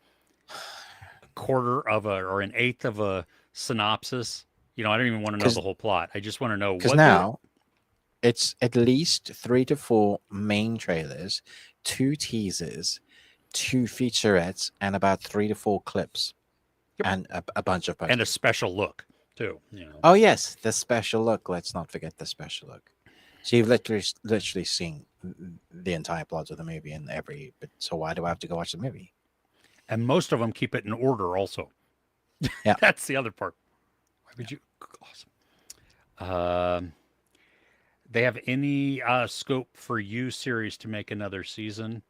quarter of a or an eighth of a synopsis. You know, I don't even want to know the whole plot. I just want to know Because what now it's at least 3 to 4 main trailers, 2 teasers, 2 featurettes, and about 3 to 4 clips. Yep. And a bunch of posters. and a special look too. You know. Oh yes, the special look. Let's not forget the special look. So you've literally seen the entire plot of the movie in every. But so why do I have to go watch the movie? And most of them keep it in order. Also, Yeah. that's the other part. Why would you? Awesome. They have any scope for You series to make another season?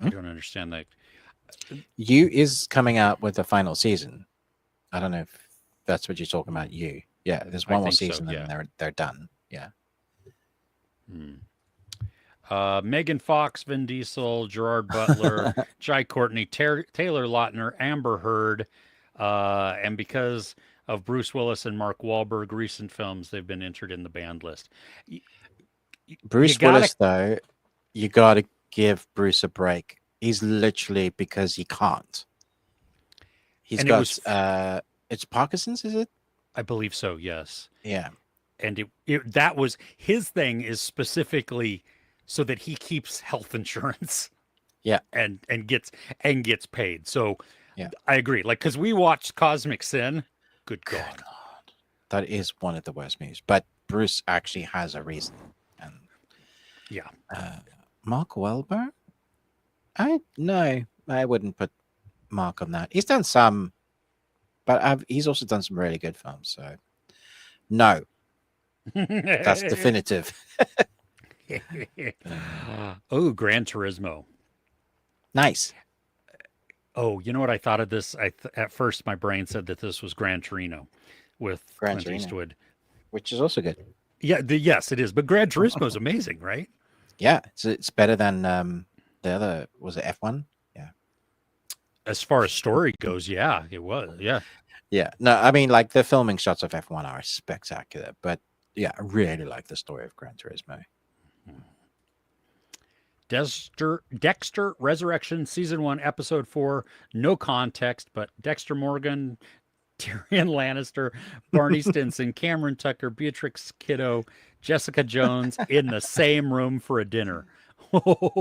I don't understand that. You is coming out with the final season. I don't know if that's what you're talking about. You, yeah. There's I one more think so, season yeah. and they're done. Yeah. Megan Fox, Vin Diesel, Gerard Butler, Jai Courtney, Taylor Lautner, Amber Heard, and because of Bruce Willis and Mark Wahlberg recent films, they've been entered in the banned list. Bruce Willis, though, you got to give Bruce a break. He's literally, because he can't. He's got it's Parkinson's, is it? I believe so. Yes. Yeah, And that was his thing is specifically so that he keeps health insurance yeah, and gets paid. So yeah. I agree. Like because we watched Cosmic Sin. Good Good God. Lord, that is one of the worst movies. But Bruce actually has a reason. And Yeah. uh, Mark Wahlberg, I wouldn't put Mark on that. He's done some, but he's also done some really good films. So no, that's definitive. Oh, Gran Turismo. Nice. Oh, you know what I thought of this? At first my brain said that this was Gran Torino with Gran Clint Torino, Eastwood. which is also good. Yeah, yes, it is. But Gran Turismo is amazing, right? Yeah, it's better than the other. Was it F1? Yeah, As far as story goes, yeah, it was. Yeah. yeah. No, I mean like the filming shots of F1 are spectacular, but yeah, I really like the story of Gran Turismo. Dexter Resurrection Season 1 Episode 4. No context, but Dexter Morgan, Tyrion Lannister, Barney Stinson, Cameron Tucker, Beatrix Kiddo, Jessica Jones in the same room for a dinner.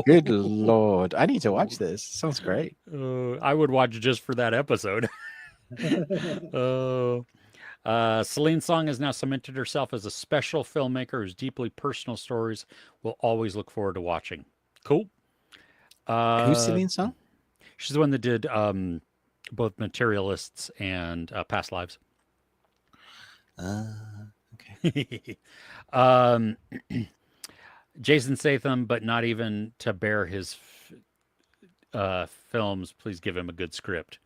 Good Lord, I need to watch this. Sounds great. I would watch just for that episode. Oh. Celine Song has now cemented herself as a special filmmaker whose deeply personal stories we'll always look forward to watching. Cool. Who's Celine Song? She's the one that did both Materialists and Past Lives. Okay. um, Jason Statham, but not even to bear his films. Please give him a good script.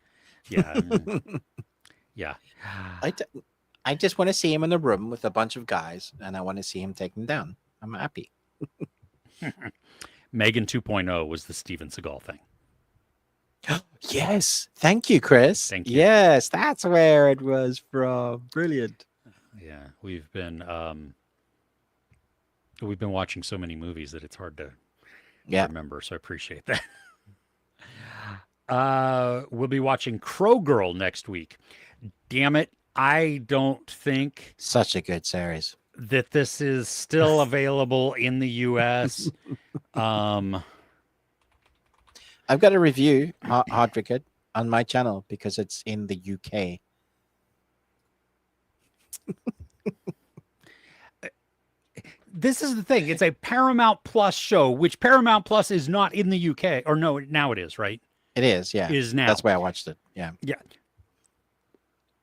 Yeah. Yeah. I just want to see him in a room with a bunch of guys, and I want to see him take them down. I'm happy. Megan 2.0 was the Steven Seagal thing. Yes. Thank you, Chris. Thank you. Yes, that's where it was from. Brilliant. Yeah, we've been watching so many movies that it's hard to remember. So I appreciate that. We'll be watching Crow Girl next week. Damn it. I don't think Such a good series. that this is still available in the US. I've got a review, Hardwicked, on my channel because it's in the UK. This is the thing. It's a Paramount Plus show, which Paramount Plus is not in the UK. Or no, now it is, right? It is, yeah. It is now. That's where I watched it. Yeah. Yeah.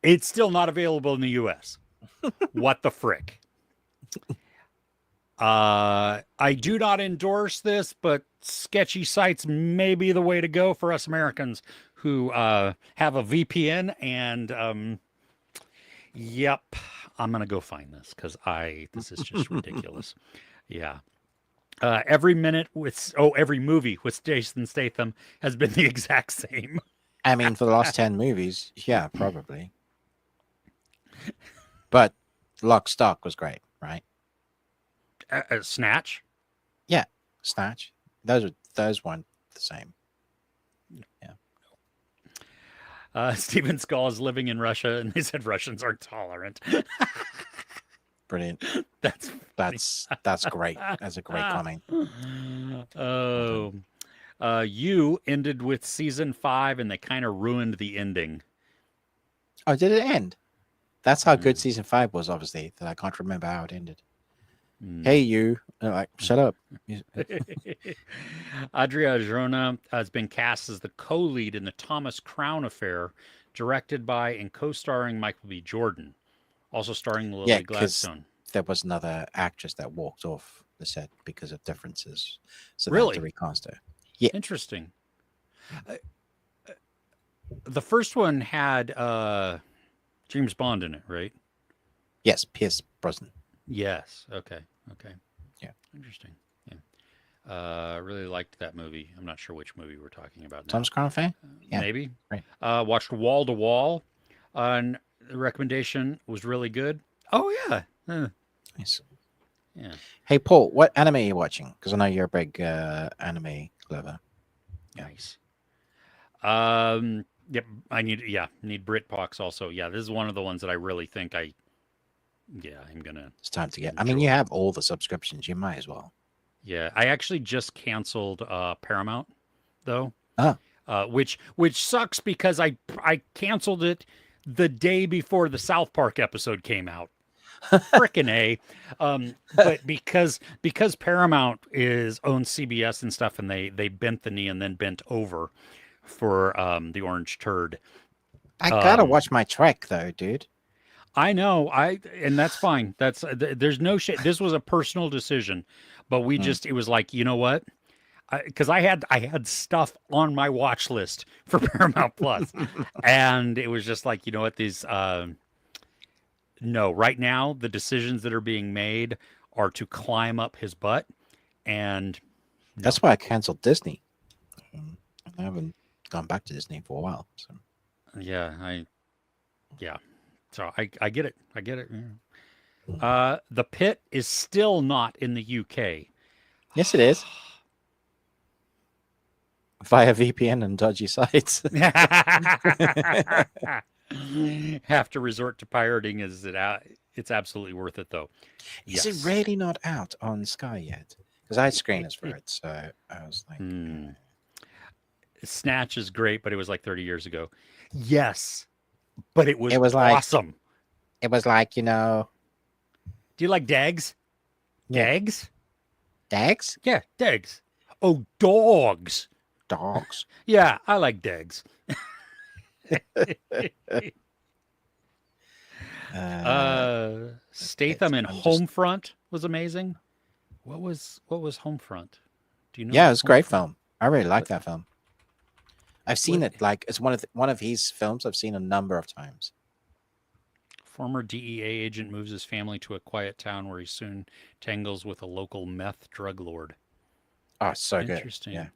It's still not available in the US. What the frick? I do not endorse this, but sketchy sites may be the way to go for us Americans who have a VPN. And yep, I'm gonna go find this because this is just ridiculous. Yeah. Every movie with Jason Statham has been the exact same. I mean, for the last 10 movies, yeah, probably. But Lock, Stock was great, right? Snatch? Yeah, Snatch. Those weren't the same. Yeah. Steven Skull is living in Russia, and they said Russians are tolerant. Brilliant. That's great. That's a great comment. Oh, You ended with season 5, and they kind of ruined the ending. Oh, did it end? That's how good season 5 was, obviously, that I can't remember how it ended. Hey, you. Like, shut up. Adria Arjona has been cast as the co-lead in the Thomas Crown Affair, directed by and co-starring Michael B. Jordan, also starring Lily Gladstone. There was another actress that walked off the set because of differences. So really? they had to recast her. Yeah. Interesting. The first one had James Bond in it, right? Yes, Pierce Brosnan. Yes. Okay. Yeah. Interesting. Yeah. Really liked that movie. I'm not sure which movie we're talking about now. Thomas Crown Affair? Yeah. Maybe. Right. Watched Wall to Wall. And the recommendation was really good. Oh, yeah. Nice. Yeah. Hey, Paul, what anime are you watching? Because I know you're a big anime lover. Nice. Yep, need Britbox also. Yeah, this is one of the ones that I really think I'm gonna It's time to get. I mean, you enjoy. have all the subscriptions. You might as well. Yeah, I actually just canceled Paramount though, Oh, which sucks because I canceled it the day before the South Park episode came out. Frickin' A. But because Paramount is owns CBS and stuff, and they bent the knee and then bent over for the Orange Turd. I gotta Um, watch my Trek though, dude. I know, and that's fine. There's no shit. This was a personal decision, but Mm. it was like, you know what? Because I had stuff on my watch list for Paramount Plus, and it was just like, you know what? These no, right now the decisions that are being made are to climb up his butt, and no, That's why I canceled Disney. I haven't gone back to Disney for a while. So. yeah, yeah. So I get it. I get it. Mm. Yeah. The Pit is still not in the UK. Yes, it is via VPN and dodgy sites. Have to resort to pirating. Is it out? It's absolutely worth it though. Is Yes. it really not out on Sky yet? Because I had screeners for it, so I was like, Snatch is great, but it was like 30 years ago. Yes, but it was it was like, awesome. you know, Do you like Dags? yeah, Dags? Dags, Yeah, Dags. Oh, dogs. dogs. Yeah, I like Dags. Statham in I'm just, Homefront was amazing. What was Homefront? Do you know? yeah, it was a great Homefront? film. I really like What, that film. I've seen what it like it's one of his films I've seen a number of times. former DEA agent moves his family to a quiet town where he soon tangles with a local meth drug lord. Oh, so good. Yeah, Interesting.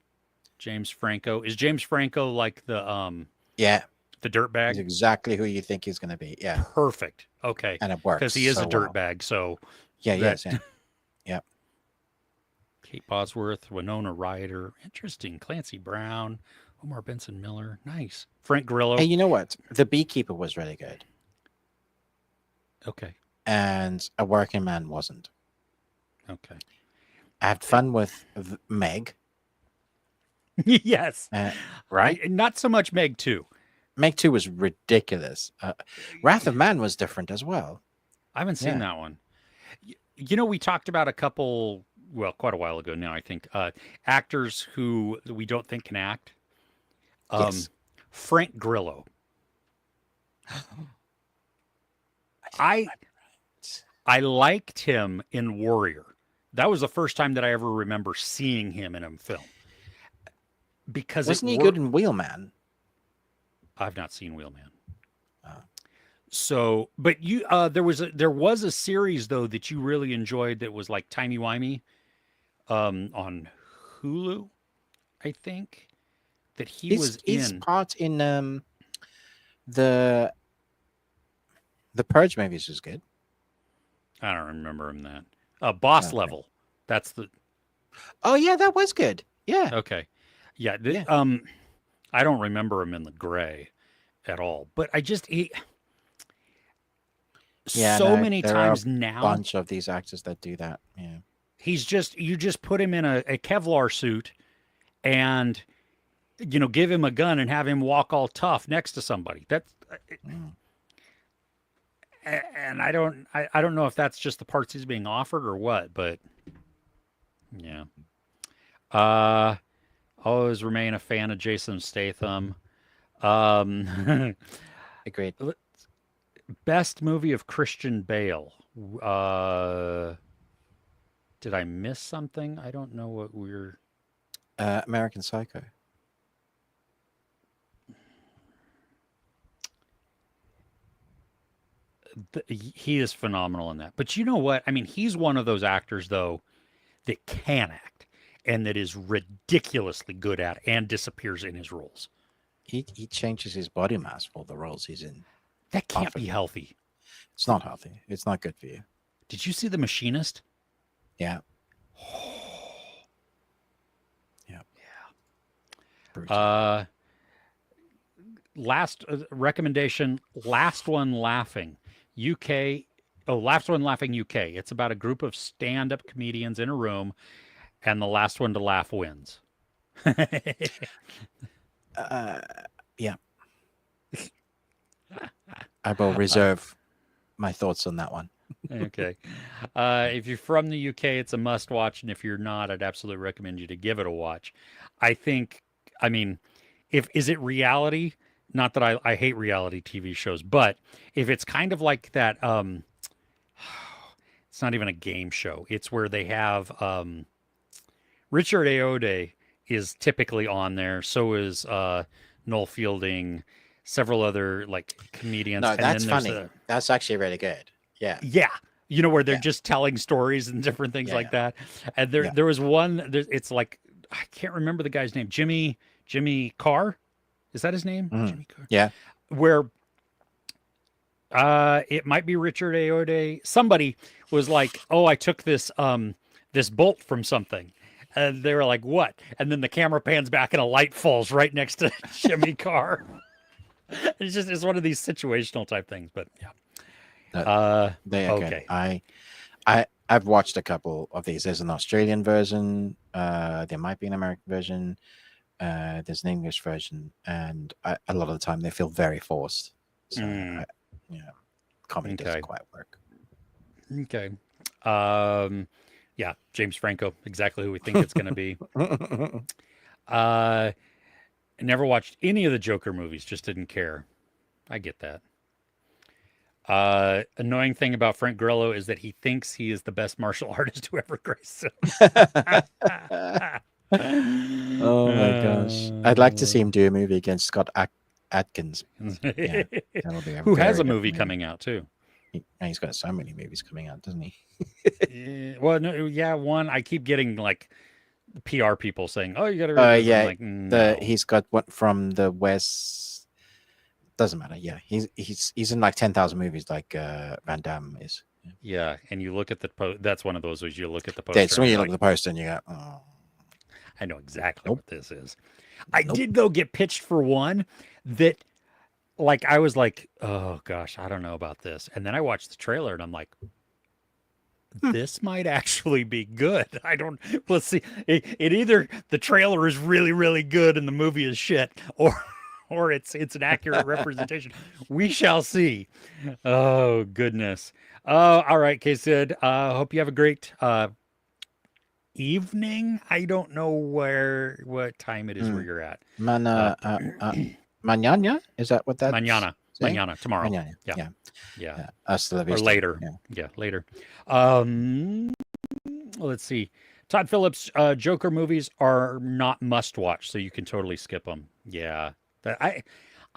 James Franco. Is James Franco like yeah, the he's dirtbag? exactly who you think he's going to be. Yeah, Perfect. Okay. and it Because works he is a so well. dirtbag, so Yeah, that yes, yeah, yeah. Kate Bosworth, Winona Ryder, interesting. Clancy Brown, Omar Benson Miller, nice. Frank Hey, Grillo, you know what? The Beekeeper was really good, okay, and A Working Man wasn't. okay. I had fun with Meg, Yes, right? not so much Meg 2. Meg 2 was ridiculous. Wrath of Man was different as well. I haven't seen Yeah. that one. You know, we talked about a couple, well, quite a while ago now, I think, actors who we don't think can act. Um, Yes. Frank Grillo. I think you I might be right. I liked him in Warrior. That was the first time that I ever remember seeing him in a film because it Wasn't he good worked. in Wheelman? I've not seen Wheelman. Uh, So, but there was a series though that you really enjoyed that was like timey wimey on Hulu, I think that he was his in. part in the the Purge movies was good. I don't remember him that. Boss Okay. Level. That's the Oh yeah, that was good. Yeah, okay. Yeah. yeah, I don't remember him in the Gray at all. But yeah. so No, many there are a times now bunch of these actors that do that. Yeah. you just put him in a Kevlar suit and give him a gun and have him walk all tough next to somebody. Mm. And I don't know if that's just the parts he's being offered or what, but yeah. Uh always remain a fan of Jason Statham. Um Agreed. best movie of Christian Bale. Uh did I miss something? I don't know what we're American Psycho. he is phenomenal in that. But you know what? I mean, he's one of those actors though that can act and that is ridiculously good at and disappears in his roles. He changes his body mass for the roles he's in. That can't be Often. healthy. It's not healthy. It's not good for you. Did you see The Machinist? Yeah. Yeah. Brutal. Uh, last recommendation, Last One Laughing, UK. Oh, Last One Laughing UK. It's about a group of stand-up comedians in a room, and the last one to laugh wins. Uh, yeah, I will reserve my thoughts on that one. Okay. If you're from the UK, it's a must watch. And if you're not, I'd absolutely recommend you to give it a watch. I think, I mean, if is it reality? Not that I hate reality TV shows, but if it's kind of like that, it's not even a game show. It's where they have Richard Ayoade is typically on there. So is Noel Fielding, several other like comedians, No, and that's then there's funny. That's actually really good. Yeah, yeah, where they're yeah, just telling stories and different things yeah, like yeah, that. And yeah. there was one. It's like I can't remember the guy's name. Jimmy Carr, is that his name? Mhm. Jimmy Carr. Yeah. Where it might be Richard Ayoade. Somebody was like, "Oh, I took this bolt from something." And they were like, "What?" And then the camera pans back and a light falls right next to Jimmy Carr. It's one of these situational type things, but yeah. They are good. Okay. I've watched a couple of these. There's an Australian version. There might be an American version. There's an English version, and a lot of the time they feel very forced. So, yeah, comedy Okay. doesn't quite work. Okay. Yeah, James Franco, exactly who we think it's going to be. I never watched any of the Joker movies, just didn't care. I get that. Annoying thing about Frank Grillo is that he thinks he is the best martial artist who ever graced Oh my gosh, I'd like to see him do a movie against Scott Adkins. Yeah, that'll be a who has very a good movie coming out too. He's got so many movies coming out, doesn't he? Well, no, yeah, one I keep getting like PR people saying, "Oh, you got to read this." Yeah, I'm like, no. he's got one from the West. Doesn't matter. Yeah, he's in like 10,000 movies, like Van Damme is. Yeah, and you look at the that's one of those where you look at the poster. That's when you look at the poster and you go, "Oh, I know exactly nope. what this is." I Nope. did though get pitched for one that, like, I was like, "Oh gosh, I don't know about this," and then I watched the trailer and I'm like, this might actually be good. I don't. Let's see. It either the trailer is really really good and the movie is shit, or it's an accurate representation. We shall see. Oh goodness. Oh, all right, K-Sid. Hope you have a great evening. I don't know what time it is where you're at. Mañana? Is that what that's Mañana. saying? Mañana, tomorrow. Mañana. Yeah. Yeah. Hasta la Or vista. later. Yeah. Later. Let's see. Todd Phillips, Joker movies are not must watch, so you can totally skip them. Yeah. I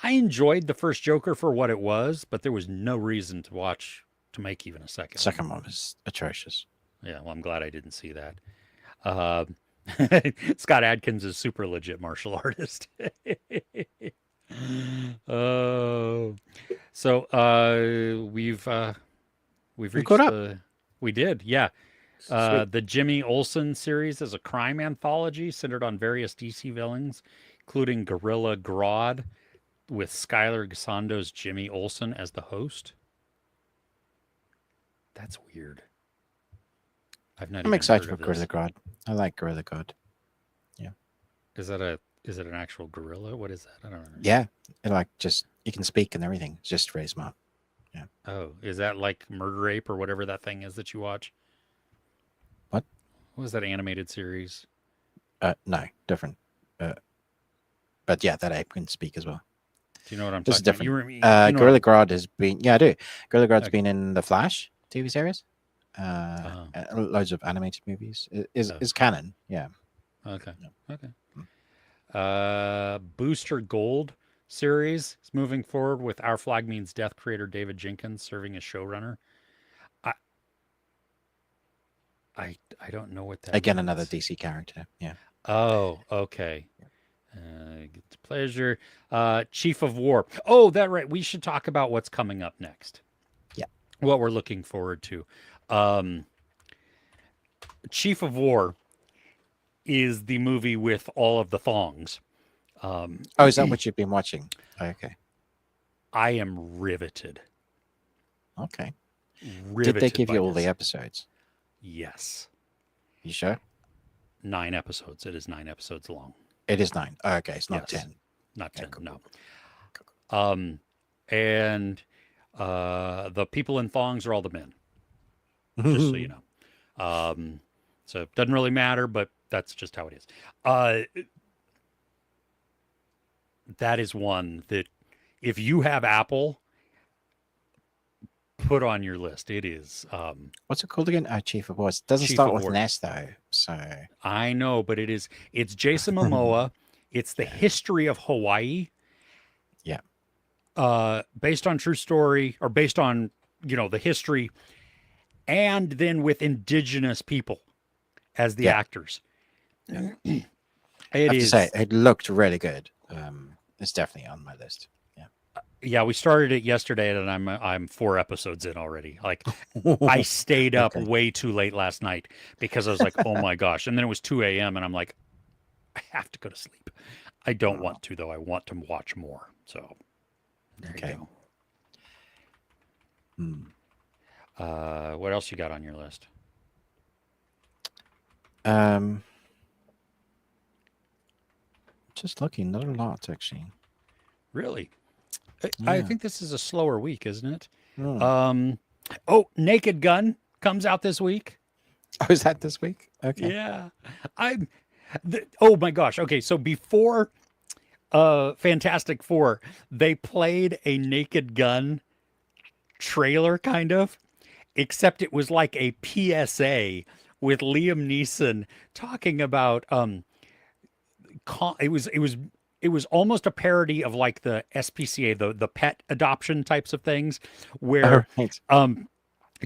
enjoyed the first Joker for what it was, but there was no reason to make even a second. Second one was atrocious. Yeah, well, I'm glad I didn't see that. Scott Adkins is super legit martial artist. Oh, so we've reached caught up. We did, yeah. The Jimmy Olsen series is a crime anthology centered on various DC villains, including Gorilla Grodd, with Skylar Gisando's Jimmy Olsen as the host. That's weird. I'm excited for Gorilla Grodd. I like Gorilla Grodd. Yeah. Is it an actual gorilla? What is that? I don't know. Yeah. You can speak and everything. It's just very smart. Yeah. Oh, is that like Murder Ape or whatever that thing is that you watch? What? What was that animated series? No, different. But yeah, that ape can speak as well. Do you know what I'm This talking is different. Gorilla Grodd has been. Yeah, I do. Gorilla Grodd's been in the Flash TV series. Loads of animated movies. Is canon. Yeah. Okay. Okay. Booster Gold series is moving forward with Our Flag Means Death creator David Jenkins serving as showrunner. I don't know what that Again, means. another DC character. Yeah. Oh, okay. It's a pleasure. Chief of War. Oh, that right. We should talk about what's coming up next. Yeah. What we're looking forward to. Chief of War is the movie with all of the thongs. Oh, is that what you've been watching? Okay. I am riveted. Okay. Did they Riveted give by you all the this. episodes? Yes. You sure? 9 episodes. It is 9 episodes long. It is 9. Oh, okay, it's not Yes. 10. Not Okay, 10. cool, No. cool, cool. And the people in thongs are all the men, just so you know. So it doesn't really matter, but that's just how it is. That is one that if you have Apple, put on your list. It is What's it called again? Oh, Chief of Wars. It doesn't Chief start of with an War. S though. So I know, but it's Jason Momoa. It's the yeah, history of Hawaii, yeah, based on true story or based on the history, and then with indigenous people as the yeah. actors. Yeah. I It have to say, is. it looked really good. It's definitely on my list. Yeah, we started it yesterday, and I'm 4 episodes in already. Like, I Yeah. stayed up Okay. way too late last night because I was like, oh my gosh, and then it was 2 a.m. and I'm like, I have to go to sleep. I don't Oh, want to though. I want to watch more. So there you okay. go. Hmm. What else you got on your list? Um, just looking, not a lot actually. Really? I Yeah. think this is a slower week, isn't it? Hmm. Um, oh, Naked Gun comes out this week. Oh, is that this week? Okay. Yeah, I'm. Oh my gosh. Okay, so before Fantastic Four, they played a Naked Gun trailer, kind of, except it was like a PSA with Liam Neeson talking about it was almost a parody of like the SPCA, the pet adoption types of things, All where right. um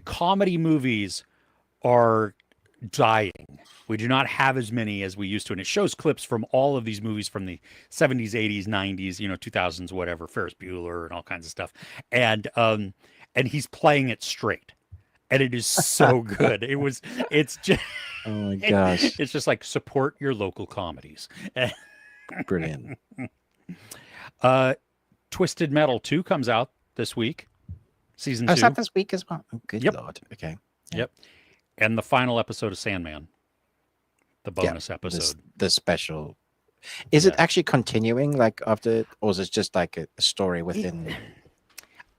comedy movies are dying. We do not have as many as we used to. And it shows clips from all of these movies from the 70s, 80s, 90s, 2000s, whatever, Ferris Bueller and all kinds of stuff. And he's playing it straight. And it is so good. It's just Oh my gosh. it's just like support your local comedies. Brilliant. uh Twisted Metal 2 comes out this week, season Oh, is that 2. this week as well? Oh, good Yep. Lord. Okay. Yeah. Yep. And the final episode of Sandman, the Yeah. bonus episode. The special. Is it Yes. actually continuing like after, or is it just like a story within?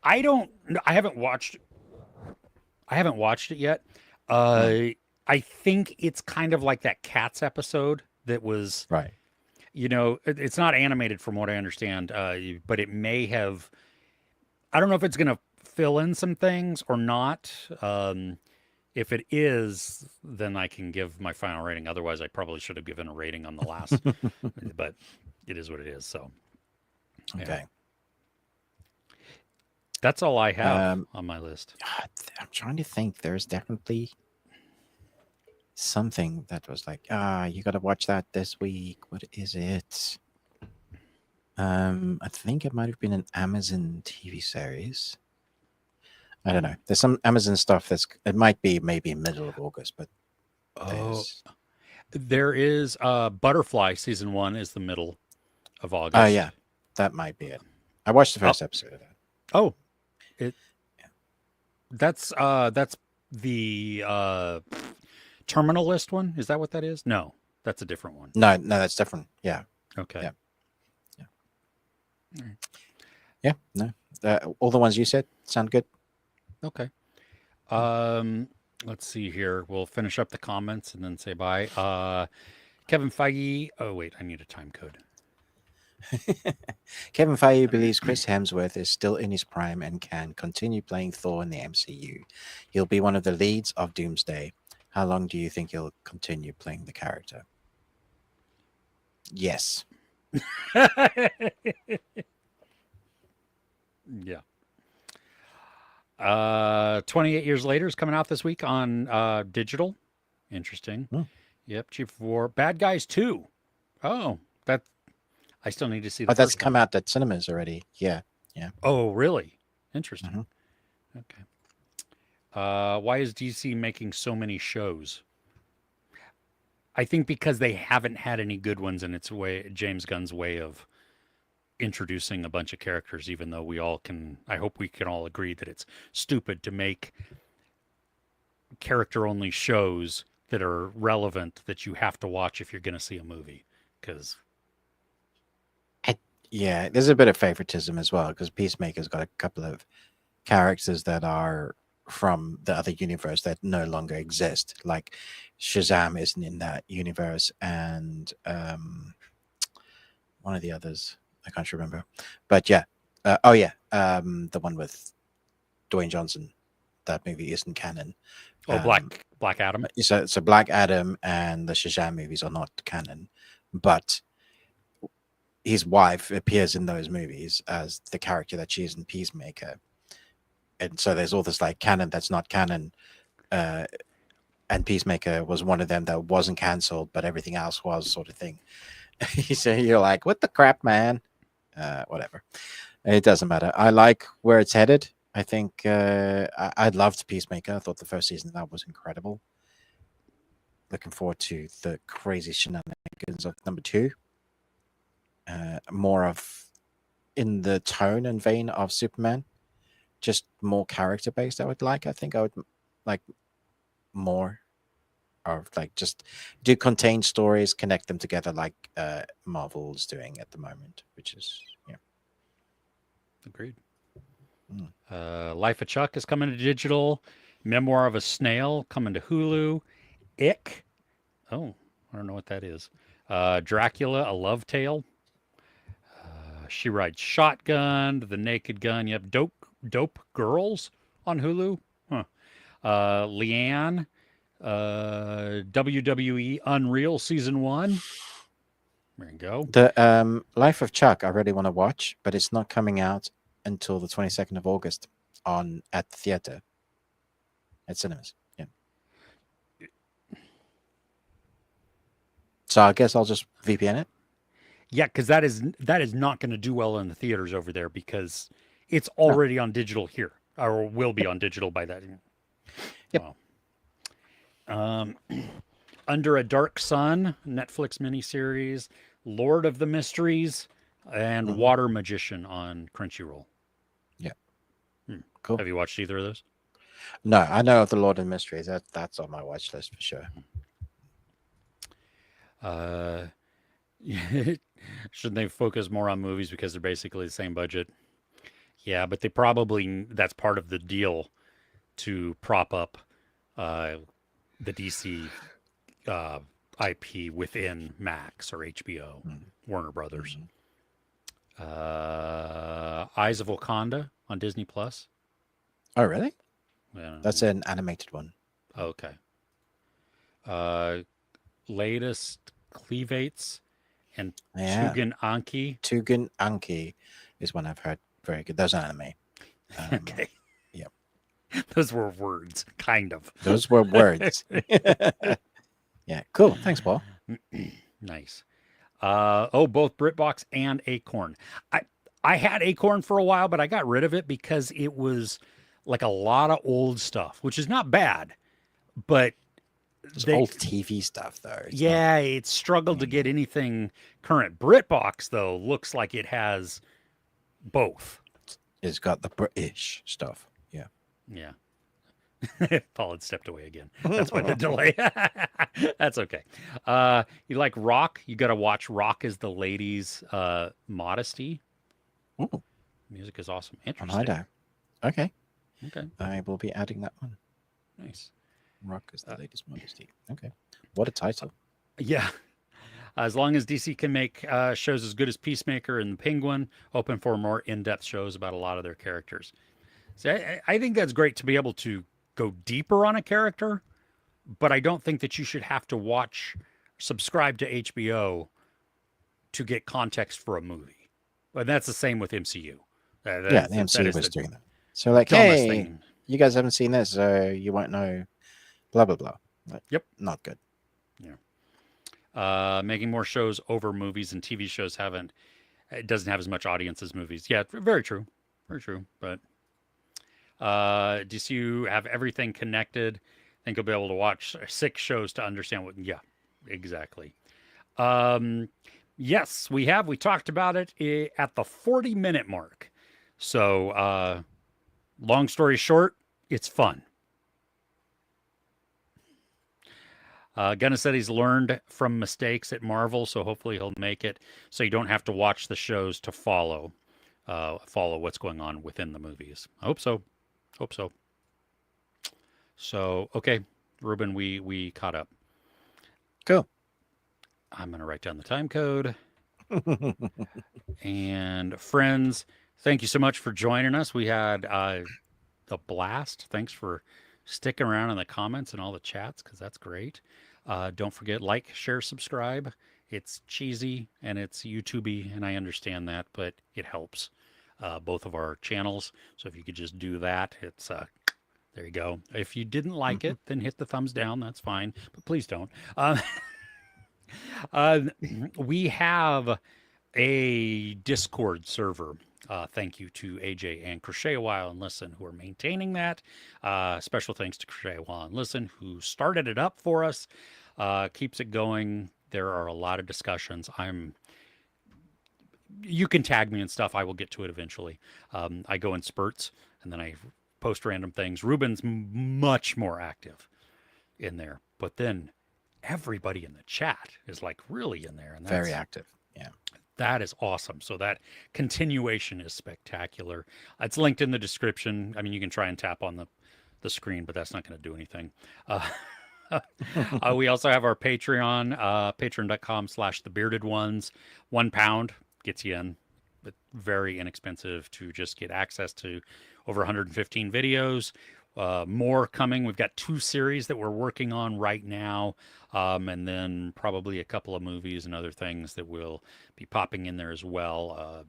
I don't. I haven't watched. I haven't watched it yet. Right. I think it's kind of like that Cats episode that was. Right. It's not animated from what I understand, but it may have. I don't know if it's going to fill in some things or not. If it is, then I can give my final rating. Otherwise, I probably should have given a rating on the last. But it is what it is. So yeah. Okay. That's all I have Um, on my list. I'm trying to think. There's definitely something that was like, you got to watch that this week. What is it? I think it might have been an Amazon TV series. I don't know. There's some Amazon stuff it might be maybe middle of August, but Oh, there's. there is Butterfly season 1 is the middle of Oh August. yeah, that might be it. I watched the Oh, first episode of that. oh, it Yeah. that's the terminal list one. Is that what that is? No, that's a different one. No, that's different. Yeah, Okay. yeah, yeah. All right. Yeah. No, all the ones you said sound good. Okay. Let's see here. We'll finish up the comments and then say bye. Kevin Feige. Oh wait, I need a time code. Kevin Feige believes Chris Hemsworth is still in his prime and can continue playing Thor in the MCU. He'll be one of the leads of Doomsday. How long do you think he'll continue playing the character? Yes. Yeah. 28 Years Later is coming out this week on digital. Interesting. Hmm. Yep. Chief of War. Bad Guys 2. Oh, that I still need to see the Oh, that's first come one. out at cinemas already. Yeah. Yeah. Oh, really? Interesting. Mhm. Okay. Why is DC making so many shows? I think because they haven't had any good ones, and it's James Gunn's way of introducing a bunch of characters. Even though I hope we can all agree that it's stupid to make character only shows that are relevant that you have to watch if you're going to see a movie. Because Yeah, there's a bit of favoritism as well because Peacemaker's got a couple of characters that are from the other universe that no longer exist. Like Shazam isn't in that universe, and one of the others I can't remember. But yeah, oh yeah, the one with Dwayne Johnson. That movie isn't canon. Black Adam. So Black Adam and the Shazam movies are not canon, but his wife appears in those movies as the character that she is in Peacemaker. And so there's all this like canon that's not canon. And Peacemaker was one of them that wasn't cancelled, but everything else was, sort of thing. So you're like, what the crap, man? Whatever. It doesn't matter. I like where it's headed. I think I loved Peacemaker. I thought the first season of that was incredible. Looking forward to the crazy shenanigans of number 2. More of in the tone and vein of Superman, just more character based. I think I would like more of like just do contained stories, connect them together like Marvel's doing at the moment, which is Agreed. Life of Chuck is coming to digital. Memoir of a Snail coming to Hulu. Ick. Oh, I don't know what that is. Dracula, A Love Tale. She Rides Shotgun, The Naked Gun. Yep. Dope Girls on Hulu. Huh. Leanne. WWE Unreal Season 1. There you go. The Life of Chuck I really want to watch, but it's not coming out until the 22nd of August at the theater at cinemas. Yeah. So I guess I'll just VPN it. Yeah, because that is not going to do well in the theaters over there because it's already on digital here, or will be on digital by that. Yep. Wow. Under a Dark Sun, Netflix miniseries, Lord of the Mysteries, and Water Magician on Crunchyroll. Yeah. Cool. Have you watched either of those? No, I know of the Lord of the Mysteries. That's on my watch list for sure. Shouldn't they focus more on movies because they're basically the same budget? Yeah, but that's part of the deal to prop up the DC IP within Max or HBO, Warner Brothers. Eyes of Wakanda on Disney Plus. Oh, really? Yeah. That's an animated one. Okay. Latest Cleavates and Tugan Anki. Tugan Anki is one I've heard very good. Those are anime. Okay. Yep. Those were words, kind of. Those were words. Yeah, cool. Thanks, Paul. Nice. Both BritBox and Acorn. I had Acorn for a while, but I got rid of it because it was like a lot of old stuff, which is not bad, but it's old TV stuff, though. It struggled to get anything current. BritBox, though, looks like it has both. It's got the British stuff. Yeah. Yeah. Paul had stepped away again. That's why the delay. That's okay. You like Rock? You got to watch Rock is the Lady's Modesty. Ooh. Music is awesome. Interesting. Okay. Okay. I will be adding that one. Nice. Rock is the Lady's Modesty. Okay. What a title. Yeah. As long as DC can make shows as good as Peacemaker and the Penguin, open for more in-depth shows about a lot of their characters. So I think that's great to be able to go deeper on a character, but I don't think that you should have to subscribe to HBO to get context for a movie. But that's the same with MCU. The MCU was doing that. So like, hey, you guys haven't seen this, so you won't know blah, blah, blah. Like, yep. Not good. Yeah. Making more shows over movies and TV shows it doesn't have as much audience as movies. Yeah, very true. Very true. But DC have everything connected. I think you'll be able to watch 6 shows to understand what. Yeah, exactly. Um, yes, we have. We talked about it at the 40-minute mark. So, long story short, it's fun. Gunna said he's learned from mistakes at Marvel, so hopefully he'll make it so you don't have to watch the shows to follow what's going on within the movies. I hope so. Hope so. So, okay, Ruben, we caught up. Cool. I'm gonna write down the time code. And friends, thank you so much for joining us. We had a blast. Thanks for sticking around in the comments and all the chats because that's great. Don't forget, like, share, subscribe. It's cheesy and it's YouTubey, and I understand that, but it helps both of our channels. So if you could just do that, it's there you go. If you didn't like it, then hit the thumbs down. That's fine, but please don't. Uh, we have a Discord server. Thank you to AJ and Crochet a While and Listen who are maintaining that. Special thanks to Crochet a While and Listen who started it up for us, keeps it going. There are a lot of discussions. You can tag me and stuff. I will get to it eventually. I go in spurts and then I post random things. Ruben's much more active in there, but then everybody in the chat is like really in there, and that's Very active. Yeah. that is awesome. So that continuation is spectacular. It's linked in the description. I mean, you can try and tap on the screen, but that's not going to do anything. We also have our Patreon, patreon.com/the bearded ones. £1 gets you in, but very inexpensive to just get access to over 115 videos. More coming. We've got 2 series that we're working on right now, and then probably a couple of movies and other things that will be popping in there as well. A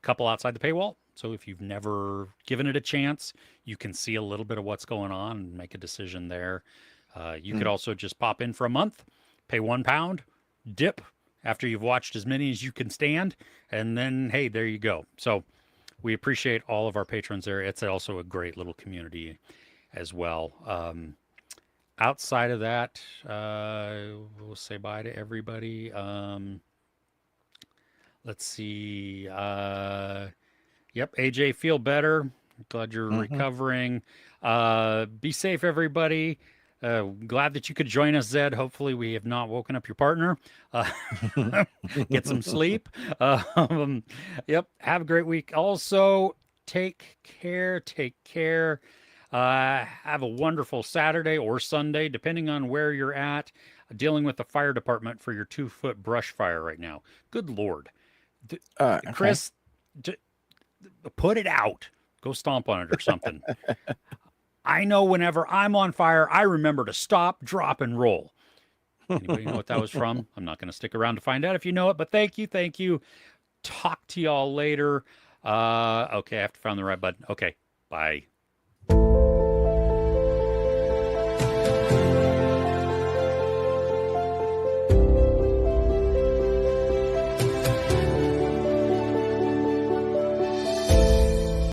couple outside the paywall. So if you've never given it a chance, you can see a little bit of what's going on and make a decision there. You could also just pop in for a month, pay £1, dip after you've watched as many as you can stand, and then, hey, there you go. So we appreciate all of our patrons there. It's also a great little community as well. Outside of that, we'll say bye to everybody. Let's see. Yep, AJ, feel better. Glad you're recovering. Be safe, everybody. Glad that you could join us, Zed. Hopefully, we have not woken up your partner. Get some sleep. Yep. Have a great week. Also, take care. Take care. Have a wonderful Saturday or Sunday, depending on where you're at. Dealing with the fire department for your 2-foot brush fire right now. Good Lord. Okay. Chris, put it out. Go stomp on it or something. I know whenever I'm on fire, I remember to stop, drop, and roll. Anybody know what that was from? I'm not going to stick around to find out if you know it, but thank you. Thank you. Talk to y'all later. Okay, I have to find the right button. Okay, bye.